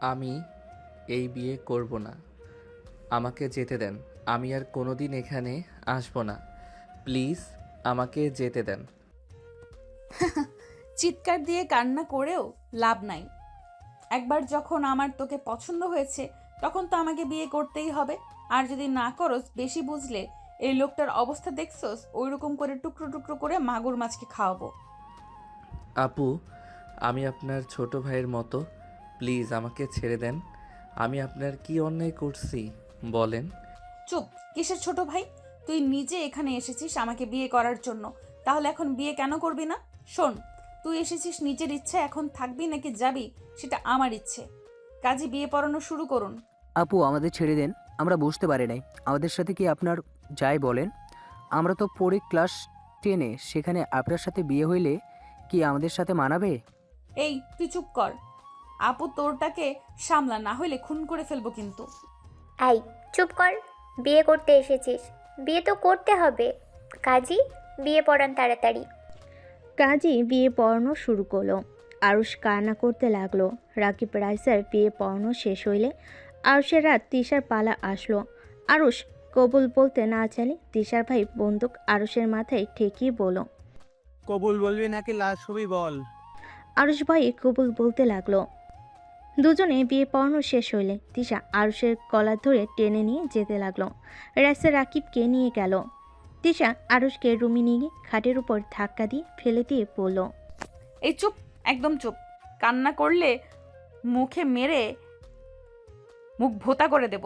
আমি এই বিয়ে করব না। আমাকে যেতে দেন। আমি আর কোনোদিন এখানে আসবো না। প্লিজ আমাকে যেতে দেন। চিৎকার দিয়ে কান্না করেও লাভ নাই। একবার যখন আমার তোকে পছন্দ হয়েছে তখন তো আমাকে বিয়ে করতেই হবে। আর যদি না করস, বেশি বুঝলে এই লোকটার অবস্থা দেখছস, ওইরকম করে টুকরো টুকরো করে মাগুর মাছকে খাওয়াবো। আপু, আমি আপনার ছোট ভাইয়ের মতো। প্লিজ আমাকে ছেড়ে দেন। আমি আপনার কি অন্যায় করছি বলেন? চুপ! কিসের ছোট ভাই? তুই নিজে এখানে এসেছিস আমাকে বিয়ে করার জন্য, তাহলে এখন বিয়ে কেন করবি না? শোন, তুই এসেছিস নিজের ইচ্ছে, এখন থাকবি নাকি যাবি সেটা আমার ইচ্ছে। কাজী বিয়ে পড়ানো শুরু করুন। আপু, আমাদের ছেড়ে দেন। আমরা বুঝতে পারি নাই আমাদের সাথে কি আপনার যাই বলেন। আমরা তো পড়ি ক্লাস 10-এ, সেখানে আপনার সাথে বিয়ে হইলে কি আমাদের সাথে মানাবে? এই তুই চুপ কর। আপু তোরটাকে সামলা, না হইলে খুন করে ফেলবো কিন্তু। আই, চুপ কর। বিয়ে করতে এসেছিস, বিয়ে তো করতে হবে। কাজী, বিয়ে পড়ান তাড়াতাড়ি। কাজী বিয়ে পড়ানো শুরু করলো। আরুষ কান্না করতে লাগলো। রাকিব রাইসার বিয়ে পড়ানো শেষ হইলে আরুষের রাত তিশার পালা আসলো। আরুষ কবুল বলতে না চাইলে তিশার ভাই বন্দুক আরুষের মাথায় ঠেকিয়ে বলল, কবুল বলবি নাকি লাশ ছবি বল? আরুষ ভাই কবুল বলতে লাগলো। দুজনে বিয়ে পড়ানো শেষ হইলে তিশা আরুষের কলার ধরে টেনে নিয়ে যেতে লাগলো। রাইসা রাকিবকে নিয়ে গেল। তিশা আরুষকে রুমে নিয়ে গিয়ে খাটের উপর ধাক্কা দিয়ে ফেলে দিয়ে বলল, এই চুপ! একদম চুপ! কান্না করলে মুখে মেরে মুখ ভোতা করে দেব।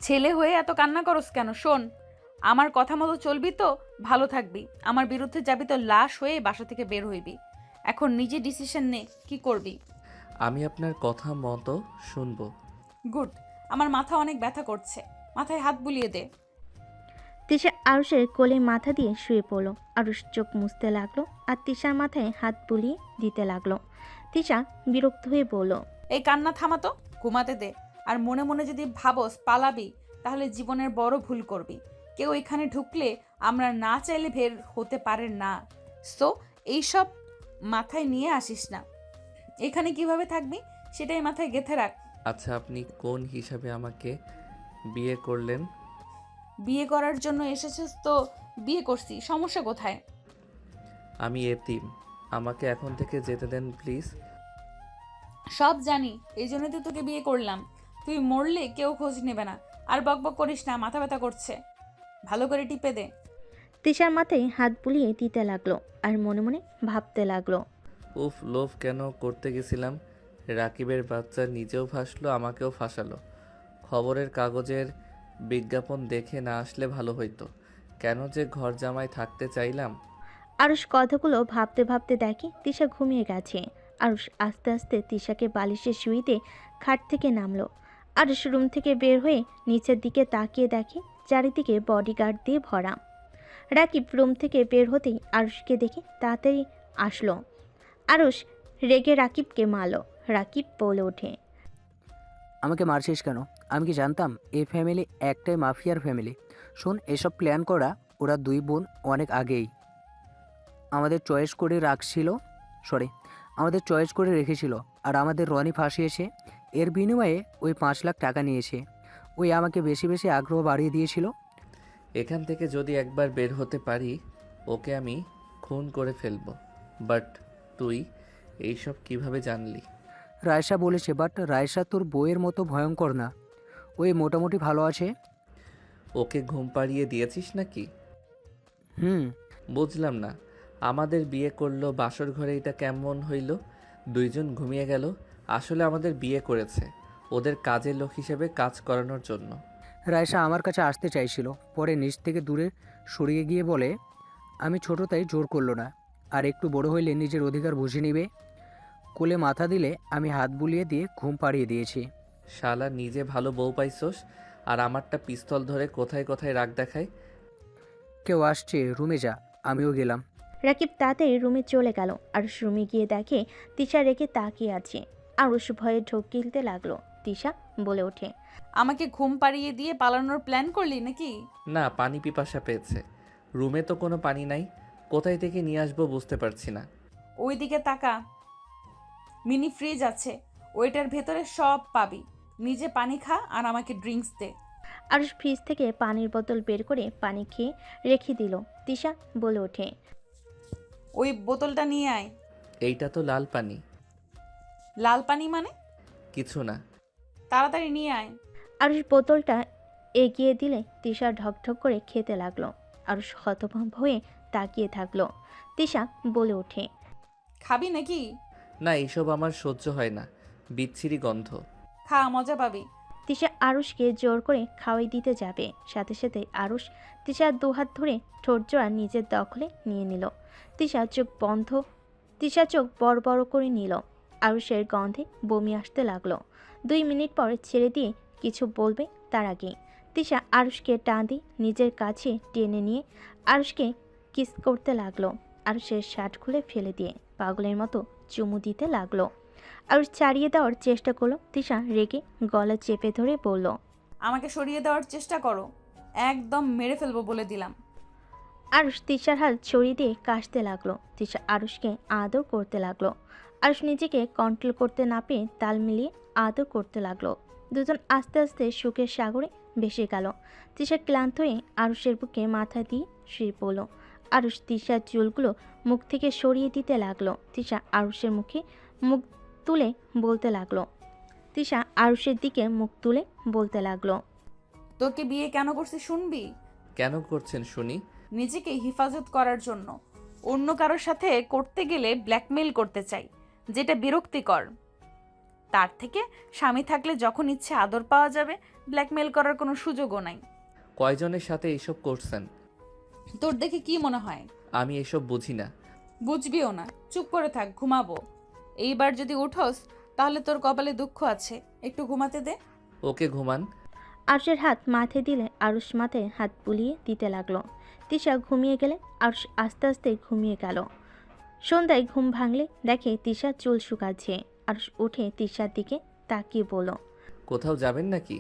ছেলে হয়ে এত কান্না করস কেন? শোন, আমার কথা মতো চলবি তো ভালো থাকবি, আমার বিরুদ্ধে যাবি তো লাশ হয়ে বাসা থেকে বের হইবি। এখন নিজে ডিসিশন নে, কি করবি। আমি আপনার কথা মতো শুনবো। গুড। আমার মাথা অনেক ব্যথা করছে, মাথায় হাত বুলিয়ে দে। তিশা আরুষের কোলে মাথা দিয়ে শুয়ে পড়ল। আরুষ চোখ মুছতে লাগলো আর তিশার মাথায় হাত বুলিয়ে দিতে লাগলো। তিশা বিরক্ত হয়ে বলল, এই কান্না থামাতো, ঘুমাতে দে। আর মনে মনে যদি ভাবস পালাবি, তাহলে জীবনের বড় ভুল করবি। কেউ এখানে ঢুকলে আমরা না চাইলে বের হতে পারে না। সো এইসব মাথায় নিয়ে আসিস না। এখানে কিভাবে থাকবি সেটাই মাথায় গেঁথে রাখ। আচ্ছা, আপনি কোন হিসাবে আমাকে বিয়ে করলেন? বিয়ে করার জন্য এসেছিস তো বিয়ে করছি, সমস্যা কোথায়? আমি এতিম। আমাকে এখন থেকে যেতে দেন প্লিজ। সব জানি, এই জন্যই তো তোকে বিয়ে করলাম। তুই মরলে কেউ খোঁজ নেবে না। আর বকবক করিস না, মাথা ব্যথা করছে। ভালো করে টিপে দে। তিশার মাথায় হাত বুলিয়ে দিতে লাগলো আর মনে মনে ভাবতে লাগলো, উফ, লোভ কেন করতে গেছিলাম। রাকিবের বাচ্চা নিজেও ফাঁসলো, আমাকেও ফাঁসালো। খবরের কাগজের বিজ্ঞাপন দেখে না আসলে ভালো হইতো। কেন যে ঘর জামাই থাকতে চাইলাম। আরুষ কথাগুলো ভাবতে ভাবতে দেখে তিশা ঘুমিয়ে গেছে। আরুষ আস্তে আস্তে তিশাকে বালিশে শুইতে খাট থেকে নামলো। আরুষ রুম থেকে বের হয়ে নিচের দিকে তাকিয়ে দেখে চারিদিকে বডিগার্ড দিয়ে ভরা। রাকিব রুম থেকে বের হতেই আরুষকে দেখে তাড়াতাড়ি আসলো। আরুষ রেগে রাকিবকে মারল। রাকিব বলে ওঠে, আমাকে মারছিস কেন? আমি কি জানতাম এই ফ্যামিলি একটাই মাফিয়ার ফ্যামিলি? শোন, এসব প্ল্যান করা ওরা দুই বোন অনেক আগেই আমাদের চয়েস করে রাখছিল। সরি, আমাদের চয়েস করে রেখেছিল। আর আমাদের রনি ফাঁসিয়েছে। এর বিনিময়ে ওই 5 লাখ টাকা নিয়েছে। ওই আমাকে বেশি বেশি আগ্রহ বাড়িয়ে দিয়েছিল। এখান থেকে যদি একবার বের হতে পারি, ওকে আমি খুন করে ফেলবো। বাট তুই এইসব কিভাবে জানলি? রায়সা বলেছে, বাট রায়সা তোর বইয়ের মতো ভয়ঙ্কর না। ওই মোটামুটি ভালো আছে। ওকে ঘুম পাড়িয়ে দিয়েছিস নাকি? হুম। বুঝলাম না। আমাদের বিয়ে করলো বাসর ঘরে, এটা কেমন হইল? দুইজন ঘুমিয়ে গেল। আসলে আমাদের বিয়ে করেছে ওদের কাজের লোক হিসেবে কাজ করানোর জন্য। রায়সা আমার কাছে আসতে চাইছিল, পরে নিচ থেকে দূরে সরিয়ে গিয়ে বলে, আমি ছোট তাই জোর করলো না। আর একটু বড় হইলে নিজের অধিকার বুঝে নিবে। কোলে মাথা দিলে আমি হাত বুলিয়ে দিয়ে ঘুম পাড়িয়ে দিয়েছি। শালা, নিজে ভালো বউ পাইছোস আর আমারটা পিস্তল ধরে কোথায় কোথায় রাগ দেখায়। কেউ আসছে, রুমে যা। আমিও গেলাম। রাকিব তাড়াতাড়ি রুমে চলে গেল। আরুষ রুমে গিয়ে দেখে তিশা রেখে তাকিয়ে আছে। আরুষ ভয়ে ঢোক গিলতে লাগলো। তিশা বলে ওঠে, আমাকে ঘুম পাড়িয়ে দিয়ে পালানোর প্ল্যান করলি নাকি? না, পানি পিপাসা পেয়েছে। রুমে তো কোনো পানি নাই, কোথায় থেকে নিয়ে আসবো বুঝতে পারছি না। ওইদিকে তাকা, মিনি ফ্রিজ আছে, ওইটার ভেতরে সব পাবি। নিজে পানি খা আর আমাকে ড্রিঙ্কস দে। আরুষ ফ্রিজ থেকে পানির বোতল বের করে পানি খেয়ে রেখে দিল। তিশা বলে ওঠে, ওই বোতলটা নিয়ে আয়। এইটা তো লাল পানি। লাল পানি মানে? কিছু না। তাড়াতাড়ি নিয়ে আয়। আরুষ বোতলটা এগিয়ে দিলে তিশা ঢকঢক করে খেতে লাগলো। আরুষ হতভম্ব হয়ে তাকিয়ে থাকলো। তিশা বলে ওঠে, খাবি নাকি? না, এইসব আমার সহ্য হয় না, বিচ্ছিরি গন্ধ। খা, মজা পাবি। তিশা আরুষকে জোর করে খাওয়াই দিতে যাবে, সাথে সাথে আরুষ তিশার দুহাত ধরে ঠোঁট জোড়া নিজের দখলে নিয়ে নিল। তিশা চোখ বড় বড় করে নিল। আরুষের গন্ধে বমি আসতে লাগলো। 2 মিনিট পর ছেড়ে দিয়ে কিছু বলবে তার আগে তিশা আরুষকে টান দিয়ে নিজের কাছে টেনে নিয়ে আরুষকে কিস করতে লাগলো। আরুষের শার্ট খুলে ফেলে দিয়ে পাগলের মতো চুমু দিতে লাগলো। আরুষ ছাড়িয়ে দেওয়ার চেষ্টা করলো। তিশা রেগে গলা চেপে ধরে বলল, আমাকে সরিয়ে দেওয়ার চেষ্টা করো, একদম মেরে ফেলবো বলে দিলাম। আরুষ তিশার হাত ছড়িয়ে দিয়ে কাশতে লাগলো। তিশা আরুষকে আদর করতে লাগলো। আরুষ নিজেকে কন্ট্রোল করতে না পেয়ে তাল মিলিয়ে আদর করতে লাগলো। দুজন আস্তে আস্তে সুখের সাগরে ভেসে গেল। তিশা ক্লান্ত হয়ে আরুষের বুকে মাথা দিয়ে শুয়ে পড়ল। আরুষ তিশার চুলগুলো মুখ থেকে সরিয়ে দিতে লাগলো। তিশা আরুষের মুখে মুখ তুলে বলতে লাগলো তিশা আরুষের দিকে মুখ তুলে বলতে লাগলো, তোকে বিয়ে কেন করছি শুনবি? কেন করছেন শুনি? নিজেকে হেফাজত করার জন্য। অন্য কারোর সাথে করতে গেলে ব্ল্যাকমেল করতে চাই, যেটা বিরক্তিকর। তার থেকে স্বামী থাকলে যখন ইচ্ছে আদর পাওয়া যাবে, ব্ল্যাকমেল করার কোনো সুযোগও নাই। কয়জনের সাথে এইসব করছেন? তোর দেখে কি মনে হয়? আমি এসব বুঝি না। বুঝবিও না, চুপ করে থাক, ঘুমাবো। এইবার যদি উঠোস তাহলে তোর কপালে দুঃখ আছে, একটু ঘুমাতে দে। ওকে, ঘুমান। আরুষের হাত মাথায় দিলে আরুষ মাথায় হাত বুলিয়ে দিতে লাগলো। তিশা ঘুমিয়ে গেলে আরুষ আস্তে আস্তে ঘুমিয়ে গেল। সন্ধ্যায় ঘুম ভাঙলে দেখে তিশা চুল শুকাচ্ছে। আরুষ উঠে তিশার দিকে তাকিয়ে বলল, কোথাও যাবেন নাকি?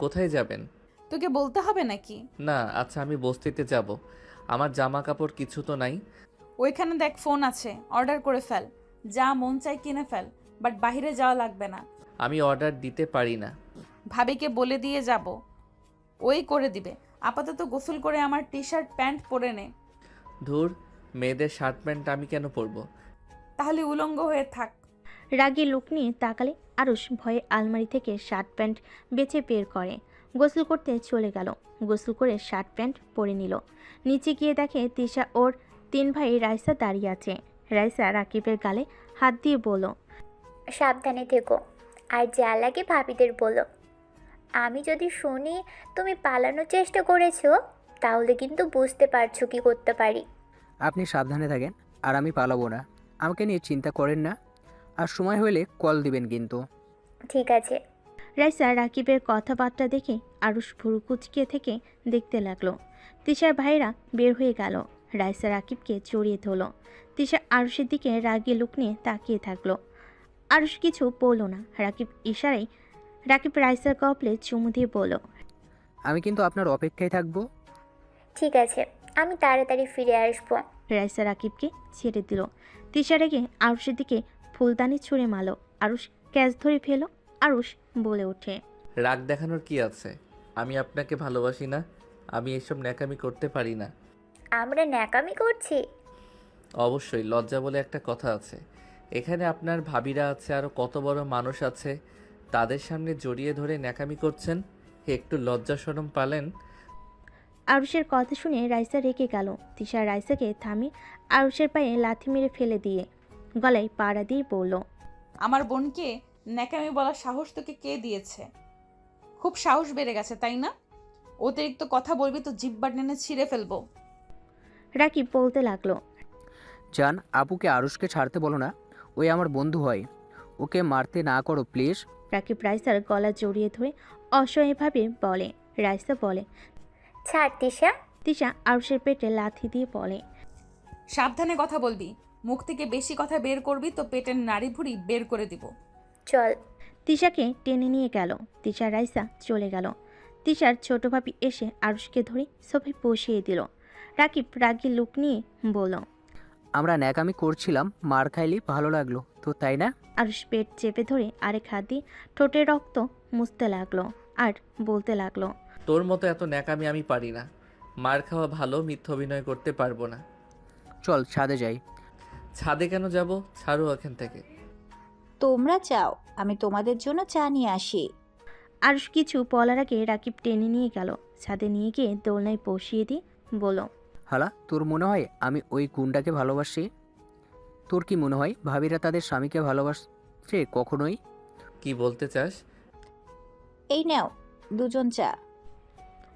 কোথায় যাবেন? তোকে বলতে হবে নাকি? না, আচ্ছা, আমি বস্তিতে যাব। আমার জামা কাপড় কিছু তো নাই। ওইখানে দেখ ফোন আছে, অর্ডার করে ফেল। যা মন চাই কিনে ফেল, বাট বাইরে যাওয়া লাগবে না। আমি অর্ডার দিতে পারি না। ভাবিকে বলে দিয়ে যাব, ওই করে দিবে। আপাতত গোসল করে আমার টি শার্ট প্যান্ট পরে নে। ধুর, মেয়েদের শার্ট প্যান্ট আমি কেন পরবো? তাহলে উলঙ্গ হয়ে থাক। রাগী লোক নিয়ে তাকালে আরুষ ভয়ে আলমারি থেকে শার্ট প্যান্ট বেছে বের করে। গোসল করতে চলে গেল। গোসল করে শার্ট প্যান্ট পরে নিল। নিচে গিয়ে দেখে তিশা ওর 3 ভাই রাইসা দাঁড়িয়ে আছে। রাইসা রাকিবের গালে হাত দিয়ে বলল, সাবধানে থেকো, আর যা লাগে ভাবিদের বলো। আমি যদি শুনি তুমি পালানোর চেষ্টা করেছো, তাহলে কিন্তু বুঝতে পারছো কি করতে পারি। আপনি সাবধানে থাকেন, আর আমি পালাবো না। আমাকে নিয়ে চিন্তা করেন না, আর সময় হলে কল দিবেন কিন্তু। ঠিক আছে। রাইসা রাকিবের কথাবার্তা দেখে আরুষ ভুরু কুচকে থেকে দেখতে লাগলো। তিশার ভাইরা বের হয়ে গেল। রাইসা রাকিবকে জড়িয়ে ধরল। তিশা আরুষের দিকে রাগী লোক নিয়ে তাকিয়ে থাকলো। আরুষ কিছু বলল না। রাকিব রাইসার কপলে চুমু দিয়ে বলল, আমি কিন্তু আপনার অপেক্ষায় থাকবো। ঠিক আছে, আমি তাড়াতাড়ি ফিরে আসবো। রাইসা রাকিবকে ছেড়ে দিল। তিশা রেগে আরুষের দিকে ফুলদানি ছুঁড়ে মারল। আরুষ ক্যাচ ধরে ফেল। আরুষ বলে ওঠে, রাগ দেখানোর কি আছে? আমি আপনাকে ভালোবাসি না। আমি এসব ন্যাকামি করতে পারি না। আমরা ন্যাকামি করছি? অবশ্যই, লজ্জা বলে একটা কথা আছে। এখানে আপনার ভাবিরা আছে, আরও কত বড় মানুষ আছে, তাদের সামনে জড়িয়ে ধরে ন্যাকামি করছেন। একটু লজ্জা শরম পালেন? আরুষের কথা শুনে রাইসা রেগে গেল। তিশা রাইসাকে থামিয়ে আরুষের পায়ে লাথি মেরে ফেলে দিয়ে গলায় পাড়া দিয়ে বলল, আমার বোনকে ন্যাকামি বলার সাহস তোকে কে দিয়েছে? খুব সাহস বেড়ে গেছে তাই না? অতিরিক্ত কথা বলবি তো জিব্বা টেনে ছিঁড়ে ফেলবো। রাকিব বলতে লাগলো, জান, আপুকে আরুষকে ছাড়তে বলো না, ওই আমার বন্ধু হয়। ওকে মারতে না করো প্লিজ। রাকিব রাইসার গলা জড়িয়ে ধরে অসহায়ভাবে বলে। রাইসা বলে, ছাড় তিশা। তিশা আরুষের পেটে লাথি দিয়ে বলে, সাবধানে কথা বলবি, মুখ থেকে বেশি কথা বের করবি তো পেটের নাড়ি ভুড়ি বের করে দিব। চল। তিশাকে টেনে নিয়ে গেল। তিশা রাইসা চলে গেল। তিশার ছোট ভাবি এসে আরুষকে ধরে সোফায় বসিয়ে দিল। রাকিব রাগী লুক নিয়ে বলল, আমরা ন্যাকামি করছিলাম, মার খাইলি ভালো লাগলো, তো তাই না? আরুষ পেট চেপে ধরে আরেক হাত দিয়ে ঠোঁটের রক্ত মুছতে লাগলো আর বলতে লাগলো, তোর মতো এত ন্যাকামি আমি পারি না। মার খাওয়া ভালো, মিথ্যা অভিনয় করতে পারবো না। চল ছাদে যাই। ছাদে কেন যাব? ছাড়ো এখান থেকে। তোমরা চাও আমি তোমাদের জন্য চা নিয়ে আসি? আরুষ কিছু বলার আগে রাকিব টেনে নিয়ে গেল ছাদে, নিয়ে গিয়ে দোলনায় বসিয়ে দিয়ে বলল, হালা, তোর মনে হয় আমি ওই গুন্ডাকে ভালোবাসি? তোর কি মনে হয় ভাবিরা তাদের স্বামীকে ভালোবাসছে? কখনোই। কি বলতে চাস? এই নাও দুজন চা।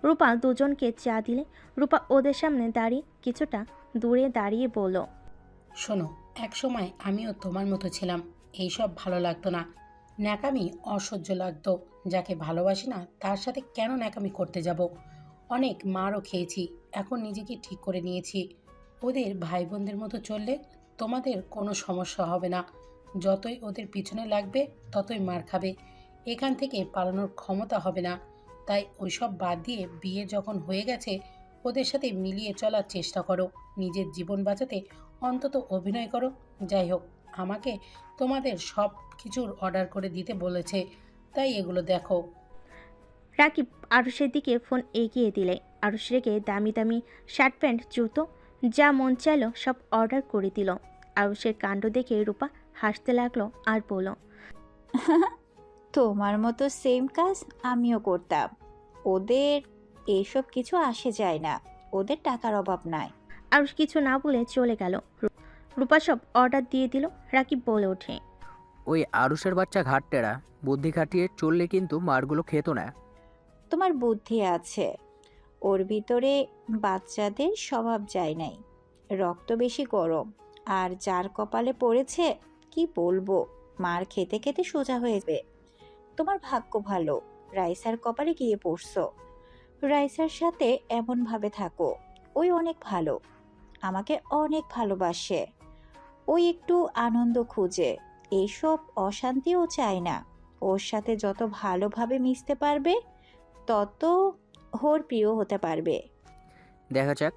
রূপা দুজনকে চা দিলে রূপা ওদের সামনে দাঁড়িয়ে কিছুটা দূরে দাঁড়িয়ে বলল, শোনো, এক সময় আমিও তোমার মতো ছিলাম। এইসব ভালো লাগতো না, ন্যাকামি অসহ্য লাগতো। যাকে ভালোবাসি না তার সাথে কেন ন্যাকামি করতে যাব? অনেক মারও খেয়েছি, এখন নিজেকে ঠিক করে নিয়েছি। ওদের ভাই বোনদের মতো চললে তোমাদের কোনো সমস্যা হবে না। যতই ওদের পিছনে লাগবে ততই মার খাবে, এখান থেকে পালানোর ক্ষমতা হবে না। তাই ওইসব বাদ দিয়ে বিয়ে যখন হয়ে গেছে ওদের সাথে মিলিয়ে চলার চেষ্টা করো। নিজের জীবন বাঁচাতে অন্তত অভিনয় করো। যাই হোক, আমাকে তোমাদের সব কিছুর অর্ডার করে দিতে বলেছে, তাই এগুলো দেখো। রাকিব আরুষের দিকে ফোন এগিয়ে দিলে আরুষ রেগে দামি দামি শার্ট প্যান্ট জুতো যা মন চাইলো সব অর্ডার করে দিল। আরুষের কাণ্ড দেখে রূপা হাসতে লাগলো আর বলল, তোমার মতো সেম কাজ আমিও করতাম। ওদের এইসব কিছু আসে যায় না, ওদের টাকার অভাব নাই। আরুষ কিছু না বলে চলে গেল। রূপা সব অর্ডার দিয়ে দিল। রাকিব বলে ওঠে, ওই আরুষের বাচ্চা ঘাটটেরা, বুদ্ধি খাটিয়ে চললে কিন্তু মারগুলো খেত না। তোমার বুদ্ধি আছে, ওর ভিতরে বাচ্চাদের স্বভাব যায় নাই। রক্ত বেশি গরম, আর যার কপালে পড়েছে কি বলবো, মার খেতে খেতে সোজা হয়েছে। তোমার ভাগ্য ভালো, রাইসার কপালে গিয়ে পড়ছো। রাইসার সাথে এমনভাবে থাকো, ওই অনেক ভালো, আমাকে অনেক ভালোবাসে। ওই একটু আনন্দ খুঁজে, এইসব অশান্তিও চায় না। ওর সাথে যত ভালোভাবে মিশতে পারবে তত ওর প্রিয় হতে পারবে। দেখা যাক।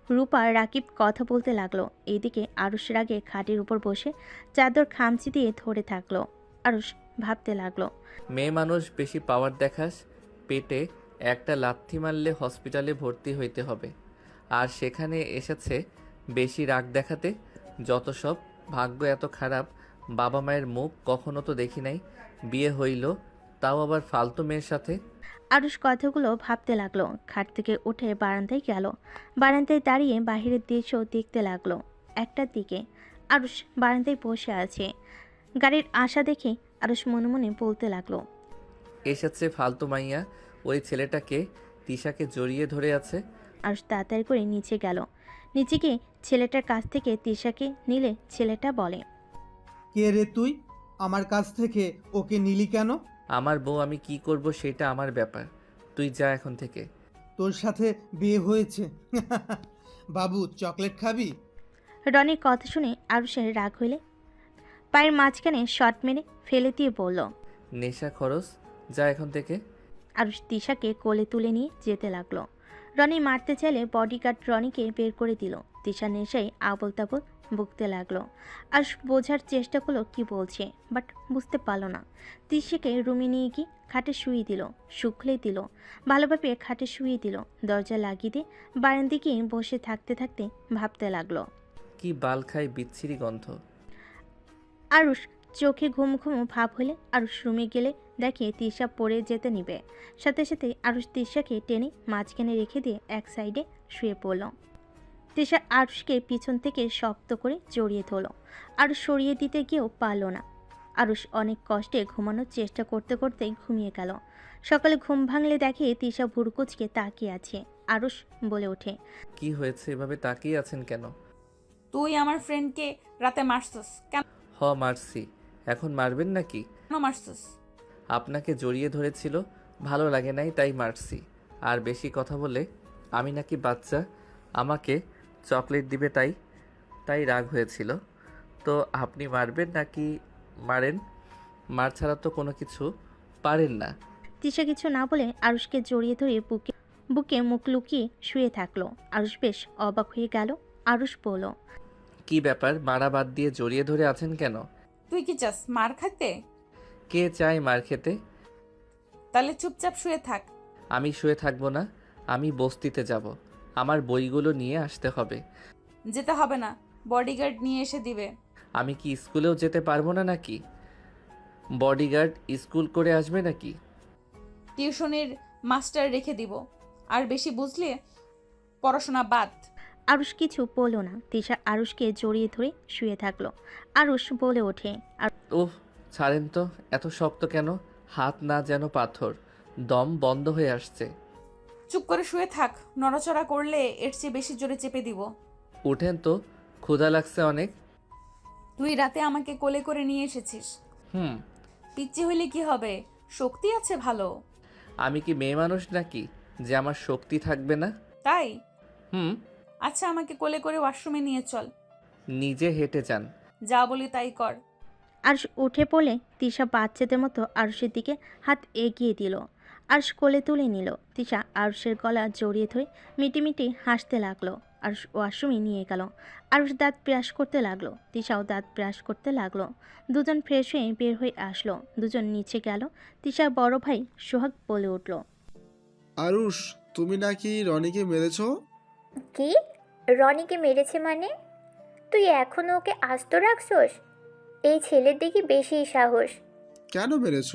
রূপা রাকিব কথা বলতে লাগলো। এইদিকে আরুষ রাগে খাটের উপর বসে চাদর খামচি দিয়ে ধরে থাকলো। আরুষ ভাবতে লাগলো, মেয়ে মানুষ বেশি পাওয়ার দেখাস, পেটে একটা লাথি মারলে হসপিটালে ভর্তি হইতে হবে। আর সেখানে এসেছে বেশি রাগ দেখাতে। যত সব ভাগ্য এত খারাপ, বাবা মায়ের মুখ কখনো তো দেখি নাই। বিয়ে হইল, তাও আবার ফালতু মেয়ের সাথে। আরুষ কথাগুলো ভাবতে লাগলো। খাট থেকে উঠে বারান্দায় গেল। বারান্দায় দাঁড়িয়ে বাহিরের দৃশ্য দেখতে লাগলো। একটার দিকে আরুষ বারান্দায় বসে আছে। গাড়ির আশা দেখে আরুষ মনে মনে বলতে লাগলো, এসেছে ফালতু মাইয়া। ওই ছেলেটাকে তিশাকে জড়িয়ে ধরে আছে। আরুষ তাড়াতাড়ি করে নিচে গেল। নিচে গিয়ে ছেলেটার কাছ থেকে তিশাকে নিলে ছেলেটা বলে, কে রে তুই? আমার কাছ থেকে ওকে নিলি কেন? আমার বউ, আমি কি করব সেটা আমার ব্যাপার। তুই যা এখন থেকে। তোর সাথে বিয়ে হয়েছে। বাবু, চকলেট খাবি? রনির কথা শুনে আরুষের রাগ হইলে পায়ের মাঝখানে শট মেরে ফেলে দিয়ে বলল, নেশা খরচ, যা এখন থেকে। আরুষ তিশাকে কোলে তুলে নিয়ে যেতে লাগলো। রনি মারতে চাইলে বডিগার্ড রনিকে বের করে দিল। তিশা নেশায় আবল তাবল বকতে লাগলো। আরুষ বোঝার চেষ্টা করলো কি বলছে, বাট বুঝতে পারলো না। তিশাকে রুমে নিয়ে গিয়ে খাটে শুয়ে দিল, শুকলে দিল, ভালোভাবে খাটে শুয়ে দিল। দরজা লাগিয়ে দিয়ে বারান্দায় গিয়ে বসে থাকতে থাকতে ভাবতে লাগলো। কি বাল খাই বিচ্ছিরি গন্ধ। আরুষ চোখে ঘুম ঘুম ভাব হলে আরুষ রুমে গেলে দেখে তিশা পড়ে যেতে নিবে। সাথে সাথে আরুষ তিশাকে টেনে মাঝখানে রেখে দিয়ে এক সাইডে শুয়ে পড়ল। তিশা আরুষকে পিছন থেকে শক্ত করে জড়িয়ে ধরল। আরুষ সরিয়ে দিতে গিয়েও পারল না। আরুষ অনেক কষ্টে ঘুমানোর চেষ্টা করতে করতেই ঘুমিয়ে গেল। সকালে ঘুম ভাঙলে দেখে তিশা ভুরকুচকে তাকিয়ে আছে। আরুষ বলে ওঠে, কি হয়েছে, এভাবে তাকিয়ে আছেন কেন? তুই আমার ফ্রেন্ডকে রাতে মারছস কেন? মারছি। এখন মারবেন নাকি? মারছস? আপনাকে জড়িয়ে ধরেছিল, ভালো লাগে নাই তাই মারছি। আর বেশি কথা বলে আমি নাকি বাচ্চা, আমাকে চকলেট দিবে তাই তাই রাগ হয়েছিল। তো আপনি মারবেন নাকি? মারেন। মার ছাড়া তো কোনো কিছু পারেন না। তিশা কিছু না বলে আরুষকে জড়িয়ে ধরে বুকে মুখ লুকিয়ে শুয়ে থাকলো। আরুষ বেশ অবাক হয়ে গেল। আরুষ বলল, কি ব্যাপার, মারা বাদ দিয়ে জড়িয়ে ধরে আছেন কেন? তুই কি চাস মার খাইতে? কে চায় মার খেতে? তাহলে চুপচাপ শুয়ে থাক। আমি শুয়ে থাকবো না, আমি বস্তিতে যাব। আমার বইগুলো নিয়ে আসতে হবে। যেতে হবে না, বডিগার্ড নিয়ে এসে দিবে। আমি কি স্কুলেও যেতে পারবো না নাকি? বডিগার্ড স্কুল করে আসবে নাকি? টিউশনের মাস্টার রেখে দিব। আর বেশি বুঝলে পড়াশোনা বাদ। আরুষ কিছু বলল না। তিশা আরুষকে জড়িয়ে ধরে শুয়ে থাকলো। আরুষ বলে ওঠে, উফ, ছাড়েন তো, এত শক্ত কেন? হাত না যেন পাথর, দম বন্ধ হয়ে আসছে। চুপ করে শুয়ে থাক, নড়াচড়া করলে এর চেয়ে বেশি জোরে চেপে দিব। উঠেন তো, ক্ষুধা লাগছে অনেক। তুই রাতে আমাকে কোলে করে নিয়ে এসেছিস। হুম। পিচ্চি হইলে কি হবে, শক্তি আছে ভালো। আমি কি মেয়ে মানুষ নাকি যে আমার শক্তি থাকবে না? তাই? হুম। আচ্ছা, আমাকে কোলে করে ওয়াশরুমে নিয়ে চল। নিজে হেঁটে যান। যা বলি তাই কর। আরুষ উঠে পড়লে তিশা বাচ্চাদের মতো আরুষের দিকে হাত এগিয়ে দিল। আরুষ কোলে তুলে নিল। তিশা আরুষের গলা জড়িয়ে ধরে মিটিমিটি হাসতে লাগলো। আরুষ ওয়াশরুমে নিয়ে গেল। আরুষ দাঁত ব্রাশ করতে লাগলো। তিশাও দাঁত ব্রাশ করতে লাগলো। দুজন ফ্রেশ হয়ে বের হয়ে আসলো। দুজন নিচে গেল। তিশার বড় ভাই সোহাগ বলে উঠল, আরুষ, তুমি নাকি রনিকে মেরেছ? কি? রনিকে মেরেছে মানে? তুই এখনো ওকে আস্ত রাখছস? এই ছেলের দেখি বেশি সাহস। কেন মেরেছ?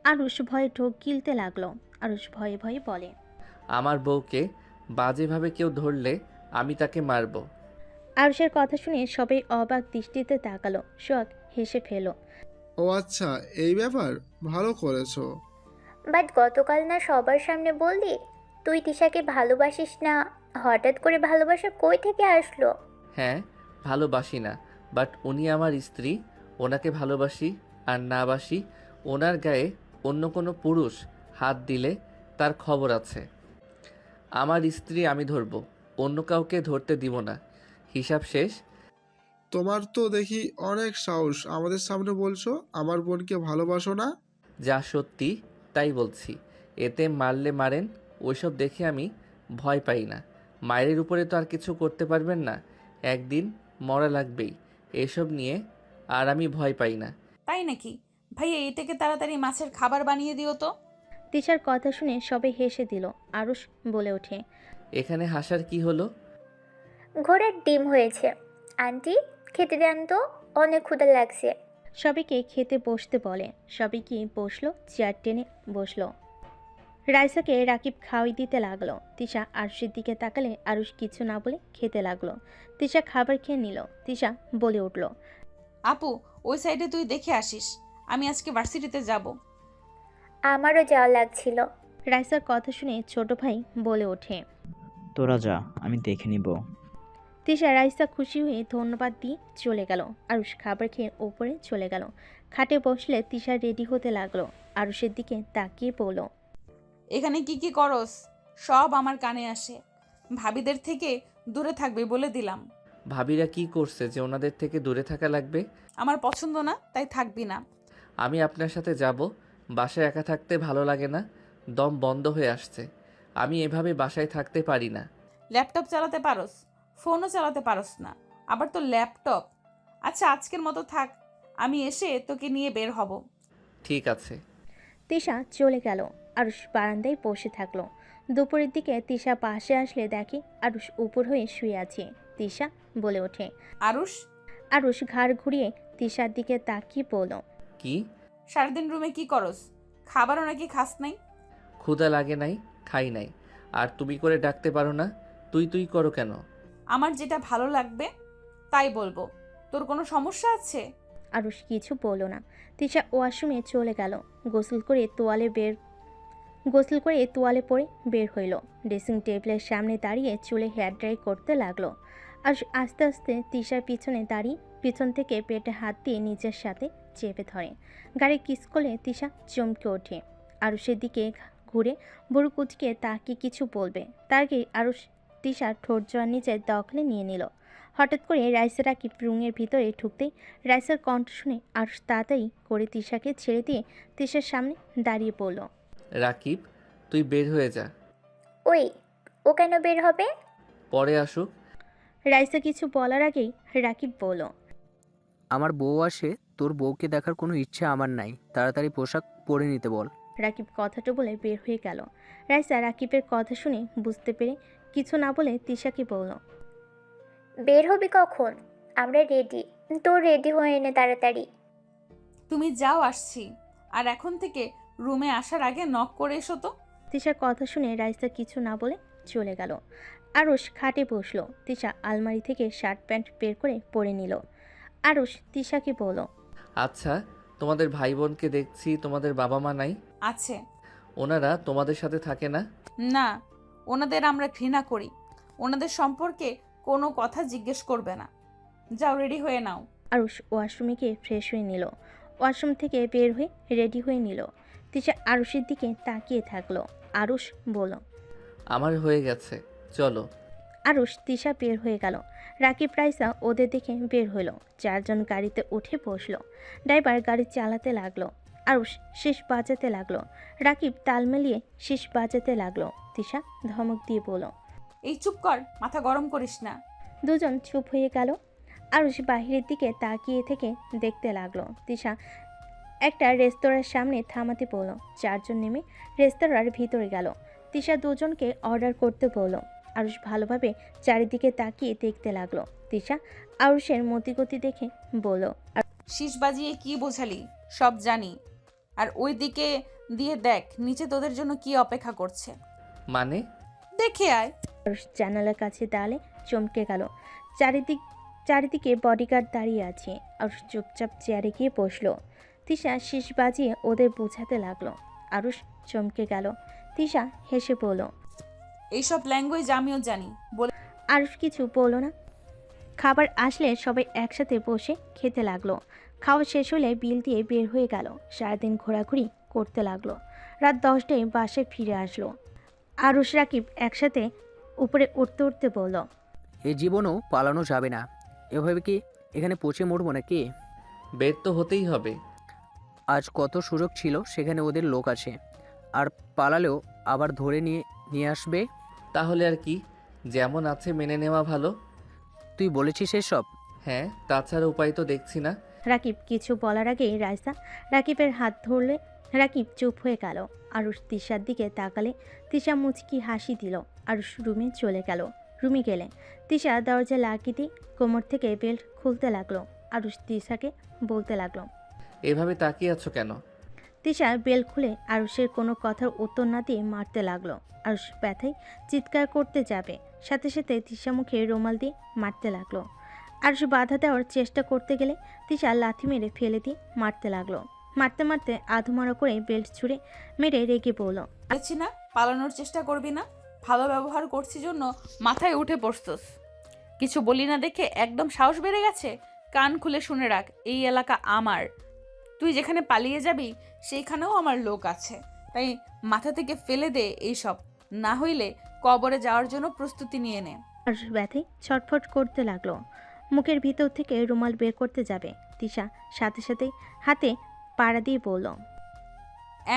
আরুষ ভয়ে ঢোক গিলতে লাগলো। আরুষ ভয়ে ভয়ে বলে, আমার বউকে বাজেভাবে কেউ ধরলে আমি তাকে মারবো। আরুষের কথা শুনে সবাই অবাক দৃষ্টিতে তাকালো। সোহাগ হেসে ফেল। ও আচ্ছা, এই ব্যাপার, ভালো করেছো। বাট গতকাল না সবার সামনে বললি তুই তিশাকে ভালোবাসিস না? হঠাৎ করে ভালোবাসা কই থেকে আসলো? হ্যাঁ, ভালোবাসি না, বাট উনি আমার স্ত্রী। ওনাকে ভালোবাসি আর না বাসি, ওনার গায়ে অন্য কোনো পুরুষ হাত দিলে তার খবর আছে। আমার স্ত্রী আমি ধরবো, অন্য কাউকে ধরতে দিব না। হিসাব শেষ। তোমার তো দেখি অনেক সাহস, আমাদের সামনে বলছো আমার বোনকে ভালোবাসো না। যা সত্যি তাই বলছি। এতে মারলে মারেন, ওইসব দেখে আমি ভয় পাই না। মায়ের উপরে তো আর কিছু করতে পারবেন না, একদিন মরা লাগবেই। এসব নিয়ে আর আমি ভয় পাই না। তাই নাকি? ভাইয়া, এটাকে তাড়াতাড়ি মাছের খাবার বানিয়ে দিও তো। তিশার কথা শুনে সবাই হেসে দিল। আরুষ বলে ওঠে, এখানে হাসার কি হলো? ঘোড়ার ডিম হয়েছে। আন্টি, খেতে দেন তো, অনেক ক্ষুধা লাগছে। সবাইকে খেতে বসতে বলে। সবাই কি বসলো, চেয়ার টেনে বসলো। রাইসাকে রাকিব খাওয়াই দিতে লাগলো। তিশা আরুষের দিকে তাকালে আরুষ কিছু না বলে খেতে লাগলো। তিশা খাবার খেয়ে নিল। তিশা বলে উঠল, আপু, ওই সাইডে তুই দেখে আসিস, আমি আজকে ভার্সিটিতে যাব। আমারও যাওয়া লাগছিল। রাইসার কথা শুনে ছোট ভাই বলে ওঠে, তোরা যা, আমি দেখে নিব। তিশা রাইসা খুশি হয়ে ধন্যবাদ দিয়ে চলে গেল। আরুষ খাবার খেয়ে ওপরে চলে গেল। খাটে বসলে তিশা রেডি হতে লাগলো। আরুষের দিকে তাকিয়ে বলল, এখানে কি কি করস সব আমার কানে আসে। ভাবিদের থেকে দূরে থাকবে বলে দিলাম। ভাবিরা কি করছে যে ওনাদের থেকে দূরে থাকা লাগবে? আমার পছন্দ না, তাই থাকবি না। আমি আপনার সাথে যাব। বাসায় একা থাকতে ভালো লাগে না, দম বন্ধ হয়ে আসছে। আমি এভাবে বাসায় থাকতে পারি না। ল্যাপটপ চালাতে পারস, ফোনও চালাতে পারস না, আবার তো ল্যাপটপ। আচ্ছা, আজকের মতো থাক, আমি এসে তোকে নিয়ে বের হব। ঠিক আছে। তিশা চলে গেল। আরুষ বারান্দায় বসে থাকলো। দুপুরের দিকে তিশা পাশে আসলে দেখে আরুষ উপর হয়ে শুয়ে আছে। তিশা বলে ওঠে, আরুষ, আরুষ ঘাড় ঘুরিয়ে তিশার দিকে তাকিয়ে বলল, কি? সারাদিন রুমে কি করস? খাবারও নাকি খাস নাই? ক্ষুধা লাগে নাই, খাই নাই। আর তুমি করে ডাকতে পারো না? তুই তুই করো কেন? আমার যেটা ভালো লাগবে তাই বলবো। তোর কোনো সমস্যা আছে? আরুষ কিছু বলল না। তিশা ওয়াশরুমে চলে গেল। গোসল করে তোয়ালে পরে বের হইল। ড্রেসিং টেবিলের সামনে দাঁড়িয়ে চুলে হেয়ার ড্রাই করতে লাগলো। আর আস্তে আস্তে তিশার পিছনে দাঁড়িয়ে পিছন থেকে পেটে হাত দিয়ে নিজের সাথে চেপে ধরে। গাড়ি কিস করলে তিশা চমকে ওঠে। আরুষের দিকে ঘুরে বুড়ো কুচকে তাকে কিছু বলবে, তার আগে আরুষ তিশার ঠোঁট জোড়া নিজের দখলে নিয়ে নিল। হঠাৎ করে রাইসা রাকিব রুমের ভিতরে ঢুকতেই রাইসার কণ্ঠ শুনে আরুষ তাড়াতাড়ি করে তিশাকে ছেড়ে দিয়ে তিশার সামনে দাঁড়িয়ে পড়ল। রাকিব, তুই বের হয়ে যা। ওই, ও কেন বের হবে? পরে আসুক। রাইসা কিছু বলার আগেই রাকিব বলল, আমার বউ আসে, তোর বউকে দেখার কোনো ইচ্ছে আমার নাই, তাড়াতাড়ি পোশাক পরে নিতে বল। রাকিব কথাটা বলে বের হয়ে গেল। রাইসা রাকিবের কথা শুনে বুঝতে পেরে কিছু না বলে তিশাকে বলল, বের হবি কখন? আমরা রেডি। তোর রেডি হয়ে নে তাড়াতাড়ি। তুমি যাও, আসছি। আর এখন থেকে রুমে আসার আগে নক করে এসো তো। তিশার কথা শুনে রাইসা কিছু না বলে চলে গেল। আরুষ খাটে বসলো। তিশা আলমারি থেকে শার্ট প্যান্ট বের করে পরে নিল। আরুষ তিশাকে বলল, আচ্ছা, তোমাদের ভাই বোনকে দেখছি, তোমাদের বাবা মা নাই? আছে। ওনারা তোমাদের সাথে থাকে না? না, ওনাদের আমরা ঘৃণা করি। ওনাদের সম্পর্কে কোনো কথা জিজ্ঞেস করবে না। যাও, রেডি হয়ে নাও। আরুষ ওয়াশরুমে গিয়ে ফ্রেশ হয়ে নিল। ওয়াশরুম থেকে বের হয়ে রেডি হয়ে নিল। তিশা আরুষের দিকে তাকিয়ে থাকলো। আরুষ বলল, আমার হয়ে গেছে, চলো। আরুষ তিশা বের হয়ে গেল। রাকিব রাইসা ওদের দেখে বের হলো। চারজন গাড়িতে উঠে বসলো। ড্রাইভার গাড়ি চালাতে লাগলো। আরুষ শীষ বাজাতে লাগলো। রাকিব তাল মিলিয়ে শীষ বাজাতে লাগলো। তিশা ধমক দিয়ে বলল, এই চুপ কর, মাথা গরম করিস না। দুজন চুপ হয়ে গেল। আরুষ বাহিরের দিকে তাকিয়ে থেকে দেখতে লাগলো। তিশা একটা রেস্তোরাঁর সামনে থামাতে বলল। চারজন নেমে রেস্তোরাঁর ভিতরে গেল। তিশা দুজনকে অর্ডার করতে বলল। আরুষ ভালোভাবে চারিদিকে তাকিয়ে দেখতে লাগলো। তিশা আরুষের মতিগতি দেখে বলল, শীষ বাজিয়ে কি বোঝালি? সব জানি। আর ওই দিকে দিয়ে দেখ, নিচে তোদের জন্য কি অপেক্ষা করছে। মানে? দেখে আয়। আরুষ জানালার কাছে দাঁড়ালে চমকে গেল। চারিদিকে বডিগার্ড দাঁড়িয়ে আছে। আরুষ চুপচাপ চেয়ারে গিয়ে বসলো। তিশা শীষ বাজিয়ে ওদের বোঝাতে লাগলো। আরুষ চমকে গেল। তিশা হেসে বলল, এইসব ল্যাঙ্গুয়েজ আমিও জানি বলে। আরুষ কিছু বলল না। খাবার আসলে সবাই একসাথে বসে খেতে লাগলো। খাওয়া শেষ হলে বিল দিয়ে বের হয়ে গেল। সারাদিন ঘোরাঘুরি করতে লাগলো। রাত 10টায় বাসায় ফিরে আসলো। আরুষ রাকিব একসাথে উপরে উঠতে উঠতে বলল, এই জীবনও পালানো যাবে না। এভাবে কি এখানে পচে মরবো নাকি? বের তো হতেই হবে। আজ কত সুযোগ ছিল, সেখানে ওদের লোক আছে, আর পালালেও আবার ধরে নিয়ে নিয়ে আসবে। তাহলে আর কি, যেমন আছে মেনে নেওয়া ভালো। তুই বলেছিস এসব? হ্যাঁ, তাছাড়া উপায় তো দেখছি না। রাকিব কিছু বলার আগেই রাইসা রাকিবের হাত ধরলে। রাকিব চুপ হয়ে গেল। আরুষ তিশার দিকে তাকালে। তিশা মুচকি হাসি দিল। আরুষ রুমে চলে গেল। রুমে গেলে তিশা দরজা লাগিয়ে দিয়ে কোমর থেকে বেল্ট খুলতে লাগলো। আরুষ তিশাকে বলতে লাগলো, এভাবে তাকিয়ে আছো কেন? তিশা বেল্ট খুলে আরুষের কোনো কথার উত্তর না দিয়ে মারতে লাগলো। আরুষ ব্যথায় চিৎকার করতে যাবে, সাথে সাথে তিশা মুখে রুমাল দিয়ে মারতে লাগলো। আরুষ বাধা দেওয়ার চেষ্টা করতে গেলে তিশা লাথি মেরে ফেলে দিয়ে মারতে লাগলো। মারতে মারতে আধমরা করে বেল্ট ছুঁড়ে মেরে রেগে বলল, বলেছি না পালানোর চেষ্টা করবি না। ভালো ব্যবহার করছি জন্য মাথায় উঠে পড়ছস। কিছু বলি না দেখে একদম সাহস বেড়ে গেছে। কান খুলে শুনে রাখ, এই এলাকা আমার। তুই যেখানে পালিয়ে যাবি সেইখানেও আমার লোক আছে। তাই মাথা থেকে ফেলে দে এইসব, না হইলে কবরে যাওয়ার জন্য প্রস্তুতি নিয়ে নে। আরুষ ব্যথায় ছটফট করতে লাগলো। মুখের ভিতর থেকে রুমাল বের করতে যাবে। তিশা সাথে সাথে হাতে পাড়া দিয়ে বলল,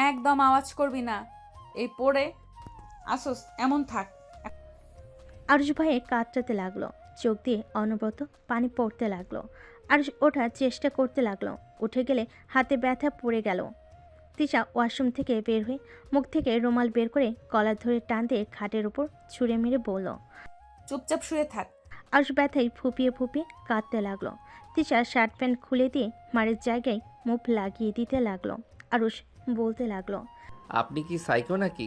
একদম আওয়াজ করবি না। এই পড়ে আসস এমন থাক। আরুষ ভয়ে কাতরাতে লাগলো। চোখ দিয়ে অনবরত পানি পড়তে লাগলো। আরুষ ওঠার চেষ্টা করতে লাগলো। উঠে গেলে হাতে ব্যথা পড়ে গেল। তিশা ওয়াশরুম থেকে বের হয়ে মুখ থেকে রুমাল বের করে কলার ধরে টান দিয়ে খাটের উপর ছুঁড়ে মেরে বলল। চুপচাপ শুয়ে থাক। আরুষ ব্যথায় ফুপিয়ে ফুপিয়ে কাঁদতে লাগলো। তিশা শার্ট প্যান্ট খুলে দিয়ে মারের জায়গায় মুখ লাগিয়ে দিতে লাগলো। আরুষ বলতে লাগলো, আপনি কি সাইকো নাকি?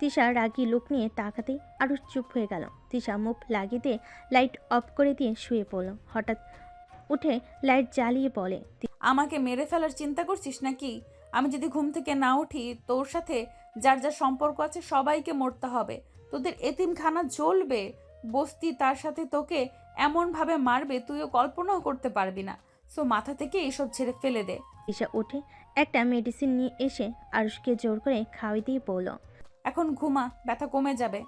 তিশা রাগী লুক নিয়ে তাকাতেই আরুষ চুপ হয়ে গেল। তিশা মুখ লাগিয়ে দিয়ে লাইট অফ করে দিয়ে শুয়ে পড়ল। হঠাৎ উঠে লাইট জ্বালিয়ে বলে, আমাকে মেরে ফেলার চিন্তা করছিস নাকি? আমি যদি ঘুম থেকে না উঠি, তোর সাথে যার যার সম্পর্ক আছে সবাইকে মরতে হবে। তোদের এতিমখানা জ্বলবে, বস্তি তার সাথে তোকে এমনভাবে মারবে তুইও কল্পনাও করতে পারবি না। সো মাথা থেকে এসব ছেড়ে ফেলে দে। তিশা উঠে একটা মেডিসিন নিয়ে এসে আরুষকে জোর করে খাওয়াই দিয়ে বলল, এখন ঘুমা, ব্যথা কমে যাবে।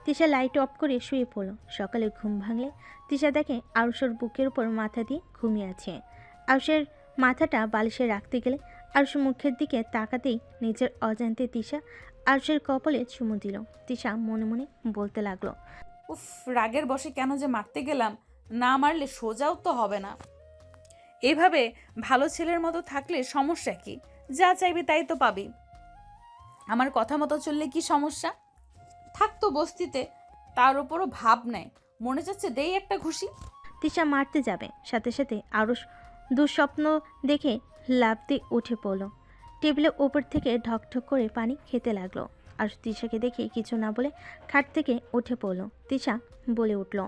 তিশা লাইট অফ করে শুয়ে পড়ল। সকালে ঘুম ভাঙলে তিশা দেখে আরুষের বুকের উপর মাথা দিয়ে ঘুমিয়ে আছে। আরুষের মাথাটা বালিশে রাখতে গেলে আরুষ মুখের দিকে তাকাতেই নিজের অজান্তে তিশা আরুষের কপালে চুমু দিল। তিশা মনে মনে বলতে লাগলো, উফ, রাগের বশে কেন যে মারতে গেলাম, না মারলে সোজাও তো হবে না। এভাবে ভালো ছেলের মতো থাকলে সমস্যা কি? যা চাইবি তাই তো পাবি। আমার কথা মতো চললে কি সমস্যা? থাকতো বস্তিতে, তার উপরও ভাব নেয়, মনে যাচ্ছে দেই একটা ঘুষি। তিশা মারতে যাবে, সাথে সাথে আরুষ দুঃস্বপ্ন দেখে লাফ দিয়ে উঠে পড়ল। টেবিলের উপর থেকে ঢকঢক করে পানি খেতে লাগলো। আর তিশাকে দেখে কিছু না বলে খাট থেকে উঠে পড়ল। তিশা বলে উঠল,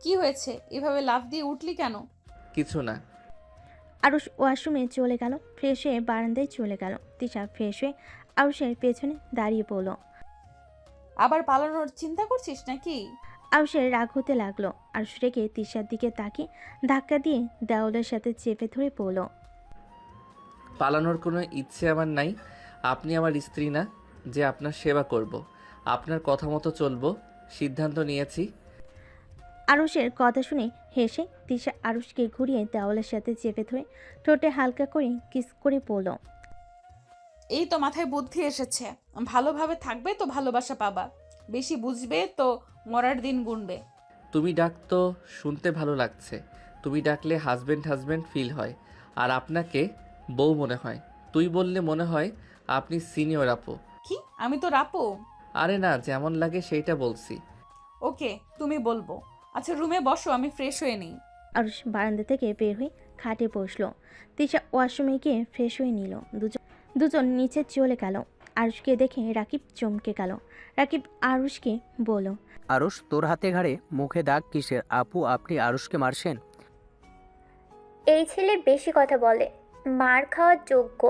কি হয়েছে, এভাবে লাফ দিয়ে উঠলি কেন? কিছু না। আরুষ ওয়াশরুমে চলে গেল, ফ্রেশ হয়ে বারান্দায় চলে গেল। তিশা ফ্রেশ হয়ে আরুষের পেছনে দাঁড়িয়ে পড়ল। আবার পালানোর চিন্তা করছিস নাকি? আরুষের রাগ হতে লাগলো। আরুষ রেগে তিশার দিকে তাকিয়ে ধাক্কা দিয়ে দেওয়ালের সাথে চেপে ধরে পড়ল। পালানোর কোনো ইচ্ছে আমার নাই। আপনি আমার স্ত্রী না যে আপনার সেবা করব। আপনার কথা মতো চলবো, সিদ্ধান্ত নিয়েছি। আরুষের কথা শুনে হেসে তিশা আরুষকে ঘুরিয়ে দেওয়ালের সাথে চেপে ধরে ঠোঁটে হালকা করে কিস করে পড়ল। এই তো মাথায় বুদ্ধি এসেছে, ভালোভাবে থাকবে তো ভালোবাসা পাবা, বেশি বুঝবে তো মরার দিন গুনবে। তুমি ডাক তো শুনতে ভালো লাগছে। তুমি ডাকলে হাজব্যান্ড হাজব্যান্ড ফিল হয়, আর আপনাকে বউ মনে হয়। তুই বললে মনে হয় আপনি সিনিয়র আপু। কি, আমি তো রাপো? আরে না, যেমন লাগে সেইটা বলছি। ওকে, তুমি বলবো। আচ্ছা রুমে বসো, আমি ফ্রেশ হয়ে নিই। আরুষ বারান্দা থেকে বের হয়ে খাটে বসলো। তিশা ওয়াশরুমে গিয়ে ফ্রেশ হয়ে নিল। দুজন নিচে চলে গেল। আরুষকে দেখে রাকিব চমকে গেল। রাকিব আরুষকে বলল, আরুষ, তোর হাতে ঘাড়ে মুখে দাগ কিসের? আপু, আপনি আরুষকে মারছেন? এই ছেলে বেশি কথা বলে, মার খাওয়ার যোগ্য।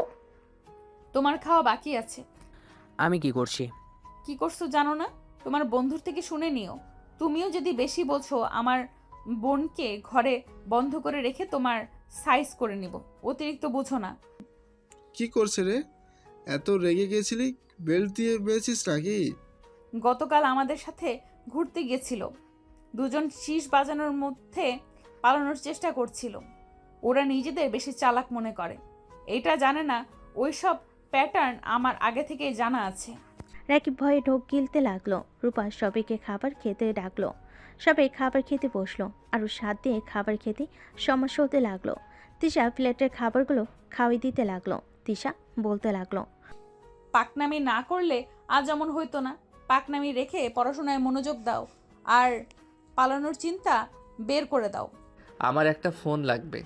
তোমার খাওয়া বাকি আছে। আমি কি করছি? কি করছো জানো না? তোমার বন্ধুর থেকে শুনে নিও। তুমিও যদি বেশি বোঝো, আমার বোনকে ঘরে বন্ধ করে রেখে তোমার সাইজ করে নিব। অতিরিক্ত বুঝো না। কি করছে রে? এত রেগে গেছিলি? বেল্ট দিয়ে বেঁচেছিস নাকি? গতকাল আমাদের সাথে ঘুরতে গেছিল, দুজন শীষ বাজানোর মধ্যে পালানোর চেষ্টা করছিল। ওরা নিজেদের বেশি চালাক মনে করে, এটা জানে না ওইসব প্যাটার্ন আমার আগে থেকেই জানা আছে। রাকিব ভয়ে ঢোক গিলতে লাগলো। রূপা সবাইকে খাবার খেতে ডাকলো। সবাই খাবার খেতে বসলো। আরও স্বাদ দিয়ে খাবার খেতে সমস্যা হতে লাগলো। তিশা প্লেটের খাবারগুলো খাওয়াই দিতে লাগলো। তিশা বলতে লাগলো, পাকনামি না করলে আজ এমন হইতো না। পাকনামি রেখে পড়াশোনায় মনোযোগ দাও, আর পালানোর চিন্তা বের করে দাও। আমার একটা ফোন লাগবে,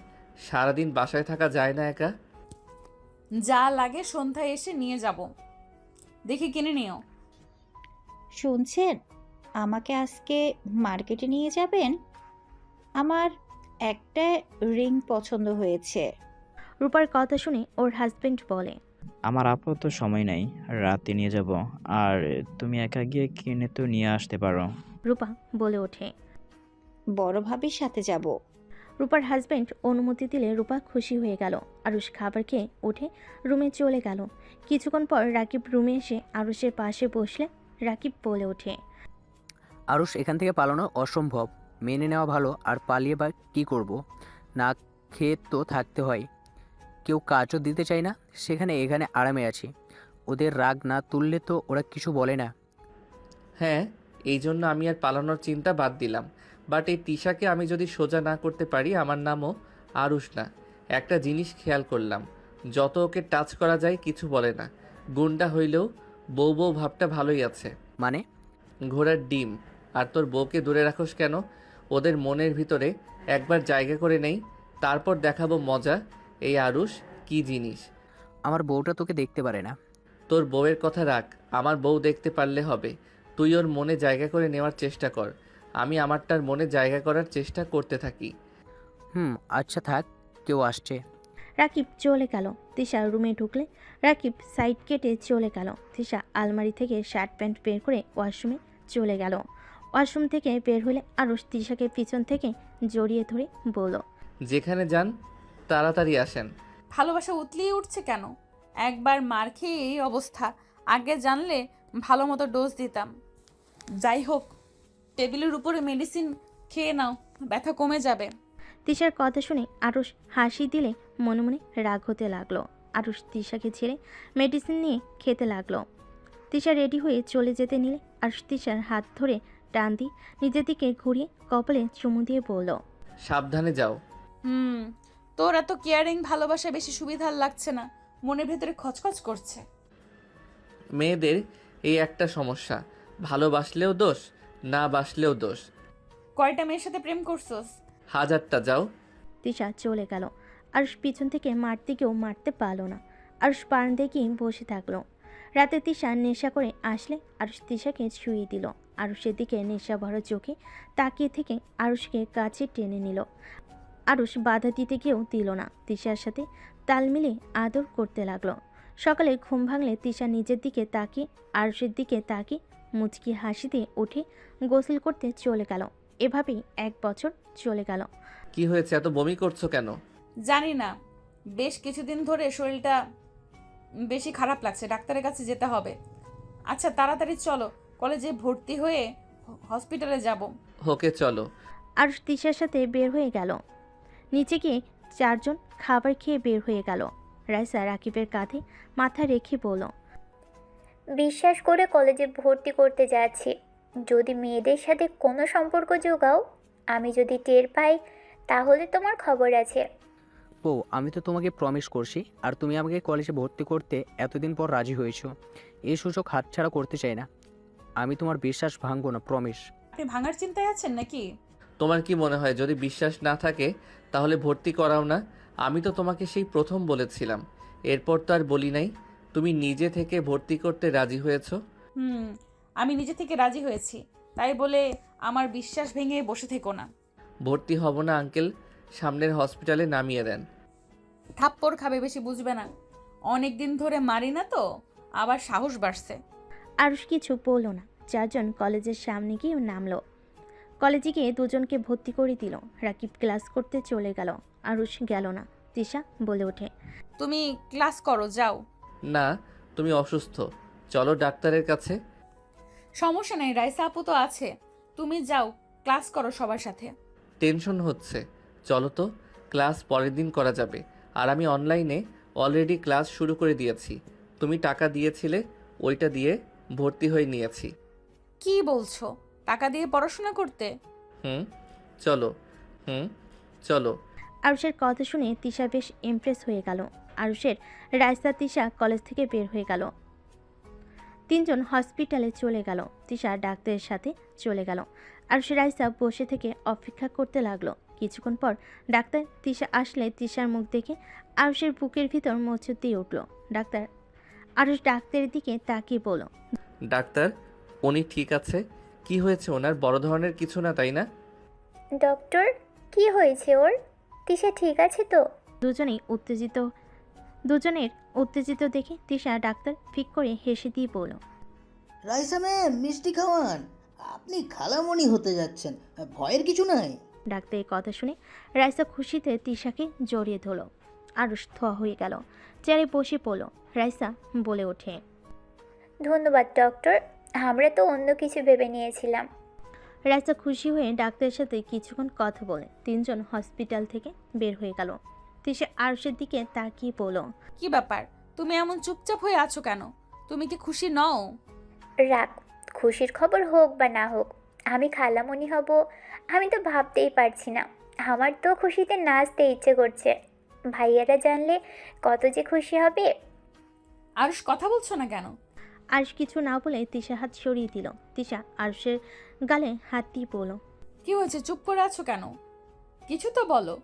সারাদিন বাসায় থাকা যায় না একা। যা লাগে সন্ধ্যায় এসে নিয়ে যাব, দেখে কিনে নিও। শুনছেন, আমাকে আজকে মার্কেটে নিয়ে যাবেন? আমার একটা রিং পছন্দ হয়েছে। রূপার কথা শুনে ওর হাজবেন্ড বলে, আমার আপাতত সময় নাই, রাতে নিয়ে যাব। আর তুমি একা গিয়ে কিনে তো নিয়ে আসতে পারো। রূপা বলে ওঠে। বড় ভাবির সাথে যাব। রূপার হাজবেন্ড অনুমতি দিলে রূপা খুশি হয়ে গেল। আরুষ খাবার খেয়ে উঠে রুমে চলে গেল। কিছুক্ষণ পর রাকিব রুমে এসে আরুষের পাশে বসলে রাকিব বলে ওঠে, আরুষ, এখান থেকে পালানো অসম্ভব। মেনে নেওয়া ভালো, আর পালিয়ে বা কী করব? না খেয়ে তো থাকতে হয়। কেউ কাজও দিতে চায় না, সেখানে এখানে আরামে আছি। ওদের রাগ না তুললে তো ওরা কিছু বলে না। হ্যাঁ, এই জন্য আমি আর পালানোর চিন্তা বাদ দিলাম। বাট এই তিশাকে আমি যদি সোজা না করতে পারি, আমার নামও আরুষ না। একটা জিনিস খেয়াল করলাম, যত ওকে টাচ করা যায় কিছু বলে না। গুন্ডা হইলেও বউ বউ ভাবটা ভালোই আছে। মানে? ঘোড়ার ডিম। আর তোর বউকে দূরে রাখোস কেন? ওদের মনের ভিতরে একবার জায়গা করে নেই, তারপর দেখাবো মজা। এই আরুষ কি জিনিস। আমার বউটা তোকে দেখতে পারে না। তোর বউয়ের কথা রাখ, আমার বউ দেখতে পারলে হবে। তুই ওর মনে জায়গা করে নেওয়ার চেষ্টা কর, আমি আমারটার মনে জায়গা করার চেষ্টা করতে থাকি। আচ্ছা থাক, কেউ আসছে। রাকিব চলে গেল। তিশা রুমে ঢুকলে রাকিব সাইড কেটে চলে গেল। তিশা আলমারি থেকে শার্ট প্যান্ট বের করে ওয়াশরুমে চলে গেল। ওয়াশরুম থেকে বের হলে আরুষ তিশাকে পিছন থেকে জড়িয়ে ধরে বলল, যেখানে যান তাড়াতাড়ি আসেন। ভালোবাসা উতলিয়ে উঠছে কেন? একবার মার খেয়ে এই অবস্থা, আগে জানলে ভালো মতো ডোজ দিতাম। যাই হোক, টেবিলের উপরে মেডিসিন খেয়ে নাও, ব্যথা কমে যাবে। তিশার কথা শুনে আরুষ হাসি দিলে মনে মনে রাগ হতে লাগলো। আরুষ তিশাকে ছেড়ে মেডিসিন নিয়ে খেতে লাগলো। তিশা রেডি হয়ে চলে যেতে নিলে আরুষ তিশার হাত ধরে টান দিয়ে নিজের দিকে ঘুরিয়ে কপালে চুমু দিয়ে বলল, সাবধানে যাও। তোর এত কেয়ারিং ভালোবাসা বেশি সুবিধার লাগছে না, মনের ভেতরে খচখচ করছে। মেয়েদের এই একটা সমস্যা, ভালোবাসলেও দোষ, না বাসলেও দোষ। কয়টা মেয়ের সাথে প্রেম করছস? হাজারটা, যাও। তিশা চলে গেল। আরুষ পিছন থেকে মারতে গিয়েও মারতে পারল না। আরুষ বারান্দায় দেখি বসে থাকলো। রাতে তিশা নেশা করে আসলে আরুষ তিশাকে ছুঁয়ে দিল। আরুষের দিকে নেশা ভরা চোখে তাকিয়ে থেকে আরুষকে কাছে টেনে নিল। আরুষ বাধা দিতে গিয়েও দিল না, তিশার সাথে তাল মিলিয়ে আদর করতে লাগলো। সকালে ঘুম ভাঙলে তিশা নিজের দিকে তাকিয়ে আরুষের দিকে তাকিয়ে মুচকি হাসি দিয়ে উঠে গোসল করতে চলে গেল। এভাবেই 1 বছর চলে গেল। কি হয়েছে, এত বমি করছো কেন? জানি না, বেশ কিছুদিন ধরে শরীরটা বেশি খারাপ লাগছে, ডাক্তারের কাছে যেতে হবে। আচ্ছা তাড়াতাড়ি চলো, কলেজে ভর্তি হয়ে হসপিটালে যাব। ওকে চলো। আরুষ তিশার সাথে বের হয়ে গেল। নিচে গিয়ে 4 জন খাবার খেয়ে বের হয়ে গেল। রাইসা রাকিবের কাঁধে মাথা রেখে বলল, বিশ্বাস করে কলেজে ভর্তি করতে যাচ্ছি। যদি মেয়েদের সাথে কোনো সম্পর্ক যোগাও, আমি যদি টের পাই তাহলে তোমার খবর আছে। ও, আমি তো তোমাকে প্রমিস করছি, আর তুমি আমাকে কলেজে ভর্তি করতে এতদিন পর রাজি হয়েছো। এই সুযোগ হাতছাড়া করতে চাই না। আমি তোমার বিশ্বাস ভাঙবো না, প্রমিস। আপনি ভাঙার চিন্তায় আছেন নাকি? তোমার কি মনে হয় যদি বিশ্বাস না থাকে তাহলে ভর্তি করাও না? আমি তো তোমাকে সেই প্রথম বলেছিলাম, এরপর তো আর বলি নাই। তুমি নিজে থেকে ভর্তি করতে রাজি হয়েছো। আমি নিজে থেকে রাজি হয়েছি, তাই বলে আমার বিশ্বাস ভেঙে বসে থেকো না। ভর্তি হব না আঙ্কেল, সামনের হসপিটালে নামিয়ে দেন। থাপ্পড় খাবে, বেশি বুঝবে না। অনেক দিন ধরে মারি না তো, আবার সাহস বাড়ছে। আরুষ কিছু বলল না। 4 জন কলেজের সামনে গিয়ে নামলো। কলেজে গিয়ে 2 জনকে ভর্তি করে দিল। রাকিব ক্লাস করতে চলে গেল। আরুষ গেল না। তিশা বলে ওঠে, তুমি ক্লাস করো, যাও। না, তুমি অসুস্থ, চলো ডাক্তারের কাছে। সমস্যা নেই, রাইসা আপু তো আছে, তুমি যাও ক্লাস করো সবার সাথে। টেনশন হচ্ছে, চলো তো, ক্লাস পরের দিন করা যাবে। আর আমি অনলাইনে অলরেডি ক্লাস শুরু করে দিয়েছি। তুমি টাকা দিয়েছিলে, ওইটা দিয়ে ভর্তি হয়ে নিয়েছি। কি বলছো, টাকা দিয়ে পড়াশোনা করতে? চলো। চলো। আরুষের কথা শুনে তিশা বেশ ইমপ্রেস হয়ে গেল। আরুষের রাইসা তিশা কলেজ থেকে বের হয়ে গেল। 3 জন হসপিটালে চলে গেল। তিশা ডাক্তারের সাথে চলে গেল। আরুষ রাইসা বসে থেকে অপেক্ষা করতে লাগলো। কিছুক্ষণ পর ডাক্তার তিশা আসলে তিশার মুখ দেখে আরুষের বুকের ভিতর মোচড় দিয়ে উঠল। ডাক্তার আরুষ ডাক্তারের দিকে তাকিয়ে বলল, ডাক্তার, উনি ঠিক আছে? কি হয়েছে ওনার? বড় ধরনের কিছু না, তাই না? ডক্টর, কি হয়েছে ওর? তিশা ঠিক আছে তো? দুজনের উত্তেজিত দেখে তিশা ডাক্তার ফিক করে হেসে দিয়ে বলল, রাইসা ম্যাম, মিষ্টি খাওয়ান, আপনি খালামণি হতে যাচ্ছেন, ভয়ের কিছু নাই। ডাক্তারের কথা শুনে রাইসা খুশিতে তিশাকে জড়িয়ে ধরল। আরুষ থোয়া হয়ে গেল, চেয়ারে বসে পড়ল। রাইসা বলে ওঠে, ধন্যবাদ ডক্টর, আমরা তো অন্য কিছু ভেবে নিয়েছিলাম। রাইসা খুশি হয়ে ডাক্তারের সাথে কিছুক্ষণ কথা বলে 3 জন হসপিটাল থেকে বের হয়ে গেল। তিশা আরুষের দিকে তাকিয়ে বলল, কি ব্যাপার, তুমি এমন চুপচাপ হয়ে আছো কেন? তুমি কি খুশি নও? রাখ, খুশির খবর হোক বা না হোক, আমি খালামণি হব আমি তো ভাবতেই পারছি না। আমার তো খুশিতে নাচতে ইচ্ছে করছে। ভাইয়ারা জানলে কত যে খুশি হবে। আরুষ কথা বলছো না কেন? আরুষ কিছু না বলে তিশা হাত সরিয়ে দিল। তিশা আরুষের গালে হাত দিয়ে বলল, কি হয়েছে, চুপ করে আছো কেন? কিছু তো বলো।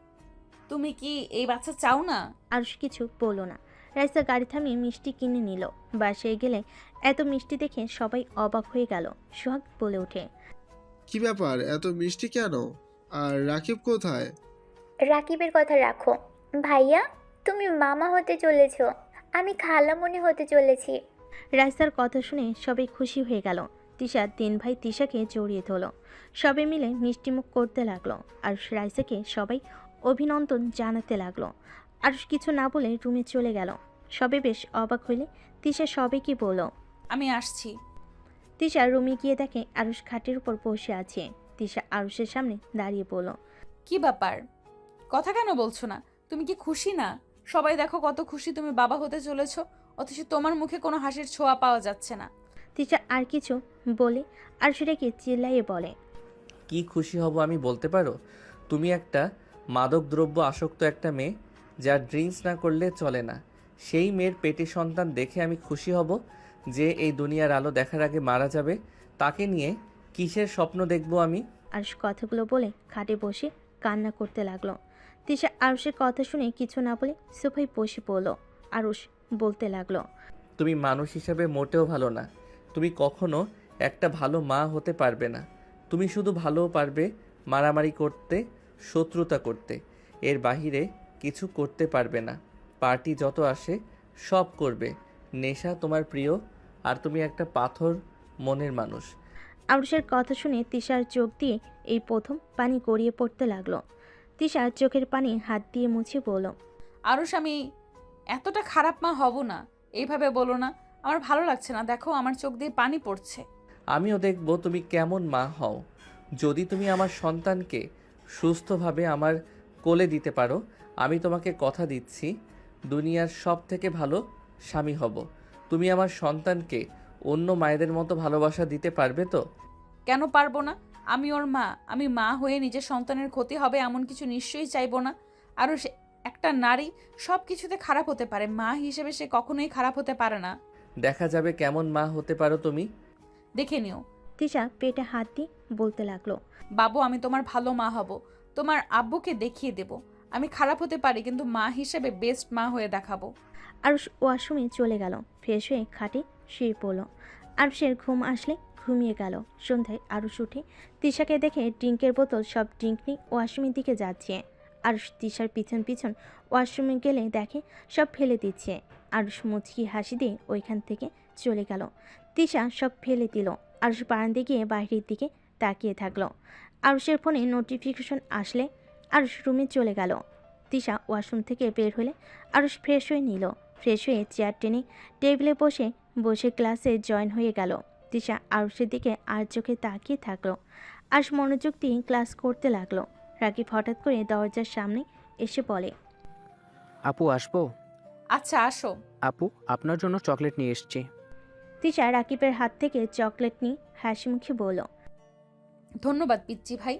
তুমি কি এই বাচ্চা চাও না? আরুষ কিছু বলল না। রাইসা গাড়ি থামিয়ে মিষ্টি কিনে নিল। বাসায় গেলে এত মিষ্টি দেখে সবাই অবাক হয়ে গেল। সোহাগ বলে ওঠে, কি ব্যাপার, এত মিষ্টি কেন? আর রাকিব কোথায়? রাকিবের কথা রাখো, ভাইয়া তুমি মামা হতে চলেছ, আমি খালামণি হতে চলেছি। রাইসার কথা শুনে সবাই খুশি হয়ে গেল। তিশা 3 ভাই তিশাকে জড়িয়ে ধরল। সবাই মিলে মিষ্টিমুখ করতে লাগলো। আর রাইসাকে সবাই অভিনন্দন জানাতে লাগলো। আরুষ কিছু না বলে রুমে চলে গেল। সবে বেশ অবাক হইলে তিশা সবাইকে বলল, আমি আসছি। তিশা রুমে গিয়ে দেখে আরুষ খাটের উপর বসে আছে। তিশা আরুষের সামনে দাঁড়িয়ে বলল, কি ব্যাপার, কথা কেন বলছো না? তুমি কি খুশি না? সবাই দেখো কত খুশি তুমি বাবা হতে চলেছো, অথচ তোমার মুখে কোনো হাসির ছোঁয়া পাওয়া যাচ্ছে না। তিশা আর কিছু বলে আরুষ রেগে চিল্লাইয়ে বলে, কি খুশি হব আমি বলতে পারো? তুমি একটা মাদকদ্রব্য আসক্ত একটা মেয়ে, যার ড্রিঙ্কস না করলে চলে না। সেই মেয়ের পেটে সন্তান দেখে আমি খুশি হব যে এই দুনিয়ার আলো দেখার আগে মারা যাবে? তাকে নিয়ে কিসের স্বপ্ন দেখব আমি? আরুষ কথাগুলো বলে খাটে বসে কান্না করতে লাগলো। তিশা আরুষের কথা শুনে কিছু না বলে সোফায় বসে পড়ল। আরুষ বলতে লাগলো, তুমি মানুষ হিসেবে মোটেও ভালো না। তুমি কখনো একটা ভালো মা হতে পারবে না। তুমি শুধু ভালো পারবে মারামারি করতে, শত্রুতা করতে। এর বাহিরে কিছু করতে পারবে না। পার্টি যত আসে সব করবে। নেশা তোমার প্রিয়, আর তুমি একটা পাথর মনের মানুষ। আরুষের কথা শুনে তিশার চোখ দিয়ে এই প্রথম পানি গড়িয়ে পড়তে লাগলো। তিশার চোখের পানি হাত দিয়ে মুছে বলল, আরুষ, আমি এতটা খারাপ মা হব না। এইভাবে বলো না, আমার ভালো লাগছে না। দেখো আমার চোখ দিয়ে পানি পড়ছে। আমিও দেখব তুমি কেমন মা হও। যদি তুমি আমার সন্তানকে সুস্থভাবে আমার কোলে দিতে পারো, আমি তোমাকে কথা দিচ্ছি দুনিয়ার সব থেকে ভালো স্বামী হব। তুমি আমার সন্তানকে অন্য মায়েদের মতো ভালোবাসা দিতে পারবে তো? কেন পারবো না? আমি ওর মা। আমি মা হয়ে নিজের সন্তানের ক্ষতি হবে এমন কিছু নিশ্চয়ই চাইবো না। আরও একটা নারী সব কিছুতে খারাপ হতে পারে, মা হিসেবে সে কখনোই খারাপ হতে পারে না। দেখা যাবে কেমন মা হতে পারো তুমি। দেখে নিও। তিশা পেটে হাত দিয়ে বলতে লাগলো, বাবু, আমি তোমার ভালো মা হব। তোমার আব্বুকে দেখিয়ে দেব আমি খারাপ হতে পারি, কিন্তু মা হিসেবে বেস্ট মা হয়ে দেখাবো। আরুষ ওয়াশরুমে চলে গেল। ফ্রেশ হয়ে খাটে শুয়ে পড়ল। আরুষের ঘুম আসলে ঘুমিয়ে গেল। সন্ধ্যায় আরুষ উঠে তিশাকে দেখে ড্রিঙ্কের বোতল সব ড্রিঙ্ক নিয়ে ওয়াশরুমের দিকে যাচ্ছে। আরুষ তিশার পিছন পিছন ওয়াশরুমে গেলে দেখে সব ফেলে দিচ্ছে। আরুষ মুচকি হাসি দিয়ে ওইখান থেকে চলে গেল। তিশা সব ফেলে দিল। আরুষ বারান্দায় গিয়ে বাইরের দিকে তাকিয়ে থাকলো। আরুষের ফোনে নোটিফিকেশন আসলে আরুষ রুমে চলে গেল। তিশা ওয়াশরুম থেকে বের হলে আরুষ ফ্রেশ হয়ে নিল। ফ্রেশ হয়ে চেয়ার টেনে টেবিলে বসে বসে ক্লাসে জয়েন হয়ে গেল। তিশা আরুষের দিকে আর চোখে তাকিয়ে থাকলো। আরুষ মনোযোগ দিয়ে ক্লাস করতে লাগলো। রাকিব হঠাৎ করে দরজার সামনে এসে বলে, আপু আসবো? আচ্ছা, আসো। আপু, আপনার জন্য চকলেট নিয়ে এসেছি। তিশা রাকিবের হাত থেকে চকলেট নিয়ে হাসি মুখে বলল, ধন্যবাদ পিচ্চি ভাই।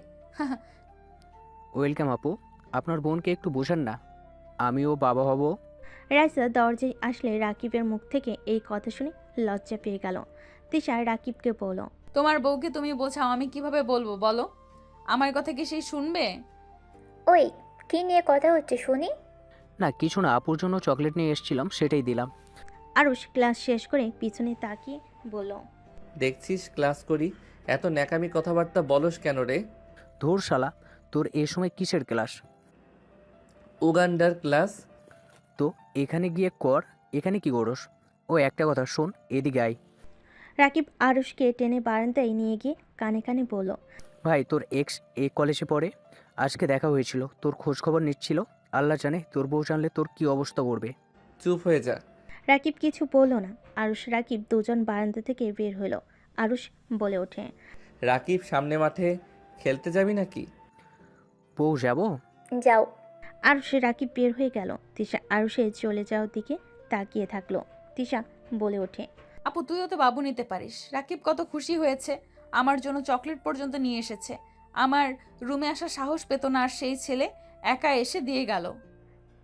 ওয়েলকাম আপু। আপনার বোনকে একটু বোঝান না, আমিও বাবা হব। রাইসা দরজায় আসলে রাকিবের মুখ থেকে এই কথা শুনে লজ্জা পেয়ে গেল। তিশা রাকিবকে বলল, তোমার বউকে তুমি বোঝাও, আমি কিভাবে বলবো বলো? আমার কথা কি সেই শুনবে? ওই, কি নিয়ে কথা হচ্ছে শুনি? না কিছু না, আপুর জন্য চকলেট নিয়ে এসেছিলাম, সেটাই দিলাম। আরুষ ক্লাস শেষ করে পিছনে তাকিয়ে বলল, দেখছিস ক্লাস করি, এত ন্যাকামি কথাবার্তা বলস কেন রে? ধুর শালা, তোর এই সময় কিসের ক্লাস? উগান্ডার ক্লাস। তো এখানে গিয়ে কর, এখানে কি করস? ও একটা কথা শোন, এদিকে আয়। রাকিব আরুষকে টেনে বারান্দায় নিয়ে গিয়ে কানে কানে বলল, ভাই, তোর এক্স এই কলেজে পড়ে, আজকে দেখা হয়েছিল, তোর খোঁজ খবর নিচ্ছিল। আল্লাহ জানে তোর বউ জানলে তোর কি অবস্থা করবে। চুপ হয়ে যা। রাকিব কিছু বলল না। আরুষ রাকিব দুজন বারান্দা থেকে বের হলো। আরুষ বলে ওঠে, রাকিব, সামনে মাঠে খেলতে যাবি নাকি? বউ যাব? যাও। আরুষ রাকিব বের হয়ে গেল। তিশা আরুষের চলে যাওয়ার দিকে তাকিয়ে থাকলো। তিশা বলে ওঠে, আপু, তুইও তো বাবু নিতে পারিস। রাকিব কত খুশি হয়েছে, আমার জন্য চকলেট পর্যন্ত নিয়ে এসেছে। আমার রুমে আসার সাহস পেত না, আর সেই ছেলে একা এসে দিয়ে গেল।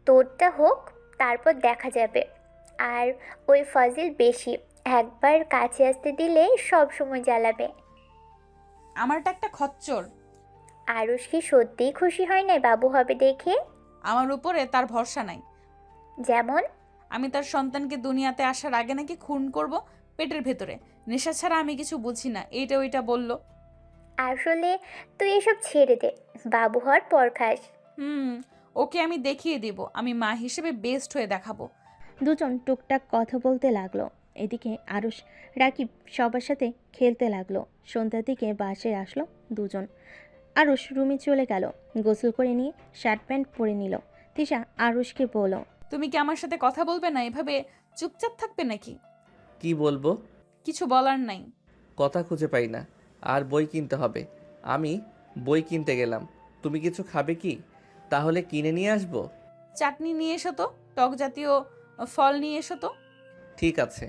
তোরটা হোক, তারপর দেখা যাবে। আর ওই ফজিল বেশি, একবার কাছে আসতে দিলে সব সময় জ্বালাবে। আমারটা একটা খচ্চর। আরুষ কি সত্যিই খুশি হয় নাই বাবু হবে দেখে? আমার উপরে তার ভরসা নাই। যেমন? আমি তার সন্তানকে দুনিয়াতে আসার আগে নাকি খুন করব পেটের ভেতরে। নেশা ছাড়া আমি কিছু বুঝি না, এইটা ওইটা বলল। আসলে তুই এসব ছেড়ে দে, বাবু হওয়ার পর খাস। ওকে আমি দেখিয়ে দেব, আমি মা হিসেবে বেস্ট হয়ে দেখাবো। দুজন টুকটাক কথা বলতে লাগলো। এদিকে আরুষ রাকিব সবার সাথে খেলতে লাগলো। সন্ধ্যার দিকে বাসায় আসলো দুজন। আরুষ রুমে চলে গেল। গোসল করে নিয়ে শার্ট প্যান্ট পরে নিল। তিশা আরুষকে বলল, তুমি কি আমার সাথে কথা বলবে না? এভাবে চুপচাপ থাকবে নাকি? কি বলবো? কিছু বলার নাই। কথা খুঁজে পাই না, আর বই কিনতে হবে। আমি বই কিনতে গেলাম, তুমি কিছু খাবে কি? তাহলে কিনে নিয়ে আসবো। চাটনি নিয়ে এসো তো, টক জাতীয় ফল নিয়ে এসো তো। ঠিক আছে।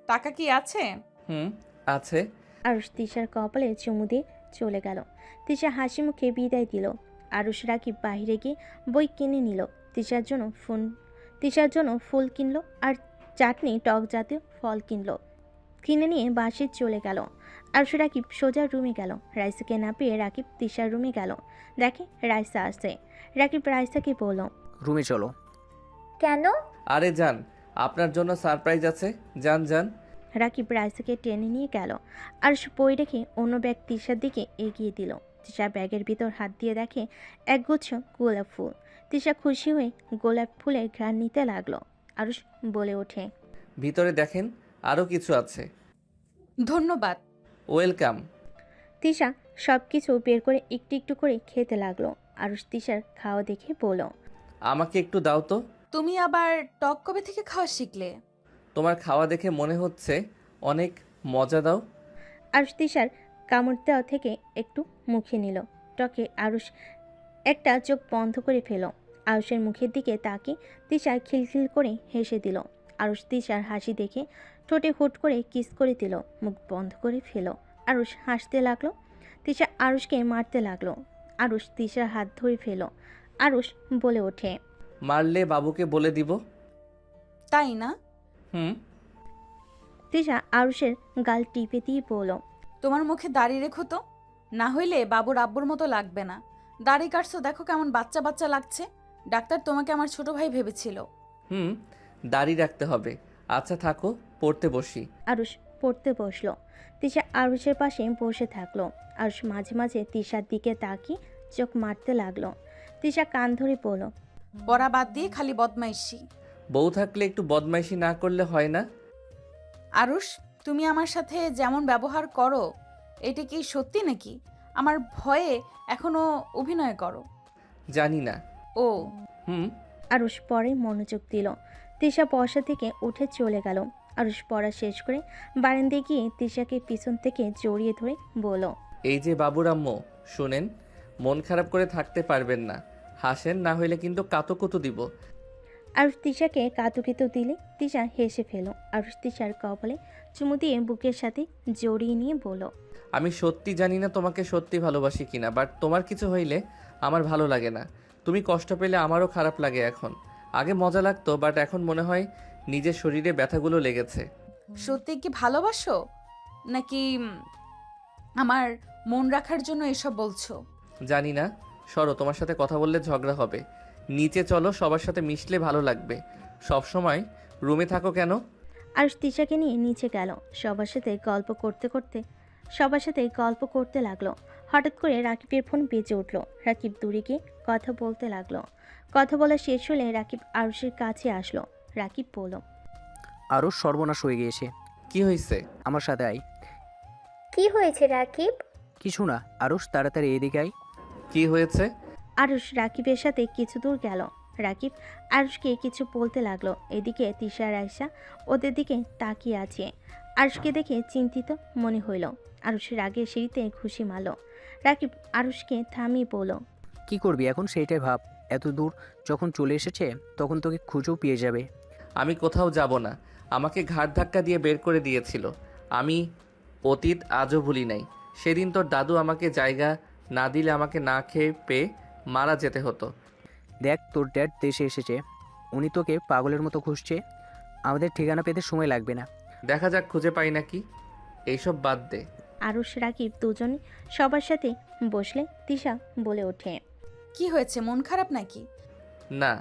টাকা কি আছে? হুম, আছে। আরুষ তিশার কপালে চুমু দিয়ে চলে গেল। তিশা হাসি মুখে বিদায় দিল। আরুষ রাকিব বাইরে গিয়ে বই কিনে নিল। তিশার জন্য ফুল কিনলো আর চাটনি টক জাতীয় ফল কিনলো। কিনে নিয়ে বাসে চলে গেল। আরুষ রাকিব সোজা রুমে গেল। রাইসাকে না পেয়ে রাকিব তিশার রুমে গেল। দেখে রাইসা আসছে। রাকিব রাইসাকে বলল, রুমে চলো। কেন? আরে যান, আপনার জন্য সারপ্রাইজ আছে, যান যান। রাকিব রাইসাকে টেনে নিয়ে গেল। আরুষ বই রেখে অন্য ব্যাগ তিশার দিকে এগিয়ে দিল। তিশা ব্যাগের ভিতর হাত দিয়ে দেখে একগুচ্ছ গোলাপ ফুল। তিশা খুশি হয়ে গোলাপ ফুলের ঘ্রাণ নিতে লাগলো। আরুষ বলে ওঠে, ভিতরে দেখেন, আরও কিছু আছে। ধন্যবাদ। ওয়েলকাম। তিশা সব কিছু বের করে একটু একটু করে খেতে লাগলো। আরুষ তিশার খাওয়া দেখে বলল, আমাকে একটু দাও তো। তুমি আবার টক কবে থেকে খাওয়া শিখলে? তোমার খাওয়া দেখে মনে হচ্ছে অনেক মজা দাও। আরুষ তিশার কামড় দেওয়া থেকে একটু মুখে নিল। টকে আরুষ একটা চোখ বন্ধ করে ফেল। আরুষের মুখের দিকে তাকিয়ে তিশা খিলখিল করে হেসে দিল। আরুষ তিশার হাসি দেখে ঠোঁটে হুট করে কিস করে দিল। মুখ বন্ধ করে ফেল। আরুষ হাসতে লাগলো। তিশা আরুষকে মারতে লাগলো। আরুষ তিশার হাত ধরে ফেল। আরুষ বলে ওঠে, মারলে বাবুকে বলে দিব। তাই না? হুম। তিশা আরুষের গাল টিপে দিয়ে বলল, তোমার মুখে দাড়ি রেখো তো, না হইলে বাবুর আব্বুর মতো লাগবে না। দাড়ি কাটছো, দেখো কেমন বাচ্চা বাচ্চা লাগছে। ডাক্তার তোমাকে আমার ছোট ভাই ভেবেছিল। হুম, দাড়ি রাখতে হবে। আচ্ছা থাকো, পড়তে বসি। আরুষ পড়তে বসলো। তিশা আরুষের পাশে বসে থাকলো। আরুষ মাঝে মাঝে তিশার দিকে তাকিয়ে চোখ মারতে লাগলো। তিশা কান ধরে বলল, পড়া বাদ দিয়ে খালি বদমাইশি। বউ থাকলে একটু বদমাইশি না করলে হয় না? আরুষ, তুমি আমার সাথে যেমন ব্যবহার করো, এটা কি সত্যি নাকি? আমার ভয়ে এখনো অভিনয় করো। জানি না। ও হুম। আরুষ পরে মনোযোগ দিল। তিশা বসা থেকে উঠে চলে গেল। আরুষ পড়া শেষ করে বারান্দায় গিয়ে তিশাকে পিছন থেকে জড়িয়ে ধরে বলল, এই যে বাবুর আম্মু, শুনেন, মন খারাপ করে থাকতে পারবেন না। হাসেন, না হইলে কিন্তু কাতুকুতু দিব। আরুষ তিশাকে কাতুকিতু দিলে তিশা হেসে ফেল। আরুষ তিশার কপালে চুমু দিয়ে বুকের সাথে জড়িয়ে নিয়ে বলল, আমি সত্যি জানি না তোমাকে সত্যি ভালোবাসি কিনা, বাট তোমার কিছু হইলে আমার ভালো লাগে না। তুমি কষ্ট পেলে আমারও খারাপ লাগে এখন। আগে মজা লাগতো, বাট এখন মনে হয় নিজের শরীরে ব্যথাগুলো লেগেছে। সত্যি কি ভালোবাসো, নাকি আমার মন রাখার জন্য এসব বলছো? জানি না, সরো, তোমার সাথে কথা বললে ঝগড়া হবে। নিচে চলো, সবার সাথে মিশলে ভালো লাগবে। সব সময় রুমে থাকো কেন? আরুষ তিশাকে নিয়ে নিচে গেল। সবার সাথে গল্প করতে লাগলো। হঠাৎ করে রাকিবের ফোন বেজে উঠল। রাকিব দূরে গিয়ে কথা বলতে লাগলো। কথা বলা শেষ হলে রাকিব আরুষের কাছে আসলো। রাকিব বলল, আরও সর্বনাশ হয়ে গিয়েছে। কি হয়েছে? আমার সাথে আয়। কি হয়েছে রাকিব? কিছু না, আরুষ তাড়াতাড়ি এদিকে আয়। কি হয়েছে? আরুষ রাকিবের সাথে কিছু দূর গেল। রাকিব আরুষকে কিছু বলতে লাগলো। এদিকে তিশা রাইসা ওদের দিকে তাকিয়ে আছে। আরুষকে দেখে চিন্তিত মনে হইল। আরুষ রাগের সিঁড়িতে ঘুষি মারল। রাকিব আরুষকে থামিয়ে বলল, কি করবি এখন সেইটাই ভাব। এত দূর যখন চলে এসেছে তখন তোকে খুঁজেও পেয়ে যাবে। আমি কোথাও যাব না। আমাকে ঘাড় ধাক্কা দিয়ে বের করে দিয়েছিল। আমি অতীত আজও ভুলি নাই। সেদিন তোর দাদু আমাকে জায়গা না দিলে আমাকে না খেয়ে পেয়ে মারা যেতে হতো। দেখ, তোর ড্যাড দেশে এসেছে। উনি তোকে পাগলের মতো খুঁজছে। আমাদের ঠিকানা পেতে সময় লাগবে না। দেখা যাক খুঁজে পাই নাকি। এইসব বাদ দে। আরুষ রাকিব দুজনে সবার সাথে বসলে তিশা বলে ওঠে, কি হয়েছে, মন খারাপ নাকি? না।